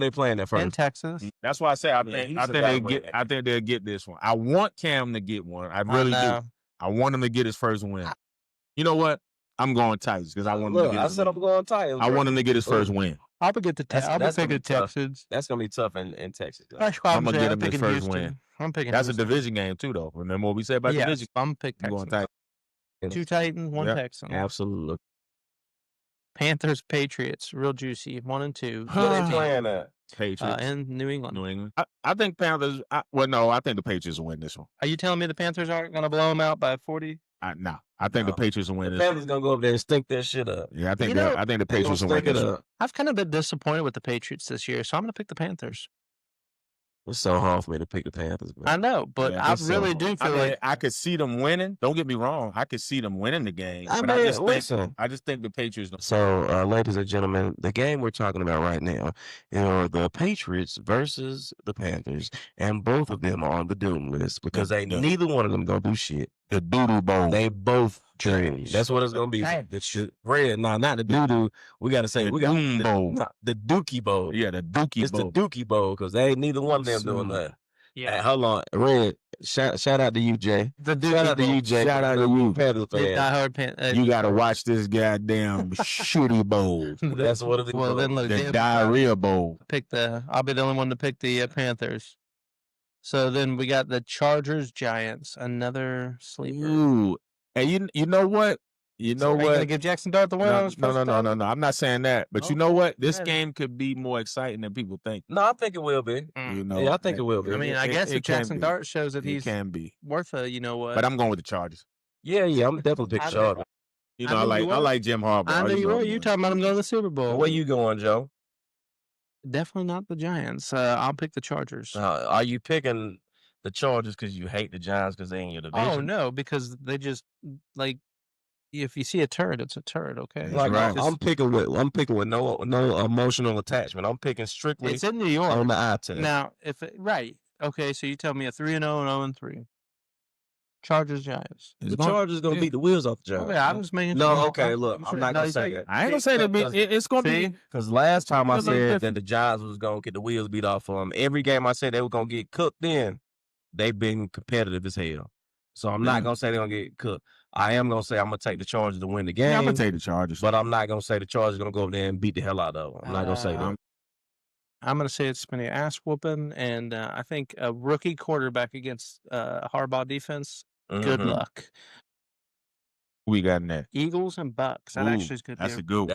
[SPEAKER 4] they playing at
[SPEAKER 2] in
[SPEAKER 4] first?
[SPEAKER 2] Texas.
[SPEAKER 3] That's why I say I
[SPEAKER 4] Yeah,
[SPEAKER 3] think
[SPEAKER 4] he's
[SPEAKER 3] I
[SPEAKER 4] a
[SPEAKER 3] think
[SPEAKER 4] guy
[SPEAKER 3] they
[SPEAKER 4] with
[SPEAKER 3] get.
[SPEAKER 4] that.
[SPEAKER 3] I think they'll get this one. I want Cam to get one. I really do.
[SPEAKER 2] know.
[SPEAKER 3] I want him to get his first win. You know what? I'm going Titans because I want him
[SPEAKER 4] Look,
[SPEAKER 3] to get.
[SPEAKER 4] I
[SPEAKER 3] His
[SPEAKER 4] said
[SPEAKER 3] win.
[SPEAKER 4] I'm going Titans.
[SPEAKER 3] I
[SPEAKER 4] bro.
[SPEAKER 3] want him to get his first win.
[SPEAKER 2] I'll be good to
[SPEAKER 4] That's-
[SPEAKER 2] I'll be
[SPEAKER 4] that's gonna
[SPEAKER 2] picking
[SPEAKER 4] be tough.
[SPEAKER 2] Texans.
[SPEAKER 4] That's gonna be tough in Texas. though.
[SPEAKER 2] That's why
[SPEAKER 3] I'm gonna
[SPEAKER 2] saying
[SPEAKER 3] get
[SPEAKER 2] I'm
[SPEAKER 3] him his
[SPEAKER 2] picking
[SPEAKER 3] first
[SPEAKER 2] Houston.
[SPEAKER 3] win.
[SPEAKER 2] I'm picking.
[SPEAKER 3] That's a
[SPEAKER 2] Houston.
[SPEAKER 3] division game too, though. Remember what we said about
[SPEAKER 2] Yes,
[SPEAKER 3] division?
[SPEAKER 2] I'm picking
[SPEAKER 3] I'm going
[SPEAKER 2] Texans.
[SPEAKER 3] Titans.
[SPEAKER 2] 2 Titans, 1
[SPEAKER 3] Yep.
[SPEAKER 2] Texan.
[SPEAKER 4] Absolutely.
[SPEAKER 2] Panthers, Patriots, real juicy. 1 and 2.
[SPEAKER 4] Where they playing at?
[SPEAKER 3] Patriots.
[SPEAKER 2] In New England.
[SPEAKER 3] New England. I think Panthers. No, I think the Patriots will win this one.
[SPEAKER 2] Are you telling me the Panthers aren't going to blow them out by 40?
[SPEAKER 3] No, I think the Patriots will win
[SPEAKER 4] The
[SPEAKER 3] this.
[SPEAKER 4] Panthers gonna go up there and stink that shit up.
[SPEAKER 3] Yeah, I think
[SPEAKER 2] You know,
[SPEAKER 3] I think the
[SPEAKER 4] They gonna
[SPEAKER 3] Patriots will win
[SPEAKER 4] stink it
[SPEAKER 3] this one.
[SPEAKER 4] up.
[SPEAKER 2] I've kind of been disappointed with the Patriots this year, so I'm going to pick the Panthers.
[SPEAKER 4] It's so hard for me to pick the Panthers, man.
[SPEAKER 2] I know, but
[SPEAKER 3] Yeah,
[SPEAKER 2] I
[SPEAKER 3] it's so
[SPEAKER 2] really
[SPEAKER 3] hard.
[SPEAKER 2] do feel
[SPEAKER 3] I mean,
[SPEAKER 2] like
[SPEAKER 3] I could see them winning. Don't get me wrong. I could see them winning the game.
[SPEAKER 4] I
[SPEAKER 3] but
[SPEAKER 4] mean,
[SPEAKER 3] I just
[SPEAKER 4] listen.
[SPEAKER 3] I just think the Patriots.
[SPEAKER 4] So, ladies and gentlemen, the game we're talking about right now are the Patriots versus the Panthers, and both of them are on the doom list because neither one of them gonna do shit.
[SPEAKER 3] The doo-doo bowl.
[SPEAKER 4] They both trash. That's what it's gonna be. The shit. Red, no, not the doo-doo. We gotta say we got
[SPEAKER 3] Doom bowl.
[SPEAKER 4] the Dookie Bowl.
[SPEAKER 3] Yeah, the Dookie
[SPEAKER 4] It's
[SPEAKER 3] bowl.
[SPEAKER 4] the Dookie Bowl because they ain't neither one of them doing that.
[SPEAKER 2] yeah.
[SPEAKER 4] Hey, hold on, Red. Shout out to you, Jay.
[SPEAKER 2] The
[SPEAKER 4] Shout out to you, Jay.
[SPEAKER 3] Shout out to you.
[SPEAKER 4] Panthers
[SPEAKER 2] The
[SPEAKER 4] fan.
[SPEAKER 2] diehard
[SPEAKER 3] You got to watch this goddamn shitty bowl.
[SPEAKER 4] That's what it is.
[SPEAKER 2] Well, then look,
[SPEAKER 3] The
[SPEAKER 2] Dan,
[SPEAKER 3] diarrhea bowl.
[SPEAKER 2] I'll be the only one to pick the Panthers. So then we got the Chargers, Giants, another sleeper.
[SPEAKER 3] Ooh. And you know what? You know
[SPEAKER 2] Are you
[SPEAKER 3] what?
[SPEAKER 2] gonna give Jackson Dart the win? on his
[SPEAKER 3] No,
[SPEAKER 2] first time?
[SPEAKER 3] no. I'm not saying that. But you know what? This
[SPEAKER 2] Right.
[SPEAKER 3] game could be more exciting than people think.
[SPEAKER 4] No, I think it will be.
[SPEAKER 3] You know?
[SPEAKER 4] Yeah, I think it will be.
[SPEAKER 2] I mean, I guess if
[SPEAKER 3] it can
[SPEAKER 2] Jackson
[SPEAKER 3] be.
[SPEAKER 2] Dart shows that
[SPEAKER 3] It
[SPEAKER 2] he's
[SPEAKER 3] can be.
[SPEAKER 2] worth a, you know what?
[SPEAKER 3] But I'm going with the Chargers.
[SPEAKER 4] Yeah, I'm definitely picking
[SPEAKER 2] I-
[SPEAKER 4] Chargers.
[SPEAKER 3] You
[SPEAKER 2] I
[SPEAKER 3] know,
[SPEAKER 2] knew you
[SPEAKER 3] I
[SPEAKER 2] were.
[SPEAKER 3] like Jim Harbaugh.
[SPEAKER 2] I know you
[SPEAKER 3] know
[SPEAKER 2] were.
[SPEAKER 3] I'm
[SPEAKER 2] You
[SPEAKER 3] going.
[SPEAKER 2] talking about him going to the Super Bowl?
[SPEAKER 4] Where you going, Joe?
[SPEAKER 2] Definitely not the Giants. I'll pick the Chargers.
[SPEAKER 4] Are you picking the Chargers because you hate the Giants because they in your division?
[SPEAKER 2] Oh no, because they just like if you see a turd, it's a turd. Okay,
[SPEAKER 3] That's right.
[SPEAKER 4] I'm picking with no emotional attachment. I'm picking strictly
[SPEAKER 2] It's in New York.
[SPEAKER 4] on the eye test.
[SPEAKER 2] Now, right. Okay, so you tell me a 3-0 and 0-3. Chargers, Giants.
[SPEAKER 4] The Chargers gonna beat the wheels off the Giants.
[SPEAKER 2] Okay, I'm just making
[SPEAKER 4] No,
[SPEAKER 2] sure.
[SPEAKER 4] okay, look, I'm not gonna say that.
[SPEAKER 3] I ain't gonna say that. It's gonna
[SPEAKER 2] See?
[SPEAKER 3] be.
[SPEAKER 4] Because last time I
[SPEAKER 3] It's a little
[SPEAKER 4] said
[SPEAKER 3] different.
[SPEAKER 4] that the Giants was gonna get the wheels beat off of them, every game I said they were gonna get cooked in, they've been competitive as hell. So I'm not gonna say they're gonna get cooked. I am gonna say I'm gonna take the Chargers to win the game.
[SPEAKER 3] Yeah, I'm gonna take the Chargers.
[SPEAKER 4] But I'm not gonna say the Chargers gonna go over there and beat the hell out of them. I'm not gonna say that.
[SPEAKER 2] I'm going to say it's been an ass whooping, and I think a rookie quarterback against Harbaugh defense. Good
[SPEAKER 4] Mhm.
[SPEAKER 2] luck.
[SPEAKER 3] Who we got in that?
[SPEAKER 2] Eagles and Bucks. That
[SPEAKER 3] Ooh,
[SPEAKER 2] actually is good.
[SPEAKER 3] That's
[SPEAKER 2] there.
[SPEAKER 3] a good one.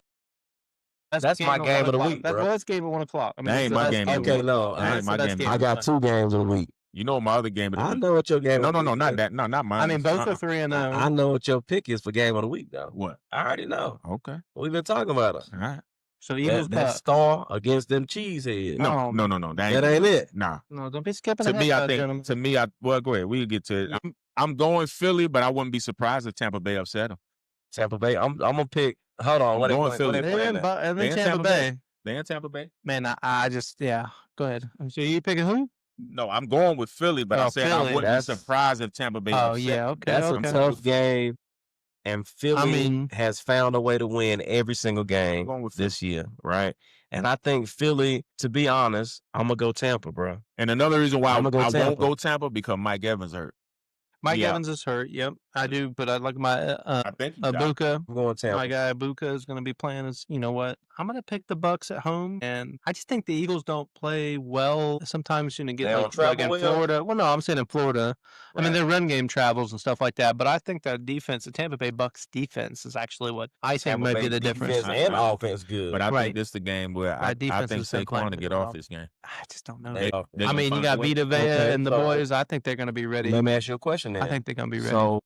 [SPEAKER 4] That's my
[SPEAKER 2] at
[SPEAKER 4] game of the
[SPEAKER 2] 1
[SPEAKER 4] week,
[SPEAKER 2] o'clock.
[SPEAKER 4] bro.
[SPEAKER 2] Well, that's game at 1 o'clock. I mean,
[SPEAKER 3] That ain't
[SPEAKER 2] it's the
[SPEAKER 3] my
[SPEAKER 2] best
[SPEAKER 3] game
[SPEAKER 2] game.
[SPEAKER 3] of the
[SPEAKER 4] Okay,
[SPEAKER 3] week.
[SPEAKER 4] no,
[SPEAKER 3] That ain't my
[SPEAKER 2] that's
[SPEAKER 3] game.
[SPEAKER 2] game.
[SPEAKER 4] I got 2 games of the week.
[SPEAKER 3] You know my other game of the
[SPEAKER 4] I
[SPEAKER 3] week.
[SPEAKER 4] know what your game.
[SPEAKER 3] No,
[SPEAKER 4] of the week
[SPEAKER 3] not
[SPEAKER 4] is.
[SPEAKER 3] that. No, not mine.
[SPEAKER 2] I mean, both
[SPEAKER 3] Uh-uh.
[SPEAKER 2] are 3-0.
[SPEAKER 4] I know what your pick is for game of the week, though.
[SPEAKER 3] What?
[SPEAKER 4] I already know.
[SPEAKER 3] Okay.
[SPEAKER 4] We've been talking about it.
[SPEAKER 3] All right.
[SPEAKER 2] So Eagles,
[SPEAKER 4] That
[SPEAKER 2] Bucks.
[SPEAKER 4] star against them cheeseheads.
[SPEAKER 2] No.
[SPEAKER 3] No.
[SPEAKER 4] That ain't it.
[SPEAKER 3] Nah.
[SPEAKER 2] No, don't be skipping
[SPEAKER 3] To
[SPEAKER 2] ahead,
[SPEAKER 3] me, I think.
[SPEAKER 2] gentlemen.
[SPEAKER 3] To me, well, go ahead. We can get to it. I'm going Philly, but I wouldn't be surprised if Tampa Bay upset them.
[SPEAKER 4] Tampa Bay. I'm gonna pick. Hold on.
[SPEAKER 3] I'm
[SPEAKER 4] what they
[SPEAKER 3] going
[SPEAKER 4] playing-
[SPEAKER 3] Philly.
[SPEAKER 4] what they playing at?
[SPEAKER 2] And
[SPEAKER 3] They
[SPEAKER 2] then
[SPEAKER 3] in
[SPEAKER 2] Tampa Bay.
[SPEAKER 3] They in Tampa Bay?
[SPEAKER 2] Man, I just, yeah. Go ahead. So you picking who?
[SPEAKER 3] No, I'm going with Philly, but I
[SPEAKER 2] Oh,
[SPEAKER 3] said
[SPEAKER 2] Philly.
[SPEAKER 3] I wouldn't be
[SPEAKER 4] That's-
[SPEAKER 3] surprised if Tampa Bay.
[SPEAKER 2] Oh,
[SPEAKER 3] upset
[SPEAKER 2] yeah.
[SPEAKER 3] them.
[SPEAKER 2] Okay.
[SPEAKER 4] That's
[SPEAKER 2] okay.
[SPEAKER 4] a tough game, and Philly
[SPEAKER 2] mean-
[SPEAKER 4] has found a way to win every single
[SPEAKER 3] I'm
[SPEAKER 4] game
[SPEAKER 3] going with
[SPEAKER 4] this year, right? And I think Philly, to be honest, I'm gonna go Tampa, bro.
[SPEAKER 3] And another reason why
[SPEAKER 4] I'ma go
[SPEAKER 3] I won't
[SPEAKER 4] Tampa.
[SPEAKER 3] go Tampa because Mike Evans hurt.
[SPEAKER 2] Mike
[SPEAKER 3] Yeah.
[SPEAKER 2] Evans is hurt. Yep, I do. But I like my
[SPEAKER 3] I think he's out.
[SPEAKER 2] Ibuka.
[SPEAKER 4] I'm going Tampa.
[SPEAKER 2] My guy Ibuka is going to be playing as, you know what? I'm going to pick the Bucks at home. And I just think the Eagles don't play well. Sometimes you know, get
[SPEAKER 4] They don't
[SPEAKER 2] like
[SPEAKER 4] travel
[SPEAKER 2] in
[SPEAKER 4] well?
[SPEAKER 2] Florida. Well, no, I'm saying in Florida. I mean,
[SPEAKER 4] Right.
[SPEAKER 2] their run game travels and stuff like that. But I think that defense, the Tampa Bay Bucks defense is actually what I think
[SPEAKER 4] Tampa
[SPEAKER 2] might
[SPEAKER 4] Bay
[SPEAKER 2] be the difference.
[SPEAKER 4] defense and offense good.
[SPEAKER 3] But I
[SPEAKER 2] Right.
[SPEAKER 3] think this is the game where I
[SPEAKER 2] defense
[SPEAKER 3] think
[SPEAKER 2] has been playing
[SPEAKER 3] Saquon to
[SPEAKER 2] pretty
[SPEAKER 3] get
[SPEAKER 2] well.
[SPEAKER 3] off this game.
[SPEAKER 2] I just don't know.
[SPEAKER 4] They-
[SPEAKER 3] They
[SPEAKER 2] I
[SPEAKER 3] gonna
[SPEAKER 2] mean, you
[SPEAKER 3] find
[SPEAKER 2] got
[SPEAKER 3] a way.
[SPEAKER 2] Vita Vea
[SPEAKER 4] Okay,
[SPEAKER 2] and the
[SPEAKER 4] so-
[SPEAKER 2] boys. I think they're going to be ready.
[SPEAKER 4] Let me ask you a question then.
[SPEAKER 2] I think they're going to be ready.
[SPEAKER 4] So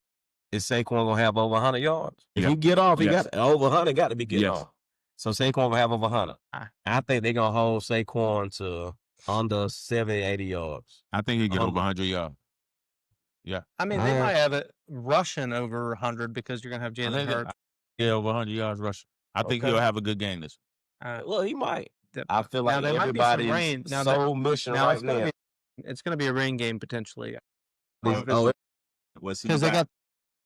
[SPEAKER 4] is Saquon gonna have over 100 yards? If
[SPEAKER 3] Yeah.
[SPEAKER 4] he get off, he
[SPEAKER 3] Yes.
[SPEAKER 4] got over 100. Got to be getting
[SPEAKER 3] Yes.
[SPEAKER 4] off. So Saquon gonna have over 100.
[SPEAKER 2] Ah.
[SPEAKER 4] I think they're gonna hold Saquon to under 70, 80 yards.
[SPEAKER 3] I think he get
[SPEAKER 4] Um,
[SPEAKER 3] over 100 yards.
[SPEAKER 2] I mean, they
[SPEAKER 4] I-
[SPEAKER 2] might have it rushing over 100 because you're going to have
[SPEAKER 3] I
[SPEAKER 2] Jalen
[SPEAKER 3] think
[SPEAKER 2] Hurts.
[SPEAKER 3] Yeah, over 100 yards rushing. I think
[SPEAKER 4] Okay.
[SPEAKER 3] he'll have a good game this.
[SPEAKER 4] Well, he might.
[SPEAKER 2] The-
[SPEAKER 4] I feel like
[SPEAKER 2] there might be some
[SPEAKER 4] everybody's
[SPEAKER 2] rain. Now,
[SPEAKER 4] so mushing
[SPEAKER 2] now
[SPEAKER 4] right
[SPEAKER 2] it's gonna
[SPEAKER 4] now.
[SPEAKER 2] it's going to be a rain game potentially
[SPEAKER 4] Oh,
[SPEAKER 3] What's he
[SPEAKER 2] because they
[SPEAKER 3] got?
[SPEAKER 2] got.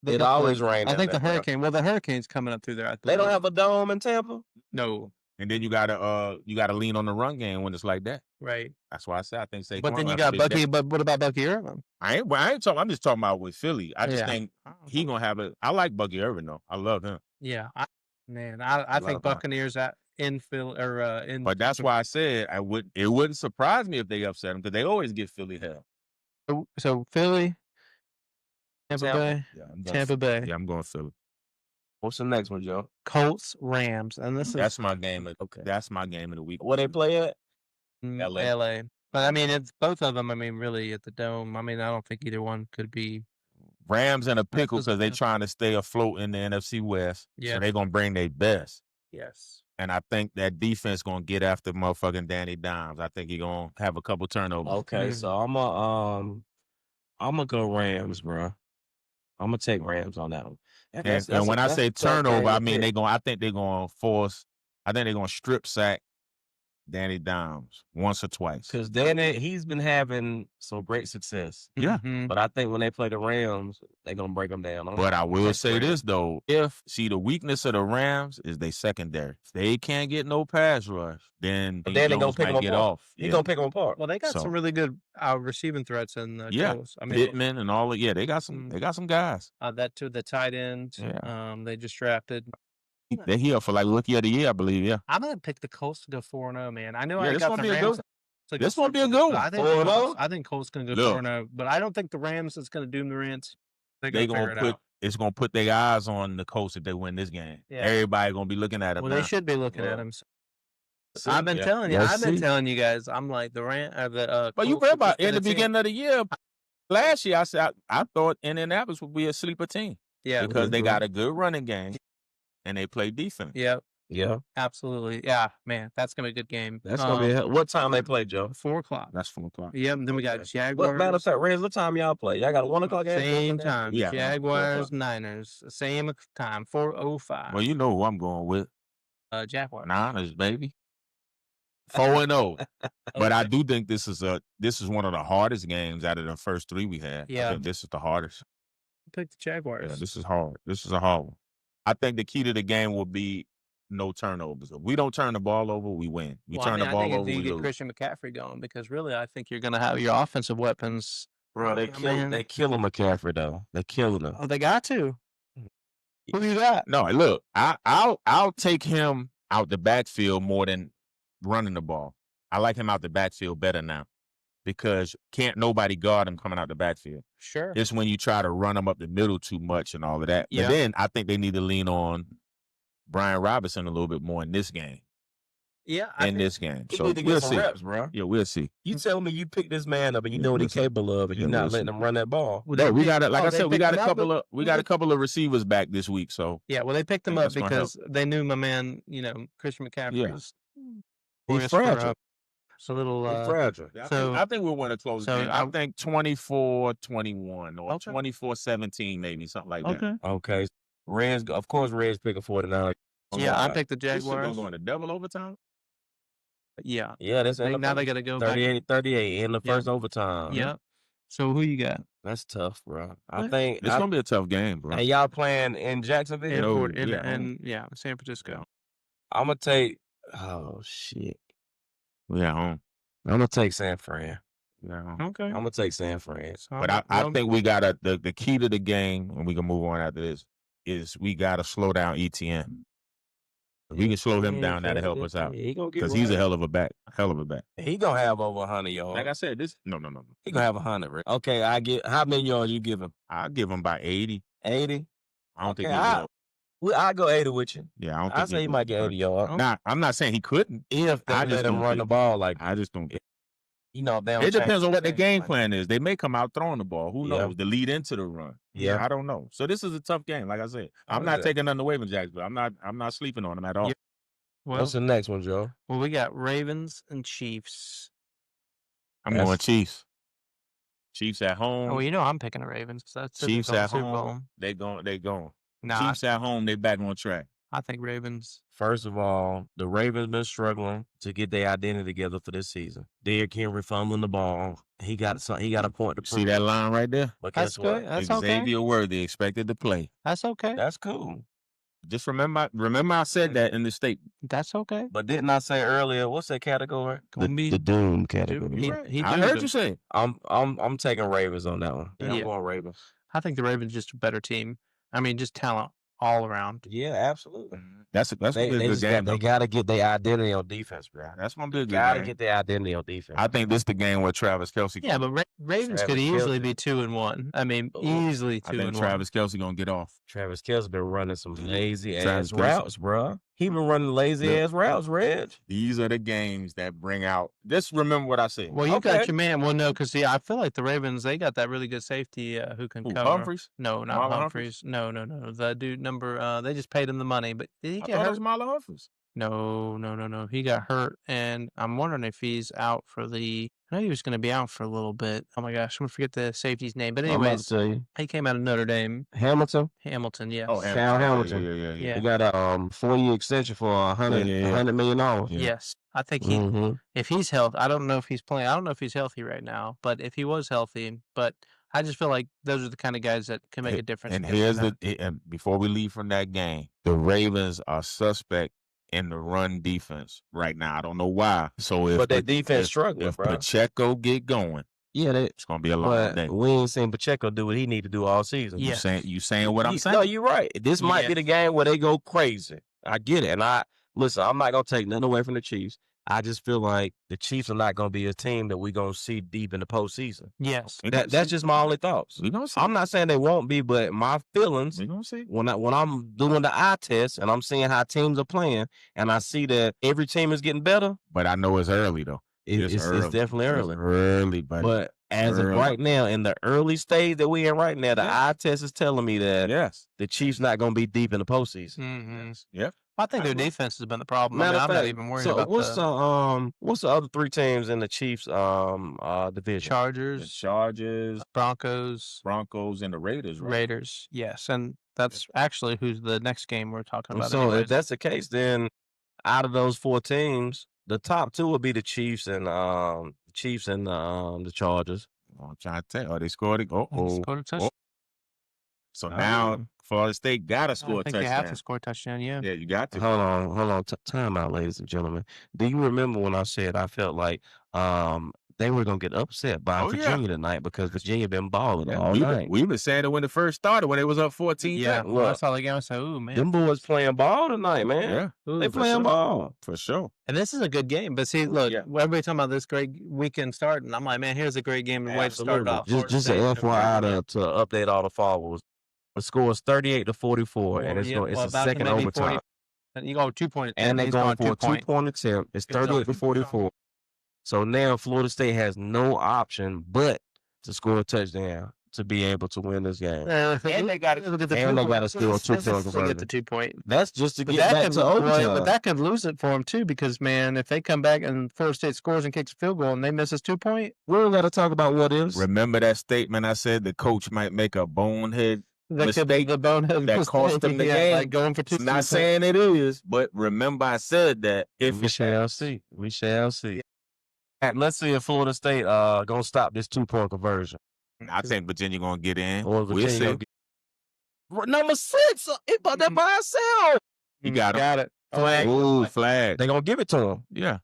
[SPEAKER 2] they
[SPEAKER 4] it
[SPEAKER 2] got
[SPEAKER 4] always
[SPEAKER 2] the,
[SPEAKER 4] rain.
[SPEAKER 2] I
[SPEAKER 4] down
[SPEAKER 2] think the
[SPEAKER 4] there, bro.
[SPEAKER 2] hurricane. Well, the hurricane's coming up through there.
[SPEAKER 4] They don't have a dome in Tampa.
[SPEAKER 2] no
[SPEAKER 3] And then you gotta lean on the run game when it's like that.
[SPEAKER 2] right.
[SPEAKER 3] That's why I said I think Saquon.
[SPEAKER 2] But then you
[SPEAKER 3] have
[SPEAKER 2] got
[SPEAKER 3] a big
[SPEAKER 2] Bucky.
[SPEAKER 3] game.
[SPEAKER 2] But what about Bucky Irvin?
[SPEAKER 3] I ain't talking. I'm just talking about with Philly. I just
[SPEAKER 2] Yeah.
[SPEAKER 3] think he gonna have it. I like Bucky Irvin though. I love him.
[SPEAKER 2] Yeah, I think
[SPEAKER 3] Love that.
[SPEAKER 2] Buccaneers at in Phil or in.
[SPEAKER 3] But that's why I said it wouldn't surprise me if they upset him because they always give Philly hell.
[SPEAKER 2] So Philly, Tampa
[SPEAKER 4] Tampa.
[SPEAKER 2] Bay,
[SPEAKER 3] Yeah, I'm going
[SPEAKER 2] Tampa Bay.
[SPEAKER 3] Yeah, I'm going Philly.
[SPEAKER 4] What's the next one, Joe?
[SPEAKER 2] Colts, Rams, and this is
[SPEAKER 3] That's my game.
[SPEAKER 4] Okay.
[SPEAKER 3] That's my game of the week.
[SPEAKER 4] Where they play at?
[SPEAKER 3] LA.
[SPEAKER 2] LA. But I mean, it's both of them. I mean, really at the Dome. I mean, I don't think either one could be.
[SPEAKER 3] Rams in a pickle
[SPEAKER 2] That's
[SPEAKER 3] because they
[SPEAKER 2] the-
[SPEAKER 3] trying to stay afloat in the NFC West.
[SPEAKER 2] Yeah.
[SPEAKER 3] So they're going to bring their best.
[SPEAKER 2] Yes.
[SPEAKER 3] And I think that defense going to get after motherfucking Danny Dimes. I think he's going to have a couple turnovers.
[SPEAKER 4] Okay, so I'm gonna go Rams, bro. I'm gonna take Rams on that one.
[SPEAKER 3] And when I say turnover, I mean I think they're going to force. I think they're going to strip sack Danny Dimes once or twice.
[SPEAKER 4] Because Danny, he's been having some great success.
[SPEAKER 3] Yeah.
[SPEAKER 2] Mhm.
[SPEAKER 4] But I think when they play the Rams, they're gonna break them down.
[SPEAKER 3] But I will
[SPEAKER 4] take
[SPEAKER 3] say
[SPEAKER 4] Rams.
[SPEAKER 3] this though: the weakness of the Rams is they secondary. If they can't get no pass rush, then
[SPEAKER 4] But then they gonna
[SPEAKER 3] Jones
[SPEAKER 4] pick
[SPEAKER 3] might
[SPEAKER 4] them
[SPEAKER 3] get
[SPEAKER 4] apart.
[SPEAKER 3] off.
[SPEAKER 4] He's gonna pick them apart.
[SPEAKER 2] Well, they got
[SPEAKER 3] So-
[SPEAKER 2] some really good receiving threats in the
[SPEAKER 3] Yeah.
[SPEAKER 2] Colts. I mean,
[SPEAKER 3] Pittman and all of they got some. They got some guys.
[SPEAKER 2] that to the tight end.
[SPEAKER 3] Yeah.
[SPEAKER 2] They just drafted.
[SPEAKER 3] They here for like rookie of the year, I believe. Yeah.
[SPEAKER 2] I'm gonna pick the Colts to go 4-0, man. I know
[SPEAKER 3] Yeah,
[SPEAKER 2] I
[SPEAKER 3] this
[SPEAKER 2] got
[SPEAKER 3] gonna
[SPEAKER 2] the
[SPEAKER 3] be a
[SPEAKER 2] Rams.
[SPEAKER 3] good-
[SPEAKER 2] to go
[SPEAKER 3] this gonna be a
[SPEAKER 2] 4-0,
[SPEAKER 3] good
[SPEAKER 2] but
[SPEAKER 3] one.
[SPEAKER 2] I think
[SPEAKER 4] 4-0?
[SPEAKER 2] I think Colts gonna go
[SPEAKER 3] Look.
[SPEAKER 2] 4-0, but I don't think the Rams is gonna doom the Rams. They're
[SPEAKER 3] They
[SPEAKER 2] gonna
[SPEAKER 3] gonna
[SPEAKER 2] figure it
[SPEAKER 3] put.
[SPEAKER 2] out.
[SPEAKER 3] It's gonna put their eyes on the Colts if they win this game.
[SPEAKER 2] Yeah.
[SPEAKER 3] Everybody gonna be looking at them.
[SPEAKER 2] Well, they should be looking
[SPEAKER 3] Yeah.
[SPEAKER 2] at him. I've been
[SPEAKER 3] Yeah.
[SPEAKER 2] telling you.
[SPEAKER 4] Let's
[SPEAKER 2] I've been
[SPEAKER 4] see.
[SPEAKER 2] telling you guys. I'm like the
[SPEAKER 3] But you
[SPEAKER 2] Colts
[SPEAKER 3] read
[SPEAKER 2] are
[SPEAKER 3] about
[SPEAKER 2] just
[SPEAKER 3] in the
[SPEAKER 2] gonna team-
[SPEAKER 3] beginning of the year. Last year, I said I thought Indianapolis would be a sleeper team
[SPEAKER 2] Yeah.
[SPEAKER 3] because they
[SPEAKER 4] Mhm.
[SPEAKER 3] got a good running game and they play defense.
[SPEAKER 2] Yeah.
[SPEAKER 4] Yeah,
[SPEAKER 2] Absolutely. Yeah, man, that's gonna be a good game.
[SPEAKER 4] that's gonna be. What time they play, Joe?
[SPEAKER 2] 4:00.
[SPEAKER 3] That's 4:00.
[SPEAKER 2] Yeah. Then we got
[SPEAKER 4] Okay.
[SPEAKER 2] Jaguars.
[SPEAKER 4] What matter of fact, Rams? What time y'all play? Y'all got a 1:00 game.
[SPEAKER 2] Same time.
[SPEAKER 3] Yeah.
[SPEAKER 2] Jaguars, Niners. Same time. 4:05.
[SPEAKER 3] Well, you know who I'm going with.
[SPEAKER 2] Jaguars.
[SPEAKER 3] Niners, baby. 4-0. But I do think this is one of the hardest games out of the first three we had.
[SPEAKER 2] Yeah.
[SPEAKER 3] I think this is the hardest.
[SPEAKER 2] Pick the Jaguars.
[SPEAKER 3] Yeah, this is hard. This is a hard one. I think the key to the game will be no turnovers. If we don't turn the ball over, we win. We
[SPEAKER 2] Well,
[SPEAKER 3] turn the
[SPEAKER 2] I
[SPEAKER 3] ball
[SPEAKER 2] think
[SPEAKER 3] over,
[SPEAKER 2] until
[SPEAKER 3] we
[SPEAKER 2] you get
[SPEAKER 3] lose.
[SPEAKER 2] Christian McCaffrey going, because really, I think you're gonna have your offensive weapons.
[SPEAKER 4] Bro,
[SPEAKER 2] I mean-
[SPEAKER 4] they killing McCaffrey though. They killing him.
[SPEAKER 2] Oh, they got to. Who you got?
[SPEAKER 3] No, look, I'll take him out the backfield more than running the ball. I like him out the backfield better now because can't nobody guard him coming out the backfield.
[SPEAKER 2] Sure.
[SPEAKER 3] It's when you try to run him up the middle too much and all of that.
[SPEAKER 2] Yeah.
[SPEAKER 3] But then I think they need to lean on Brian Robinson a little bit more in this game.
[SPEAKER 2] Yeah.
[SPEAKER 3] This game.
[SPEAKER 4] He
[SPEAKER 3] So
[SPEAKER 4] need to
[SPEAKER 3] we'll
[SPEAKER 4] get some
[SPEAKER 3] see.
[SPEAKER 4] reps, bro.
[SPEAKER 3] Yeah, we'll see.
[SPEAKER 4] You tell me you pick this man up and you
[SPEAKER 3] Yeah,
[SPEAKER 4] know what
[SPEAKER 3] we'll
[SPEAKER 4] he's
[SPEAKER 3] see.
[SPEAKER 4] capable of, and
[SPEAKER 3] Yeah,
[SPEAKER 4] you're not
[SPEAKER 3] we'll
[SPEAKER 4] letting
[SPEAKER 3] see.
[SPEAKER 4] him run that ball.
[SPEAKER 3] No, we got it. Like I
[SPEAKER 2] they
[SPEAKER 3] said, we
[SPEAKER 2] picked
[SPEAKER 3] got a
[SPEAKER 2] him up,
[SPEAKER 3] couple
[SPEAKER 2] but-
[SPEAKER 3] of receivers back this week. So
[SPEAKER 2] Yeah, well, they picked him
[SPEAKER 3] Yeah,
[SPEAKER 2] up
[SPEAKER 3] that's gonna help.
[SPEAKER 2] because they knew my man, Christian McCaffrey
[SPEAKER 3] Yeah.
[SPEAKER 2] was
[SPEAKER 4] He's
[SPEAKER 2] for
[SPEAKER 4] fragile.
[SPEAKER 2] a little.
[SPEAKER 4] He's fragile.
[SPEAKER 2] So-
[SPEAKER 3] I think we'll win a close
[SPEAKER 2] so
[SPEAKER 3] game. I think 24-21 or 24-17 maybe, something like that.
[SPEAKER 4] Okay. Reds, of course, Reds pick a 49.
[SPEAKER 2] Yeah, I picked the
[SPEAKER 3] This is gonna
[SPEAKER 2] Jaguars.
[SPEAKER 3] go into double overtime.
[SPEAKER 2] Yeah,
[SPEAKER 4] Yeah, that's
[SPEAKER 2] now they got to go back.
[SPEAKER 4] 38 in the
[SPEAKER 2] Yeah.
[SPEAKER 4] first overtime.
[SPEAKER 2] Yeah. So who you got?
[SPEAKER 4] That's tough, bro. I
[SPEAKER 2] Yeah.
[SPEAKER 4] think.
[SPEAKER 3] It's gonna be a tough game, bro.
[SPEAKER 4] and y'all playing in Jacksonville?
[SPEAKER 2] In
[SPEAKER 3] No,
[SPEAKER 2] Fort- in-
[SPEAKER 3] yeah.
[SPEAKER 2] and yeah, San Francisco.
[SPEAKER 4] I'm gonna take. Oh shit!
[SPEAKER 3] Yeah, home.
[SPEAKER 4] I'm gonna take San Fran.
[SPEAKER 3] Yeah, home.
[SPEAKER 2] Okay.
[SPEAKER 4] I'm gonna take San Fran.
[SPEAKER 2] So
[SPEAKER 3] But I think we got the key to the game, and we can move on after this, is we got to slow down ETN. If we can slow him down, that'll help us out.
[SPEAKER 4] He gonna get
[SPEAKER 3] Because he's a
[SPEAKER 4] right.
[SPEAKER 3] hell of a back. Hell of a back.
[SPEAKER 4] He gonna have over 100 yards.
[SPEAKER 3] Like I said, this no.
[SPEAKER 4] He gonna have 100. Rick. Okay, I get how many yards you give him?
[SPEAKER 3] I'll give him by 80.
[SPEAKER 4] 80.
[SPEAKER 3] I don't think
[SPEAKER 4] Okay,
[SPEAKER 3] he'll get over.
[SPEAKER 4] I go 80 with you.
[SPEAKER 3] Yeah, I don't
[SPEAKER 4] I
[SPEAKER 3] think
[SPEAKER 4] say he might get 80 yards.
[SPEAKER 3] Nah, I'm not saying he couldn't.
[SPEAKER 4] If they
[SPEAKER 3] I just
[SPEAKER 4] let him
[SPEAKER 3] don't
[SPEAKER 4] run the
[SPEAKER 3] think-
[SPEAKER 4] ball like
[SPEAKER 3] I just don't.
[SPEAKER 4] if they don't
[SPEAKER 3] It depends
[SPEAKER 4] change
[SPEAKER 3] on what the game
[SPEAKER 4] plan.
[SPEAKER 3] plan is. They may come out throwing the ball. Who
[SPEAKER 4] Yeah.
[SPEAKER 3] knows? The lead into the run.
[SPEAKER 4] Yeah.
[SPEAKER 3] I don't know. So this is a tough game. Like I said, I'm not taking nothing away from Jacksonville. I'm not sleeping on them at all.
[SPEAKER 2] Yeah. Well,
[SPEAKER 4] What's the next one, Joe?
[SPEAKER 2] we got Ravens and Chiefs.
[SPEAKER 3] I'm
[SPEAKER 4] That's-
[SPEAKER 3] going Chiefs. Chiefs at home.
[SPEAKER 2] Oh, well, I'm picking the Ravens. 'Cause that's
[SPEAKER 3] Chiefs
[SPEAKER 2] typical
[SPEAKER 3] at
[SPEAKER 2] Super Bowl.
[SPEAKER 3] home. They going.
[SPEAKER 2] Nah,
[SPEAKER 3] Chiefs at home. They back on track.
[SPEAKER 2] I think Ravens.
[SPEAKER 4] First of all, the Ravens been struggling to get their identity together for this season. Derrick Henry fumbling the ball. He got a point to prove.
[SPEAKER 3] See that line right there?
[SPEAKER 4] But
[SPEAKER 2] That's
[SPEAKER 4] guess what?
[SPEAKER 2] good. That's okay.
[SPEAKER 3] Xavier Worthy expected to play.
[SPEAKER 2] That's okay.
[SPEAKER 4] That's cool.
[SPEAKER 3] Just remember I said that in the statement.
[SPEAKER 2] That's okay.
[SPEAKER 4] But didn't I say earlier? What's that category?
[SPEAKER 2] Gonna be-
[SPEAKER 4] The doom
[SPEAKER 2] Dude,
[SPEAKER 4] category.
[SPEAKER 2] he
[SPEAKER 3] I
[SPEAKER 2] doomed
[SPEAKER 3] heard
[SPEAKER 2] them.
[SPEAKER 3] you say it.
[SPEAKER 4] I'm taking Ravens on that one. Yeah,
[SPEAKER 2] Yeah.
[SPEAKER 4] I'm going Ravens.
[SPEAKER 2] I think the Ravens just a better team. I mean, just talent all around.
[SPEAKER 4] Yeah, absolutely.
[SPEAKER 3] That's gonna be a
[SPEAKER 4] They
[SPEAKER 3] good game.
[SPEAKER 4] they got to get their identity on defense, bro.
[SPEAKER 3] That's gonna be a good
[SPEAKER 4] Got to
[SPEAKER 3] game.
[SPEAKER 4] get their identity on defense.
[SPEAKER 3] I think this the game where Travis Kelce.
[SPEAKER 2] Yeah, but Ravens could
[SPEAKER 4] Travis
[SPEAKER 2] easily
[SPEAKER 4] Kelce.
[SPEAKER 2] be 2-1. I mean,
[SPEAKER 4] Ooh,
[SPEAKER 2] easily
[SPEAKER 3] I
[SPEAKER 2] 2-1.
[SPEAKER 3] think Travis Kelce gonna get off.
[SPEAKER 4] Travis Kelce been running some lazy
[SPEAKER 3] Travis
[SPEAKER 4] ass
[SPEAKER 3] Kelce.
[SPEAKER 4] routes, bro. He been running lazy ass routes, Reg.
[SPEAKER 3] These are the games that bring out. Just remember what I said.
[SPEAKER 2] Well, you
[SPEAKER 4] Okay.
[SPEAKER 2] got your man. Well, no, because I feel like the Ravens, they got that really good safety who can
[SPEAKER 3] Who,
[SPEAKER 2] cover.
[SPEAKER 3] Humphreys?
[SPEAKER 2] No, not
[SPEAKER 3] Marlon
[SPEAKER 2] Humphreys. No. The dude number. They just paid him the money, but did he
[SPEAKER 3] I
[SPEAKER 2] get
[SPEAKER 3] thought it
[SPEAKER 2] hurt?
[SPEAKER 3] was Marlon Humphreys.
[SPEAKER 2] No. He got hurt, and I'm wondering if he's out for the. I know he was going to be out for a little bit. Oh my gosh, I'm gonna forget the safety's name. But
[SPEAKER 4] I'm about to
[SPEAKER 2] anyways,
[SPEAKER 4] tell you.
[SPEAKER 2] he came out of Notre Dame.
[SPEAKER 4] Hamilton.
[SPEAKER 2] Yes.
[SPEAKER 3] Oh,
[SPEAKER 4] Cal Hamilton.
[SPEAKER 3] Yeah.
[SPEAKER 2] Yeah.
[SPEAKER 4] He got a 4-year extension for $100 million.
[SPEAKER 3] Yeah.
[SPEAKER 2] Yes, I think if he's healthy, I don't know if he's playing. I don't know if he's healthy right now, but if he was healthy, but I just feel like those are the kind of guys that can make a difference.
[SPEAKER 3] And here's and before we leave from that game, the Ravens are suspect in the run defense right now. I don't know why. So
[SPEAKER 4] But that defense struggling,
[SPEAKER 3] if
[SPEAKER 4] bro.
[SPEAKER 3] Pacheco get going,
[SPEAKER 4] Yeah,
[SPEAKER 3] it's gonna be a long day.
[SPEAKER 4] but we ain't seen Pacheco do what he need to do all season.
[SPEAKER 2] Yeah.
[SPEAKER 3] You saying what I'm saying?
[SPEAKER 4] No, you're right. This might be the game where they go crazy. I get it. And listen, I'm not gonna take nothing away from the Chiefs. I just feel like the Chiefs are not gonna be a team that we're gonna see deep in the postseason.
[SPEAKER 2] Yes.
[SPEAKER 4] That's just my only thoughts.
[SPEAKER 3] We gonna see.
[SPEAKER 4] I'm not saying they won't be, but my feelings
[SPEAKER 3] We gonna see.
[SPEAKER 4] when I'm doing the eye test and I'm seeing how teams are playing, and I see that every team is getting better.
[SPEAKER 3] But I know it's early though.
[SPEAKER 4] It's definitely early.
[SPEAKER 3] It's early, buddy.
[SPEAKER 4] But as of right now, in the early stage that we in right now, the eye test is telling me that the Chiefs not gonna be deep in the postseason.
[SPEAKER 2] Mm-hmm.
[SPEAKER 3] Yeah.
[SPEAKER 2] I think their defense has been the problem.
[SPEAKER 4] Matter of
[SPEAKER 2] I'm
[SPEAKER 4] fact,
[SPEAKER 2] not even worried
[SPEAKER 4] so
[SPEAKER 2] about
[SPEAKER 4] what's the other three teams in the Chiefs division?
[SPEAKER 3] The Chargers,
[SPEAKER 2] Broncos,
[SPEAKER 3] and the Raiders. Right?
[SPEAKER 2] Raiders. Yes, and that's actually who's the next game we're talking about.
[SPEAKER 4] So
[SPEAKER 2] anyways.
[SPEAKER 4] if that's the case, then out of those four teams, the top two would be the Chiefs and the Chargers.
[SPEAKER 3] I'm trying to tell you, they scored it.
[SPEAKER 2] They scored a touchdown.
[SPEAKER 3] So now Florida State got to score
[SPEAKER 2] I
[SPEAKER 3] a
[SPEAKER 2] think
[SPEAKER 3] touchdown.
[SPEAKER 2] they have to score a touchdown. Yeah.
[SPEAKER 3] Yeah, you got to.
[SPEAKER 4] Hold on. Time out, ladies and gentlemen. Do you remember when I said I felt like they were gonna get upset by Virginia tonight because Virginia been balling all night?
[SPEAKER 3] We been saying it when it first started, when it was up 14.
[SPEAKER 2] Yeah.
[SPEAKER 4] Look,
[SPEAKER 2] Well, I saw the game. I said, "Ooh, man,
[SPEAKER 4] them boys playing ball tonight, man.
[SPEAKER 3] Yeah.
[SPEAKER 4] They playing ball
[SPEAKER 3] for sure."
[SPEAKER 2] And this is a good game. But see, look, everybody talking about this great weekend start, and I'm like, man, here's a great game and way to start it off.
[SPEAKER 4] Just an FYI to update all the followers. The score is 38-44, and it's a second overtime.
[SPEAKER 2] You go 2-point,
[SPEAKER 4] and they're going for a 2-point attempt. It's 38-44. So now Florida State has no option but to score a touchdown to be able to win this game.
[SPEAKER 2] And they got to
[SPEAKER 4] score a 2-point conversion.
[SPEAKER 2] Get the 2-point.
[SPEAKER 4] That's just to get back to overtime.
[SPEAKER 2] But that could lose it for them too, because man, if they come back and Florida State scores and kicks a field goal and they miss this 2-point,
[SPEAKER 4] we don't got to talk about what ifs.
[SPEAKER 3] Remember that statement I said the coach might make a bonehead mistake
[SPEAKER 2] the bonehead
[SPEAKER 3] that cost them the game.
[SPEAKER 2] Like going for 2.
[SPEAKER 3] Not saying it is, but remember I said that if
[SPEAKER 4] we shall see. We shall see. And let's see if Florida State gonna stop this 2-point conversion.
[SPEAKER 3] I think Virginia gonna get in.
[SPEAKER 4] Or
[SPEAKER 3] We'll see.
[SPEAKER 4] Number 6, it by that by itself.
[SPEAKER 3] You got him.
[SPEAKER 2] Got it. Flag.
[SPEAKER 3] Ooh, flag.
[SPEAKER 4] They gonna give it to him.
[SPEAKER 3] Yeah.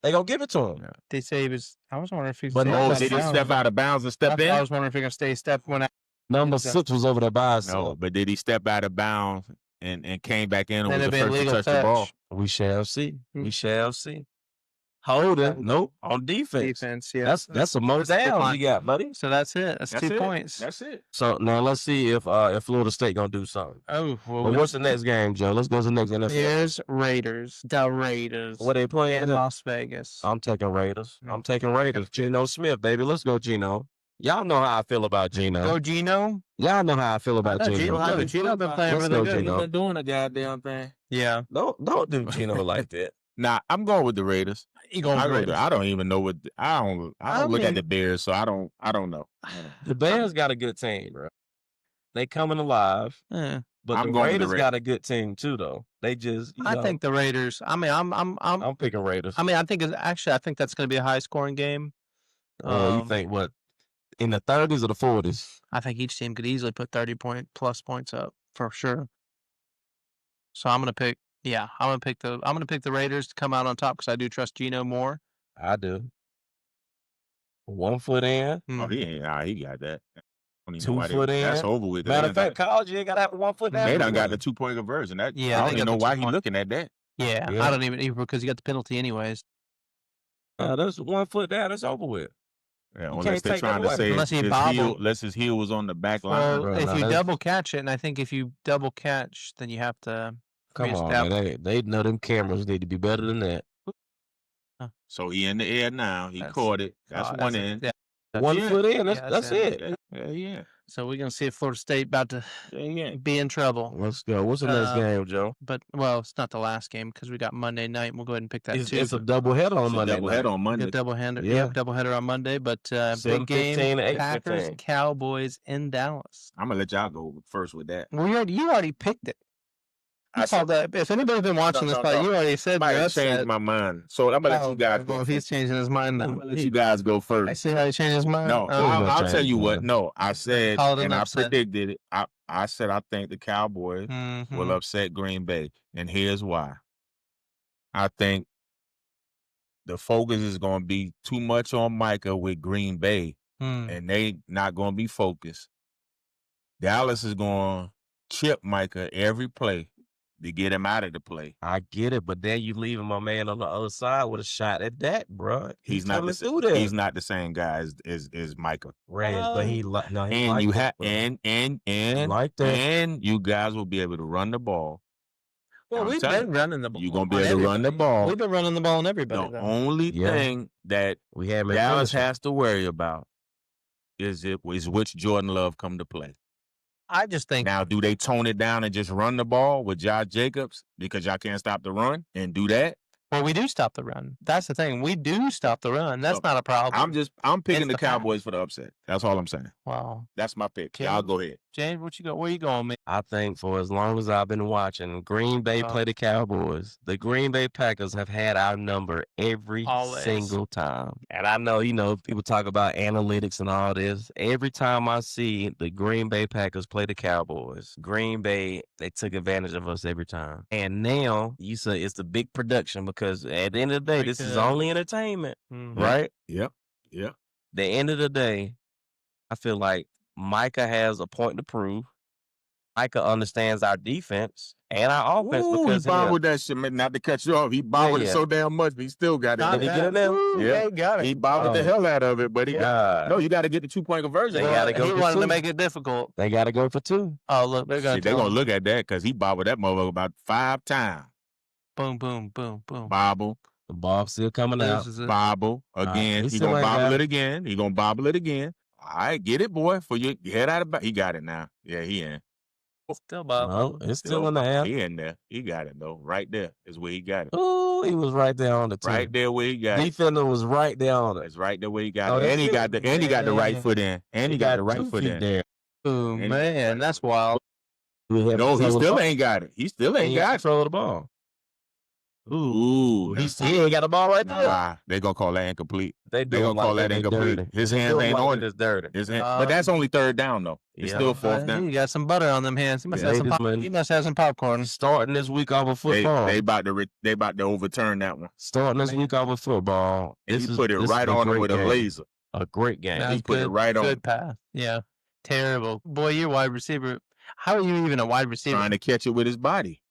[SPEAKER 4] They gonna give it to him.
[SPEAKER 3] Yeah.
[SPEAKER 2] They say he was. I was wondering if he.
[SPEAKER 4] But
[SPEAKER 3] Oh, did he step out of bounds and step in?
[SPEAKER 2] I was wondering if he gonna stay step when I.
[SPEAKER 4] Number 6 was over there by himself.
[SPEAKER 3] No, but did he step out of bounds and came back in and was
[SPEAKER 2] Then
[SPEAKER 3] the
[SPEAKER 2] it'd be a
[SPEAKER 3] first to
[SPEAKER 2] legal
[SPEAKER 3] touch the ball?
[SPEAKER 4] We shall see. We shall see. Holding. Nope. On defense.
[SPEAKER 2] Yeah.
[SPEAKER 4] That's a most downs you got, buddy.
[SPEAKER 2] So that's it. That's 2 points.
[SPEAKER 3] That's it.
[SPEAKER 4] So now let's see if Florida State gonna do something.
[SPEAKER 2] Oh, well,
[SPEAKER 4] But what's the next game, Joe? Let's go to the next NFL.
[SPEAKER 2] Here's Raiders. The Raiders.
[SPEAKER 4] What they playing?
[SPEAKER 2] In Las Vegas.
[SPEAKER 4] I'm taking Raiders. I'm taking Raiders. Geno Smith, baby. Let's go, Geno. Y'all know how I feel about Geno.
[SPEAKER 2] Go Geno.
[SPEAKER 4] Y'all know how I feel about Geno.
[SPEAKER 2] Geno been playing
[SPEAKER 4] Let's
[SPEAKER 2] really
[SPEAKER 4] go,
[SPEAKER 2] good.
[SPEAKER 4] Geno.
[SPEAKER 3] Been doing a goddamn thing.
[SPEAKER 2] Yeah.
[SPEAKER 4] Don't do Geno like that.
[SPEAKER 3] Nah, I'm going with the Raiders.
[SPEAKER 2] You going with Raiders?
[SPEAKER 3] I don't even know what I don't look at the Bears, so I don't know.
[SPEAKER 4] The Bears got a good team, bro. They coming alive.
[SPEAKER 2] Yeah.
[SPEAKER 4] But the Raiders got a good team too, though. They just.
[SPEAKER 2] I think the Raiders. I mean,
[SPEAKER 4] I'm picking Raiders.
[SPEAKER 2] I mean, I think I think that's going to be a high scoring game.
[SPEAKER 4] You think what? In the 30s or the 40s?
[SPEAKER 2] I think each team could easily put 30+ points up for sure. So I'm going to pick. Yeah, I'm going to pick the Raiders to come out on top because I do trust Geno more.
[SPEAKER 4] I do. 1 foot in.
[SPEAKER 3] Oh, he got that. don't even
[SPEAKER 4] 2
[SPEAKER 3] know why
[SPEAKER 4] foot in.
[SPEAKER 3] that's over with.
[SPEAKER 4] Matter of fact, college, you ain't got to have 1 foot down.
[SPEAKER 3] They done got the 2-point conversion. That,
[SPEAKER 2] Yeah,
[SPEAKER 3] I
[SPEAKER 2] they
[SPEAKER 3] don't even
[SPEAKER 2] got
[SPEAKER 3] know
[SPEAKER 2] the
[SPEAKER 3] why he
[SPEAKER 2] 2-point.
[SPEAKER 3] looking at that.
[SPEAKER 2] Yeah,
[SPEAKER 4] Yeah.
[SPEAKER 2] I don't even because you got the penalty anyways.
[SPEAKER 4] That's 1 foot down. That's over with.
[SPEAKER 3] Yeah,
[SPEAKER 4] You
[SPEAKER 3] unless
[SPEAKER 4] can't
[SPEAKER 3] they're
[SPEAKER 4] take that
[SPEAKER 3] trying to
[SPEAKER 4] away.
[SPEAKER 3] say
[SPEAKER 2] Unless he bobbled.
[SPEAKER 3] unless his heel was on the back line.
[SPEAKER 2] Well,
[SPEAKER 4] Bro,
[SPEAKER 2] if
[SPEAKER 4] no,
[SPEAKER 2] you
[SPEAKER 4] that's-
[SPEAKER 2] double catch it, and I think if you double catch, then you have to
[SPEAKER 4] Come on, man. They know them cameras need to be better than that.
[SPEAKER 3] So he in the air now. He
[SPEAKER 2] That's-
[SPEAKER 3] caught it. That's one in.
[SPEAKER 2] Yeah.
[SPEAKER 4] 1 foot in.
[SPEAKER 2] Yeah,
[SPEAKER 4] That's it.
[SPEAKER 3] Yeah.
[SPEAKER 2] So we're gonna see if Florida State about to
[SPEAKER 3] Yeah.
[SPEAKER 2] be in trouble.
[SPEAKER 4] Let's go. What's the next game, Joe?
[SPEAKER 2] But well, it's not the last game because we got Monday night. We'll go ahead and pick that
[SPEAKER 4] It's
[SPEAKER 2] too.
[SPEAKER 4] a doubleheader on
[SPEAKER 3] It's a
[SPEAKER 4] Monday.
[SPEAKER 3] doubleheader on Monday.
[SPEAKER 2] Get doubleheader.
[SPEAKER 4] Yeah.
[SPEAKER 2] Yep, doubleheader on Monday. But big
[SPEAKER 4] 7:15
[SPEAKER 2] game.
[SPEAKER 4] to 8:15.
[SPEAKER 2] Packers, Cowboys in Dallas.
[SPEAKER 3] I'm gonna let y'all go first with that.
[SPEAKER 2] You already picked it. You called that. If anybody's been watching this fight, you already said
[SPEAKER 3] I
[SPEAKER 2] you're
[SPEAKER 3] might
[SPEAKER 2] upset.
[SPEAKER 3] changed my mind. So I'm gonna let you guys go.
[SPEAKER 2] Well, he's changing his mind now.
[SPEAKER 3] I'm gonna let you guys go
[SPEAKER 2] I
[SPEAKER 3] first.
[SPEAKER 2] see how he changed his mind.
[SPEAKER 3] No,
[SPEAKER 2] Oh,
[SPEAKER 3] I'll
[SPEAKER 4] change
[SPEAKER 3] tell you
[SPEAKER 4] his
[SPEAKER 3] what.
[SPEAKER 4] mind.
[SPEAKER 3] No, I said,
[SPEAKER 2] Call it an
[SPEAKER 3] and I
[SPEAKER 2] upset.
[SPEAKER 3] predicted it. I said I think the Cowboys
[SPEAKER 2] mhm.
[SPEAKER 3] will upset Green Bay, and here's why. I think the focus is going to be too much on Micah with Green Bay, and they not going to be focused. Dallas is going to chip Micah every play to get him out of the play.
[SPEAKER 4] I get it, but then you leaving my man on the other side with a shot at that, bro.
[SPEAKER 3] He's not the same. He's not the same guy as Micah.
[SPEAKER 4] Right, but he like no. He
[SPEAKER 3] And
[SPEAKER 4] like
[SPEAKER 3] you
[SPEAKER 4] that,
[SPEAKER 3] have
[SPEAKER 4] bro.
[SPEAKER 3] and
[SPEAKER 4] Like that.
[SPEAKER 3] and you guys will be able to run the ball.
[SPEAKER 2] Well,
[SPEAKER 3] I'm
[SPEAKER 2] we've
[SPEAKER 3] telling
[SPEAKER 2] been running the ball.
[SPEAKER 3] You're gonna be
[SPEAKER 2] on
[SPEAKER 3] able to run the
[SPEAKER 2] everybody.
[SPEAKER 3] ball.
[SPEAKER 2] We've been running the ball on everybody.
[SPEAKER 3] The
[SPEAKER 2] though.
[SPEAKER 3] only
[SPEAKER 4] Yeah.
[SPEAKER 3] thing that
[SPEAKER 4] We had
[SPEAKER 3] Dallas has to worry about is which Jordan Love come to play.
[SPEAKER 2] I just think
[SPEAKER 3] Now, do they tone it down and just run the ball with Josh Jacobs because y'all can't stop the run and do that?
[SPEAKER 2] well, we do stop the run. That's the thing. We do stop the run. That's
[SPEAKER 3] So,
[SPEAKER 2] not a problem.
[SPEAKER 3] I'm picking
[SPEAKER 2] It's
[SPEAKER 3] the
[SPEAKER 2] the
[SPEAKER 3] Cowboys for the upset. That's all I'm saying.
[SPEAKER 2] Wow.
[SPEAKER 3] That's my pick.
[SPEAKER 2] Okay.
[SPEAKER 3] Y'all go ahead.
[SPEAKER 2] James, what you go? Where you going, man?
[SPEAKER 4] I think for as long as I've been watching Green Bay play the Cowboys, the Green Bay Packers have had our number every
[SPEAKER 2] Always.
[SPEAKER 4] single time. And I know, people talk about analytics and all this. Every time I see the Green Bay Packers play the Cowboys, Green Bay, they took advantage of us every time. And now you say it's the big production because at the end of the day, this is only entertainment, right?
[SPEAKER 3] Yep.
[SPEAKER 4] The end of the day, I feel like Micah has a point to prove. Micah understands our defense and our offense because
[SPEAKER 3] he bobbled that shit, man. Not to cut you off. He bobbled it so damn much, but he still got it.
[SPEAKER 2] Not
[SPEAKER 4] Did he get it now?
[SPEAKER 3] Yeah,
[SPEAKER 2] he got it.
[SPEAKER 3] He bobbled the hell out of it, but he got. No, you got to get the 2-point conversion.
[SPEAKER 4] They gotta go
[SPEAKER 2] He
[SPEAKER 4] for
[SPEAKER 2] wanted
[SPEAKER 4] two.
[SPEAKER 2] to make it difficult.
[SPEAKER 4] They got to go for 2.
[SPEAKER 2] Oh, look, they're
[SPEAKER 3] They're
[SPEAKER 2] going
[SPEAKER 3] gonna look at that because he bobbled that motherfucker about 5 times.
[SPEAKER 2] boom, boom, boom, boom.
[SPEAKER 3] Bobble,
[SPEAKER 4] The ball still coming out.
[SPEAKER 2] This is it.
[SPEAKER 3] bobble again.
[SPEAKER 4] he
[SPEAKER 3] He
[SPEAKER 4] still
[SPEAKER 3] gonna
[SPEAKER 4] ain't got
[SPEAKER 3] bobble
[SPEAKER 4] it.
[SPEAKER 3] it again. He gonna bobble it again. All right, get it, boy. For your head out of back. He got it now. Yeah, he in.
[SPEAKER 2] Still Bob.
[SPEAKER 4] No, it's still in the air.
[SPEAKER 3] He in there. He got it though. Right there is where he got it.
[SPEAKER 4] Oh, he was right there on the 2.
[SPEAKER 3] Right there where he got it.
[SPEAKER 4] Defender was right there on it.
[SPEAKER 3] It's right there where he got
[SPEAKER 4] Oh,
[SPEAKER 3] it.
[SPEAKER 4] that's
[SPEAKER 3] And he
[SPEAKER 4] it.
[SPEAKER 3] got the right
[SPEAKER 4] Yeah.
[SPEAKER 3] foot in. And he got the right
[SPEAKER 4] 2
[SPEAKER 3] foot
[SPEAKER 4] feet
[SPEAKER 3] in.
[SPEAKER 4] there.
[SPEAKER 2] Oh,
[SPEAKER 3] And-
[SPEAKER 2] man, that's wild.
[SPEAKER 3] No, he still ain't got it. He still ain't got it.
[SPEAKER 4] control of the ball.
[SPEAKER 3] Ooh,
[SPEAKER 4] He ain't got the ball right there.
[SPEAKER 3] Nah, they gonna call that incomplete.
[SPEAKER 4] They
[SPEAKER 3] They gonna call that incomplete. His hands ain't on it.
[SPEAKER 4] It's dirty.
[SPEAKER 3] His hand, but that's only 3rd down though. It's
[SPEAKER 4] Yeah.
[SPEAKER 3] still 4th down.
[SPEAKER 2] He got some butter on them hands. He must
[SPEAKER 3] Yeah.
[SPEAKER 2] have some. He must have some popcorn.
[SPEAKER 4] Starting this week off of
[SPEAKER 3] They
[SPEAKER 4] football.
[SPEAKER 3] about to overturn that one.
[SPEAKER 4] Starting this week off of football.
[SPEAKER 3] And he put it right on him with a laser.
[SPEAKER 4] A great game.
[SPEAKER 2] That's
[SPEAKER 3] He put it
[SPEAKER 2] good-
[SPEAKER 3] right on.
[SPEAKER 2] Good pass. Yeah. Terrible. Boy, you're wide receiver. How are you even a wide receiver?
[SPEAKER 3] Trying to catch it with his body.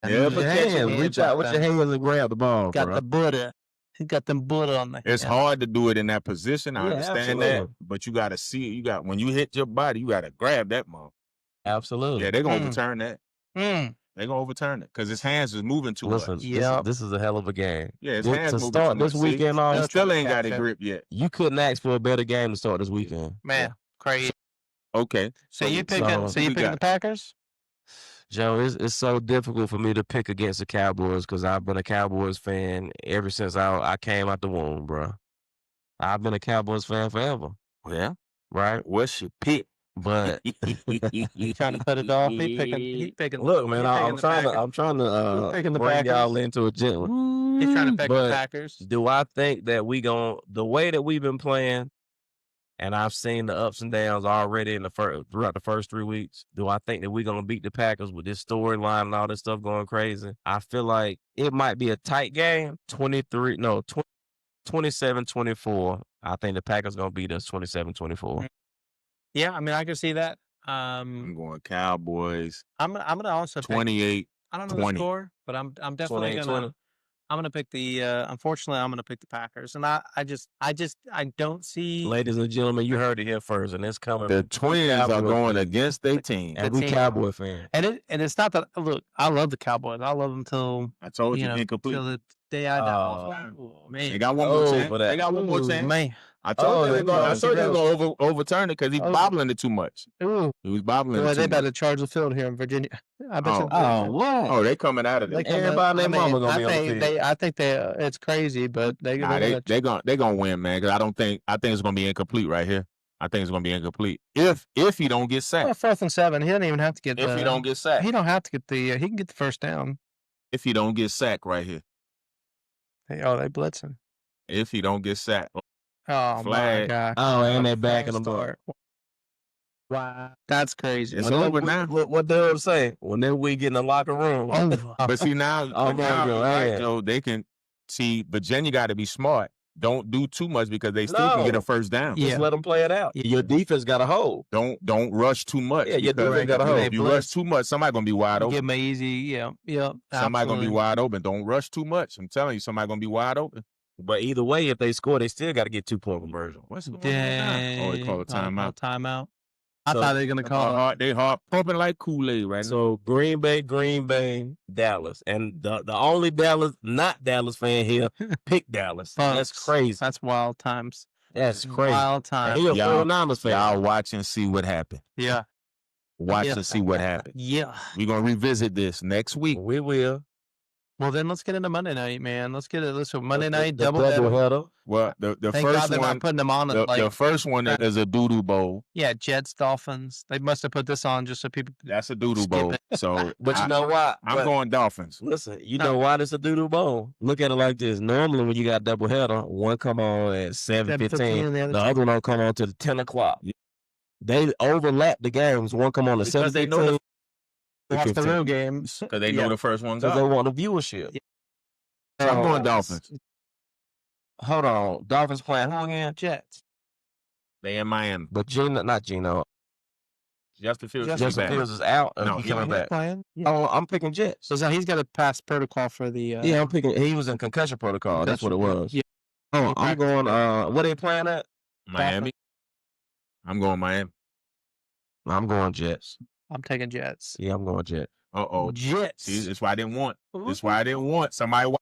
[SPEAKER 2] And
[SPEAKER 3] Yeah,
[SPEAKER 2] with
[SPEAKER 3] but
[SPEAKER 2] your
[SPEAKER 3] catch
[SPEAKER 2] hands,
[SPEAKER 3] it.
[SPEAKER 4] Reach out with your hands and grab the ball,
[SPEAKER 2] Got
[SPEAKER 4] bro.
[SPEAKER 2] the butter. He got them butter on the
[SPEAKER 3] It's
[SPEAKER 2] hand.
[SPEAKER 3] hard to do it in that position. I
[SPEAKER 4] Yeah,
[SPEAKER 3] understand that,
[SPEAKER 4] absolutely.
[SPEAKER 3] but you got to see. When you hit your body, you got to grab that mother.
[SPEAKER 4] Absolutely.
[SPEAKER 3] Yeah, they're gonna overturn that.
[SPEAKER 2] Mm.
[SPEAKER 3] They're gonna overturn it because his hands is moving too
[SPEAKER 4] Listen,
[SPEAKER 3] much.
[SPEAKER 4] this is a hell of a game.
[SPEAKER 3] Yeah, his
[SPEAKER 4] to
[SPEAKER 3] hands moving
[SPEAKER 4] start
[SPEAKER 3] too
[SPEAKER 4] this
[SPEAKER 3] much. See?
[SPEAKER 4] weekend
[SPEAKER 3] He
[SPEAKER 4] off,
[SPEAKER 3] still ain't got it
[SPEAKER 2] Gotcha.
[SPEAKER 3] grip yet.
[SPEAKER 4] you couldn't ask for a better game to start this weekend.
[SPEAKER 2] Man, crazy.
[SPEAKER 3] Okay,
[SPEAKER 2] So you picking?
[SPEAKER 4] so
[SPEAKER 2] So you
[SPEAKER 3] we
[SPEAKER 2] picking
[SPEAKER 3] got-
[SPEAKER 2] the Packers?
[SPEAKER 4] Joe, it's so difficult for me to pick against the Cowboys because I've been a Cowboys fan ever since I came out the womb, bro. I've been a Cowboys fan forever,
[SPEAKER 3] Well,
[SPEAKER 4] right?
[SPEAKER 3] what's your pick?
[SPEAKER 4] But
[SPEAKER 2] You trying to cut it off? He picking.
[SPEAKER 4] look, man,
[SPEAKER 2] he
[SPEAKER 4] I'm
[SPEAKER 2] picking the
[SPEAKER 4] trying
[SPEAKER 2] Packers.
[SPEAKER 4] to
[SPEAKER 2] picking the
[SPEAKER 4] bring y'all
[SPEAKER 2] Packers.
[SPEAKER 4] into a gently.
[SPEAKER 2] He's trying to pick the
[SPEAKER 4] But
[SPEAKER 2] Packers.
[SPEAKER 4] do I think that the way that we've been playing, and I've seen the ups and downs already throughout the first 3 weeks, do I think that we're gonna beat the Packers with this storyline and all this stuff going crazy? I feel like it might be a tight game, 27-24. I think the Packers gonna beat us 27-24.
[SPEAKER 2] Yeah, I mean, I can see that.
[SPEAKER 3] I'm going Cowboys.
[SPEAKER 2] I'm gonna also pick,
[SPEAKER 3] 28.
[SPEAKER 2] I don't know the
[SPEAKER 3] 20.
[SPEAKER 2] score, but I'm definitely
[SPEAKER 4] 28,
[SPEAKER 2] gonna
[SPEAKER 4] 20.
[SPEAKER 2] I'm gonna pick the. Unfortunately, I'm gonna pick the Packers, and I don't see
[SPEAKER 4] Ladies and gentlemen, you heard it here first, and it's coming.
[SPEAKER 3] The Twins are
[SPEAKER 4] Cowboys
[SPEAKER 3] going
[SPEAKER 4] fans.
[SPEAKER 3] against their team.
[SPEAKER 4] And
[SPEAKER 2] the
[SPEAKER 4] we
[SPEAKER 2] team.
[SPEAKER 4] Cowboy fans.
[SPEAKER 2] And it's not that. Look, I love the Cowboys. I love them till
[SPEAKER 3] I told you,
[SPEAKER 2] you know
[SPEAKER 3] incomplete.
[SPEAKER 2] till the day I die. Oh,
[SPEAKER 3] They
[SPEAKER 2] man,
[SPEAKER 3] got one more chance.
[SPEAKER 4] for that.
[SPEAKER 3] They got one more chance.
[SPEAKER 2] man.
[SPEAKER 3] I told you
[SPEAKER 4] they
[SPEAKER 3] they gonna, I
[SPEAKER 4] close.
[SPEAKER 3] told you they gonna overturn it because he's
[SPEAKER 2] Oh.
[SPEAKER 3] bobbling it too much.
[SPEAKER 2] Ooh,
[SPEAKER 3] He was bobbling
[SPEAKER 2] boy,
[SPEAKER 3] it
[SPEAKER 2] they
[SPEAKER 3] too much.
[SPEAKER 2] better charge the field here in Virginia. I bet you.
[SPEAKER 3] Oh, they coming out of
[SPEAKER 2] They
[SPEAKER 3] there.
[SPEAKER 2] come
[SPEAKER 4] Everybody and
[SPEAKER 2] I
[SPEAKER 4] their
[SPEAKER 2] mean,
[SPEAKER 4] mama gonna be on the field.
[SPEAKER 2] I think it's crazy, but
[SPEAKER 3] They gonna win, man. Because I think it's gonna be incomplete right here. I think it's gonna be incomplete if he don't get sacked.
[SPEAKER 2] Well, 4th and 7. He doesn't even have to get.
[SPEAKER 3] If he don't get sacked.
[SPEAKER 2] He don't have to get the. He can get the first down.
[SPEAKER 3] If he don't get sacked right here.
[SPEAKER 2] They blitzing.
[SPEAKER 3] If he don't get sacked.
[SPEAKER 2] Oh my
[SPEAKER 3] Flag.
[SPEAKER 2] God.
[SPEAKER 4] Oh, and they're backing them up.
[SPEAKER 2] Start. Wow, that's crazy.
[SPEAKER 3] It's over now.
[SPEAKER 4] What they say? Whenever we get in the locker room.
[SPEAKER 3] But see now,
[SPEAKER 4] man.
[SPEAKER 3] so they can see Virginia got to be smart. Don't do too much because they still can get a first down.
[SPEAKER 2] Yeah.
[SPEAKER 4] Just let them play it out. Your defense got a hold.
[SPEAKER 3] Don't rush too much.
[SPEAKER 4] Yeah, your
[SPEAKER 3] because
[SPEAKER 4] defense got a hold.
[SPEAKER 3] If you rush too much, somebody gonna be wide open.
[SPEAKER 2] Give them an easy. Yeah.
[SPEAKER 3] Somebody gonna be
[SPEAKER 2] absolutely.
[SPEAKER 3] wide open. Don't rush too much. I'm telling you, somebody gonna be wide open.
[SPEAKER 4] But either way, if they score, they still got to get 2-point conversion.
[SPEAKER 3] What's the
[SPEAKER 2] Dang.
[SPEAKER 3] Oh, they call a timeout.
[SPEAKER 2] Timeout. I
[SPEAKER 4] So-
[SPEAKER 2] thought they were gonna call it.
[SPEAKER 3] They hard pumping like Kool-Aid right now.
[SPEAKER 4] So Green Bay, Dallas. And the only not Dallas fan here, pick Dallas. That's
[SPEAKER 2] Folks,
[SPEAKER 4] crazy.
[SPEAKER 2] That's wild times.
[SPEAKER 4] That's crazy.
[SPEAKER 2] Wild
[SPEAKER 4] And
[SPEAKER 2] times.
[SPEAKER 4] he a
[SPEAKER 3] Y'all-
[SPEAKER 4] 49ers fan.
[SPEAKER 3] Y'all watch and see what happened.
[SPEAKER 2] Yeah.
[SPEAKER 3] Watch
[SPEAKER 2] Yeah.
[SPEAKER 3] and see what happened.
[SPEAKER 2] Yeah.
[SPEAKER 3] We're gonna revisit this next week.
[SPEAKER 4] We will.
[SPEAKER 2] Well, then let's get into Monday night, man. Let's get it. Listen, Monday night
[SPEAKER 4] The
[SPEAKER 2] double
[SPEAKER 4] header.
[SPEAKER 3] Well, the
[SPEAKER 2] Thank
[SPEAKER 3] first
[SPEAKER 2] God they're
[SPEAKER 3] one,
[SPEAKER 2] not putting them on.
[SPEAKER 3] the first one is a doodoo bowl.
[SPEAKER 2] Yeah, Jets, Dolphins. They must have put this on just so people.
[SPEAKER 3] That's a doodoo
[SPEAKER 2] Skip
[SPEAKER 3] bowl.
[SPEAKER 2] it.
[SPEAKER 3] So,
[SPEAKER 4] But you know why?
[SPEAKER 3] I'm going Dolphins.
[SPEAKER 4] Listen, you
[SPEAKER 2] No.
[SPEAKER 4] know why this a doodoo bowl? Look at it like this. Normally, when you got double header, one come on at 7:15,
[SPEAKER 2] and the other
[SPEAKER 4] the other one don't come on till 10 o'clock. They overlap the games. One come on at
[SPEAKER 3] Because they know
[SPEAKER 4] 7:15.
[SPEAKER 2] Off the real games.
[SPEAKER 3] Because they know the first one's
[SPEAKER 4] Because they
[SPEAKER 3] up.
[SPEAKER 4] want the viewership.
[SPEAKER 2] Yeah.
[SPEAKER 3] So I'm going Dolphins.
[SPEAKER 4] Hold on. Dolphins playing who again?
[SPEAKER 2] Jets.
[SPEAKER 3] They in Miami.
[SPEAKER 4] But not Gino.
[SPEAKER 3] Justin Fields is
[SPEAKER 4] Justin
[SPEAKER 3] back.
[SPEAKER 4] Fields is out.
[SPEAKER 3] No,
[SPEAKER 4] He's
[SPEAKER 3] he
[SPEAKER 4] coming
[SPEAKER 3] ain't
[SPEAKER 4] back.
[SPEAKER 2] Playing. Yeah.
[SPEAKER 4] Oh, I'm picking Jets.
[SPEAKER 2] So he's got to pass protocol for the.
[SPEAKER 4] Yeah, I'm picking. He was in concussion protocol. That's what it was.
[SPEAKER 2] Yeah.
[SPEAKER 4] Oh, I'm going. What they playing at?
[SPEAKER 3] Miami. I'm going Miami.
[SPEAKER 4] I'm going Jets.
[SPEAKER 2] I'm taking Jets.
[SPEAKER 4] Yeah, I'm going Jets.
[SPEAKER 3] Uh-oh.
[SPEAKER 2] Jets.
[SPEAKER 3] See, that's why I didn't want. That's why I didn't want somebody.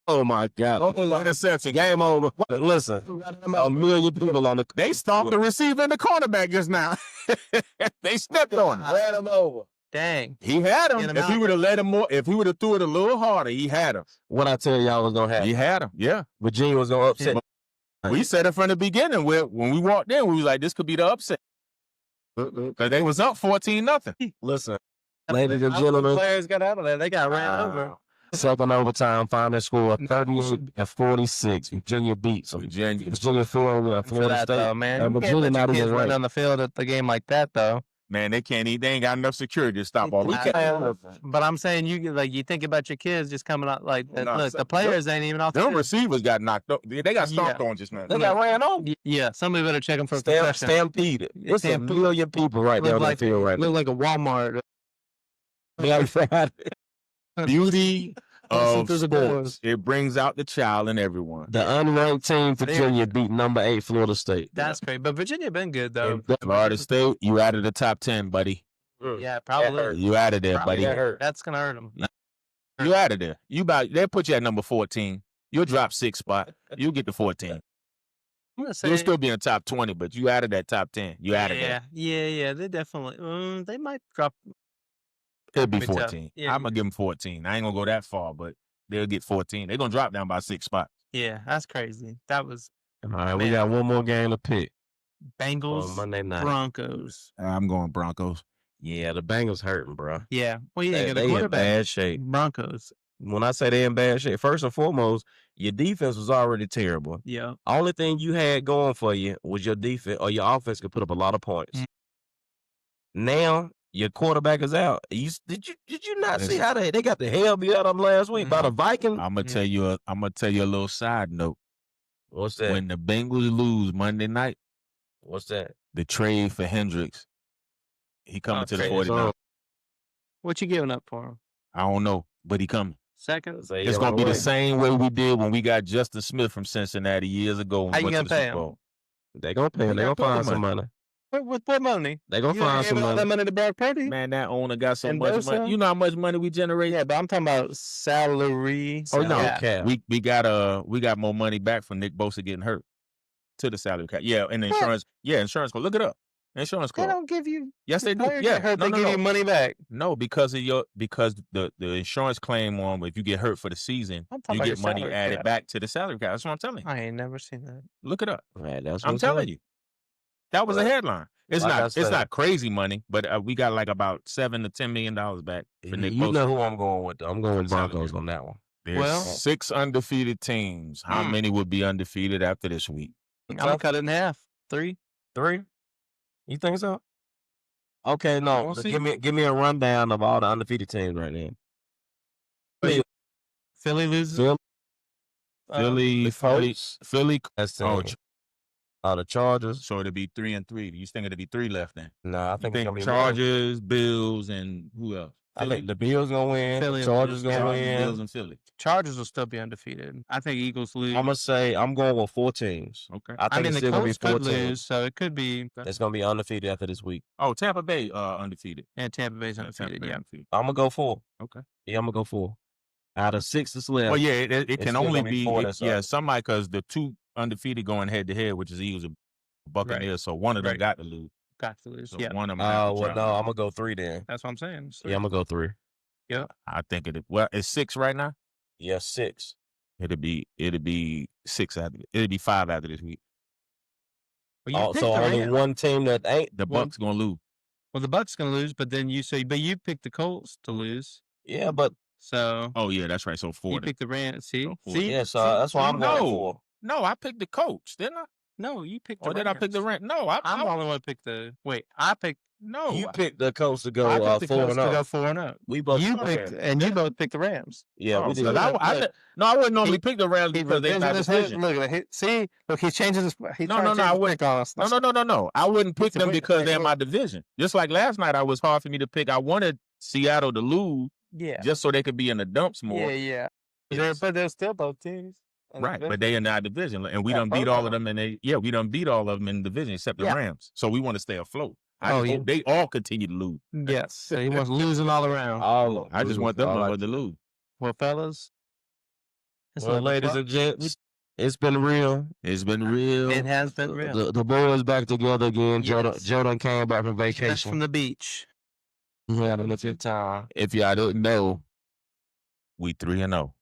[SPEAKER 4] Oh my God!
[SPEAKER 3] Interception.
[SPEAKER 4] Game over. Listen, a million people on the.
[SPEAKER 3] They stomped the receiver and the cornerback just now. They stepped on him.
[SPEAKER 4] Ran him over.
[SPEAKER 2] Dang.
[SPEAKER 3] He had
[SPEAKER 2] Get
[SPEAKER 3] him.
[SPEAKER 2] him
[SPEAKER 3] If he
[SPEAKER 2] out.
[SPEAKER 3] would have let him more, if he would have threw it a little harder, he had him.
[SPEAKER 4] What I tell y'all was gonna happen?
[SPEAKER 3] He had him. Yeah.
[SPEAKER 4] Virginia was gonna upset.
[SPEAKER 3] We said it from the beginning. When we walked in, we was like, this could be the upset. Because they was up 14-0.
[SPEAKER 4] Listen, ladies and gentlemen,
[SPEAKER 2] Players got out of there. They got ran over.
[SPEAKER 4] second overtime, final score 38-46. Virginia beats them.
[SPEAKER 3] Virginia.
[SPEAKER 4] Virginia Florida
[SPEAKER 2] For that,
[SPEAKER 4] State.
[SPEAKER 2] though, man.
[SPEAKER 4] And
[SPEAKER 2] You can't
[SPEAKER 4] Virginia
[SPEAKER 2] let your
[SPEAKER 4] not
[SPEAKER 2] kids
[SPEAKER 4] even
[SPEAKER 2] run
[SPEAKER 4] ranked.
[SPEAKER 2] on the field at the game like that, though.
[SPEAKER 3] Man, they can't eat. They ain't got enough security to stop all
[SPEAKER 4] We
[SPEAKER 3] that.
[SPEAKER 4] can't.
[SPEAKER 2] But I'm saying you think about your kids just coming out like
[SPEAKER 3] No,
[SPEAKER 2] look,
[SPEAKER 3] so-
[SPEAKER 2] the players ain't even off the
[SPEAKER 3] Them
[SPEAKER 2] field.
[SPEAKER 3] receivers got knocked up. They got stomped on just now.
[SPEAKER 4] They got ran over.
[SPEAKER 2] Yeah, somebody better check them for a concussion.
[SPEAKER 4] Stampeded. It's a
[SPEAKER 2] Stampede.
[SPEAKER 4] million people right there on the field right now.
[SPEAKER 2] Look like a Walmart.
[SPEAKER 4] Black Friday.
[SPEAKER 3] Beauty
[SPEAKER 2] Listen
[SPEAKER 3] of
[SPEAKER 2] through the doors.
[SPEAKER 3] sports. It brings out the child in everyone.
[SPEAKER 4] The unranked team, Virginia, beat number 8 Florida State.
[SPEAKER 2] That's great. But Virginia been good though.
[SPEAKER 3] Florida State, you out of the top 10, buddy.
[SPEAKER 2] Yeah, probably.
[SPEAKER 3] You out of there,
[SPEAKER 2] Probably
[SPEAKER 3] buddy.
[SPEAKER 2] That's gonna hurt them.
[SPEAKER 3] You out of there. They'll put you at number 14. You'll drop 6 spot. You'll get to 14.
[SPEAKER 2] I'm gonna say
[SPEAKER 3] You'll still be in the top 20, but you out of that top 10. You out of there.
[SPEAKER 2] Yeah. They definitely. They might drop.
[SPEAKER 3] It'll be
[SPEAKER 2] Be tough.
[SPEAKER 3] 14.
[SPEAKER 2] Yeah.
[SPEAKER 3] I'm gonna give them 14. I ain't gonna go that far, but they'll get 14. They're gonna drop down by 6 spots.
[SPEAKER 2] Yeah, that's crazy. That was
[SPEAKER 4] All right, we
[SPEAKER 2] Man.
[SPEAKER 4] got one more game to pick.
[SPEAKER 2] Bengals,
[SPEAKER 4] On Monday night.
[SPEAKER 2] Broncos.
[SPEAKER 3] I'm going Broncos.
[SPEAKER 4] Yeah, the Bengals hurting, bro.
[SPEAKER 2] Yeah. Well, you ain't got a
[SPEAKER 4] They in
[SPEAKER 2] quarterback.
[SPEAKER 4] bad shape.
[SPEAKER 2] Broncos.
[SPEAKER 4] When I say they in bad shape, first and foremost, your defense was already terrible.
[SPEAKER 2] Yeah.
[SPEAKER 4] Only thing you had going for you was your defense, or your offense could put up a lot of points.
[SPEAKER 2] Mm.
[SPEAKER 4] Now your quarterback is out. Did you not see
[SPEAKER 3] Listen.
[SPEAKER 4] how they got the hell beat out of them last week by the Vikings?
[SPEAKER 3] I'm gonna tell you a little side note.
[SPEAKER 4] What's that?
[SPEAKER 3] When the Bengals lose Monday night,
[SPEAKER 4] What's that?
[SPEAKER 3] the trade for Hendricks. He coming to the
[SPEAKER 2] crazy.
[SPEAKER 3] 49ers.
[SPEAKER 2] What you giving up for him?
[SPEAKER 3] I don't know, but he coming.
[SPEAKER 2] Second?
[SPEAKER 3] It's going to be the same way we did when we got Justin Smith from Cincinnati years ago. When
[SPEAKER 2] How
[SPEAKER 3] we
[SPEAKER 2] you
[SPEAKER 3] went
[SPEAKER 2] gonna
[SPEAKER 3] to the
[SPEAKER 2] pay
[SPEAKER 3] Super
[SPEAKER 2] him?
[SPEAKER 3] Bowl.
[SPEAKER 4] They gonna pay him. They gonna find some money.
[SPEAKER 2] With what money?
[SPEAKER 4] They gonna find some
[SPEAKER 2] all
[SPEAKER 4] money.
[SPEAKER 2] that money to Brock Purdy?
[SPEAKER 3] Man, that owner got so
[SPEAKER 2] And
[SPEAKER 3] much
[SPEAKER 2] Bosa?
[SPEAKER 3] money. You know how much money we generate?
[SPEAKER 2] Yeah, but I'm talking about salary.
[SPEAKER 3] Oh no,
[SPEAKER 2] cap.
[SPEAKER 3] we got more money back from Nick Bosa getting hurt to the salary cap. Yeah, and the insurance. Yeah, insurance. Look it up. Insurance
[SPEAKER 2] They
[SPEAKER 3] code.
[SPEAKER 2] don't give you.
[SPEAKER 3] Yes, they do.
[SPEAKER 2] Players
[SPEAKER 3] Yeah,
[SPEAKER 2] get hurt,
[SPEAKER 3] no,
[SPEAKER 2] they give you money back.
[SPEAKER 3] No, because the insurance claim on if you get hurt for the season,
[SPEAKER 2] I'm talking
[SPEAKER 3] you
[SPEAKER 2] about
[SPEAKER 3] get
[SPEAKER 2] your
[SPEAKER 3] money
[SPEAKER 2] salary
[SPEAKER 3] added
[SPEAKER 2] cap.
[SPEAKER 3] back to the salary cap. That's what I'm telling you.
[SPEAKER 2] I ain't never seen that.
[SPEAKER 3] Look it up.
[SPEAKER 4] Right, that's
[SPEAKER 3] I'm
[SPEAKER 4] what's
[SPEAKER 3] telling
[SPEAKER 4] up.
[SPEAKER 3] you. That was a headline. It's
[SPEAKER 4] Like I
[SPEAKER 3] not.
[SPEAKER 4] said.
[SPEAKER 3] It's not crazy money, but we got like about $7 to $10 million back for Nick
[SPEAKER 4] You
[SPEAKER 3] Bosa.
[SPEAKER 4] know who I'm going with. I'm going with
[SPEAKER 3] Salary
[SPEAKER 4] Broncos
[SPEAKER 3] cap.
[SPEAKER 4] on that one.
[SPEAKER 3] There's
[SPEAKER 2] Well-
[SPEAKER 3] 6 undefeated teams. How many would be undefeated after this week?
[SPEAKER 2] I'm gonna cut it in half. 3.
[SPEAKER 4] 3? You think so? Okay, no.
[SPEAKER 3] We'll see.
[SPEAKER 4] Give me a rundown of all the undefeated teams right now.
[SPEAKER 2] Philly loses.
[SPEAKER 3] Philly.
[SPEAKER 4] That's
[SPEAKER 3] Oh,
[SPEAKER 4] the Chargers.
[SPEAKER 3] so it'll be 3 and 3. You think it'll be 3 left then?
[SPEAKER 4] No, I
[SPEAKER 3] You
[SPEAKER 4] think it's gonna be
[SPEAKER 3] Chargers, Bills, and who else?
[SPEAKER 4] I think the Bills gonna win.
[SPEAKER 2] Philly-
[SPEAKER 4] Chargers gonna
[SPEAKER 3] Chargers,
[SPEAKER 4] win.
[SPEAKER 3] Bills, and Philly.
[SPEAKER 2] Chargers will still be undefeated. I think Eagles lose.
[SPEAKER 4] I'm gonna say I'm going with 4 teams.
[SPEAKER 3] Okay.
[SPEAKER 4] I
[SPEAKER 2] I
[SPEAKER 4] think
[SPEAKER 2] mean,
[SPEAKER 4] it's
[SPEAKER 2] the
[SPEAKER 4] still gonna be
[SPEAKER 2] Colts
[SPEAKER 4] 4
[SPEAKER 2] could
[SPEAKER 4] teams.
[SPEAKER 2] lose, so it could be.
[SPEAKER 4] It's gonna be undefeated after this week.
[SPEAKER 3] Oh, Tampa Bay undefeated.
[SPEAKER 2] And Tampa Bay's
[SPEAKER 3] Tampa
[SPEAKER 2] undefeated.
[SPEAKER 3] Bay
[SPEAKER 2] Yeah.
[SPEAKER 3] undefeated.
[SPEAKER 4] I'm gonna go 4.
[SPEAKER 3] Okay.
[SPEAKER 4] Yeah, I'm gonna go 4. Out of 6 that's left.
[SPEAKER 3] Well, yeah, it
[SPEAKER 4] It's
[SPEAKER 3] can
[SPEAKER 4] still
[SPEAKER 3] only
[SPEAKER 4] gonna be
[SPEAKER 3] be
[SPEAKER 4] 4 that's up.
[SPEAKER 3] somebody because the 2 undefeated going head to head, which is Eagles and Buccaneers. So one of them
[SPEAKER 2] Right.
[SPEAKER 3] got to lose.
[SPEAKER 2] Got to lose.
[SPEAKER 3] So
[SPEAKER 2] Yeah.
[SPEAKER 3] one of them.
[SPEAKER 4] Well, no, I'm gonna go 3 then.
[SPEAKER 2] That's what I'm saying.
[SPEAKER 4] Yeah, I'm gonna go 3.
[SPEAKER 3] I think it's 6 right now.
[SPEAKER 4] Yeah, 6.
[SPEAKER 3] It'll be 6 after. It'll be 5 after this week.
[SPEAKER 2] Well, you picked
[SPEAKER 4] So
[SPEAKER 2] the
[SPEAKER 4] only
[SPEAKER 2] Rams.
[SPEAKER 4] one team that ain't.
[SPEAKER 3] The
[SPEAKER 2] Well-
[SPEAKER 3] Bucks gonna lose.
[SPEAKER 2] Well, the Bucks gonna lose, but then you picked the Colts to lose.
[SPEAKER 4] Yeah, but
[SPEAKER 2] So
[SPEAKER 3] Oh yeah, that's right. So 4.
[SPEAKER 2] you picked the Rams. See,
[SPEAKER 3] So 4.
[SPEAKER 2] see,
[SPEAKER 4] yeah, so that's why I'm going
[SPEAKER 3] No.
[SPEAKER 4] 4.
[SPEAKER 3] No, I picked the coach, didn't I?
[SPEAKER 2] No, you picked the
[SPEAKER 3] Or did I pick the
[SPEAKER 2] Rams.
[SPEAKER 3] Rams? No,
[SPEAKER 2] I'm the only one to pick the. Wait, I picked.
[SPEAKER 3] no.
[SPEAKER 4] You picked the Colts to go
[SPEAKER 2] I picked the
[SPEAKER 4] 4
[SPEAKER 2] Colts
[SPEAKER 4] and
[SPEAKER 2] to go
[SPEAKER 4] 0.
[SPEAKER 2] 4-0.
[SPEAKER 4] We both
[SPEAKER 2] You
[SPEAKER 3] okay.
[SPEAKER 2] picked, and you both picked the Rams.
[SPEAKER 4] Yeah,
[SPEAKER 3] Oh,
[SPEAKER 4] we did.
[SPEAKER 3] so I wouldn't normally pick the Rams because they're not division.
[SPEAKER 2] Look, he's changing his.
[SPEAKER 3] No, I wouldn't. No. I wouldn't pick
[SPEAKER 2] It's a
[SPEAKER 3] them
[SPEAKER 2] win-
[SPEAKER 3] because they're
[SPEAKER 2] win-
[SPEAKER 3] my division. Just like last night, it was hard for me to pick. I wanted Seattle to lose
[SPEAKER 2] Yeah,
[SPEAKER 3] just so they could be in the dumps more.
[SPEAKER 2] yeah.
[SPEAKER 3] Yes.
[SPEAKER 2] But they're still both teams. in the
[SPEAKER 3] Right,
[SPEAKER 2] division.
[SPEAKER 3] but they in our division, and we
[SPEAKER 2] Yeah,
[SPEAKER 3] done beat
[SPEAKER 2] both
[SPEAKER 3] all
[SPEAKER 2] of
[SPEAKER 3] of them, we done beat all of them in the division except the
[SPEAKER 2] Yeah.
[SPEAKER 3] Rams. So we want to stay afloat. I
[SPEAKER 2] Oh,
[SPEAKER 3] just
[SPEAKER 2] yeah.
[SPEAKER 3] hope they all continue to lose.
[SPEAKER 2] Yes, so he wants losing all around.
[SPEAKER 4] All
[SPEAKER 3] I just want them to lose.
[SPEAKER 2] Well, fellas, it's
[SPEAKER 4] Well,
[SPEAKER 2] 11
[SPEAKER 4] ladies
[SPEAKER 2] o'clock.
[SPEAKER 4] and gents, it's been real.
[SPEAKER 3] It's been real.
[SPEAKER 2] It has been real.
[SPEAKER 4] The boys back together again.
[SPEAKER 2] Yes.
[SPEAKER 4] Jordan came back from
[SPEAKER 2] Just
[SPEAKER 4] vacation.
[SPEAKER 2] from the beach.
[SPEAKER 4] He had a good time.
[SPEAKER 3] If y'all don't know, we 3-0,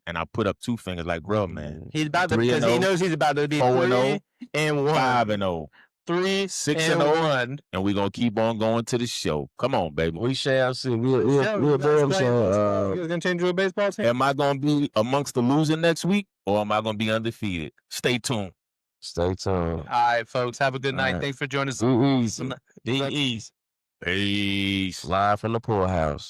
[SPEAKER 3] and I put up 2 fingers like, bro, man.
[SPEAKER 2] He's about to
[SPEAKER 3] 3-0,
[SPEAKER 2] because he knows he's about to be
[SPEAKER 3] 4-0,
[SPEAKER 2] 3-1,
[SPEAKER 3] 5-0,
[SPEAKER 2] 3
[SPEAKER 3] 6-0,
[SPEAKER 2] 6-1.
[SPEAKER 3] and we gonna keep on going to the show. Come on, baby.
[SPEAKER 4] We shall see. We'll
[SPEAKER 2] Yeah,
[SPEAKER 4] damn sure.
[SPEAKER 2] You're gonna change to a baseball team.
[SPEAKER 3] Am I gonna be amongst the losing next week, or am I gonna be undefeated? Stay tuned.
[SPEAKER 4] Stay tuned.
[SPEAKER 2] All right, folks. Have a good night.
[SPEAKER 4] All right.
[SPEAKER 2] Thanks for joining us.
[SPEAKER 4] Be easy.
[SPEAKER 3] Peace.
[SPEAKER 4] Live from the poorhouse.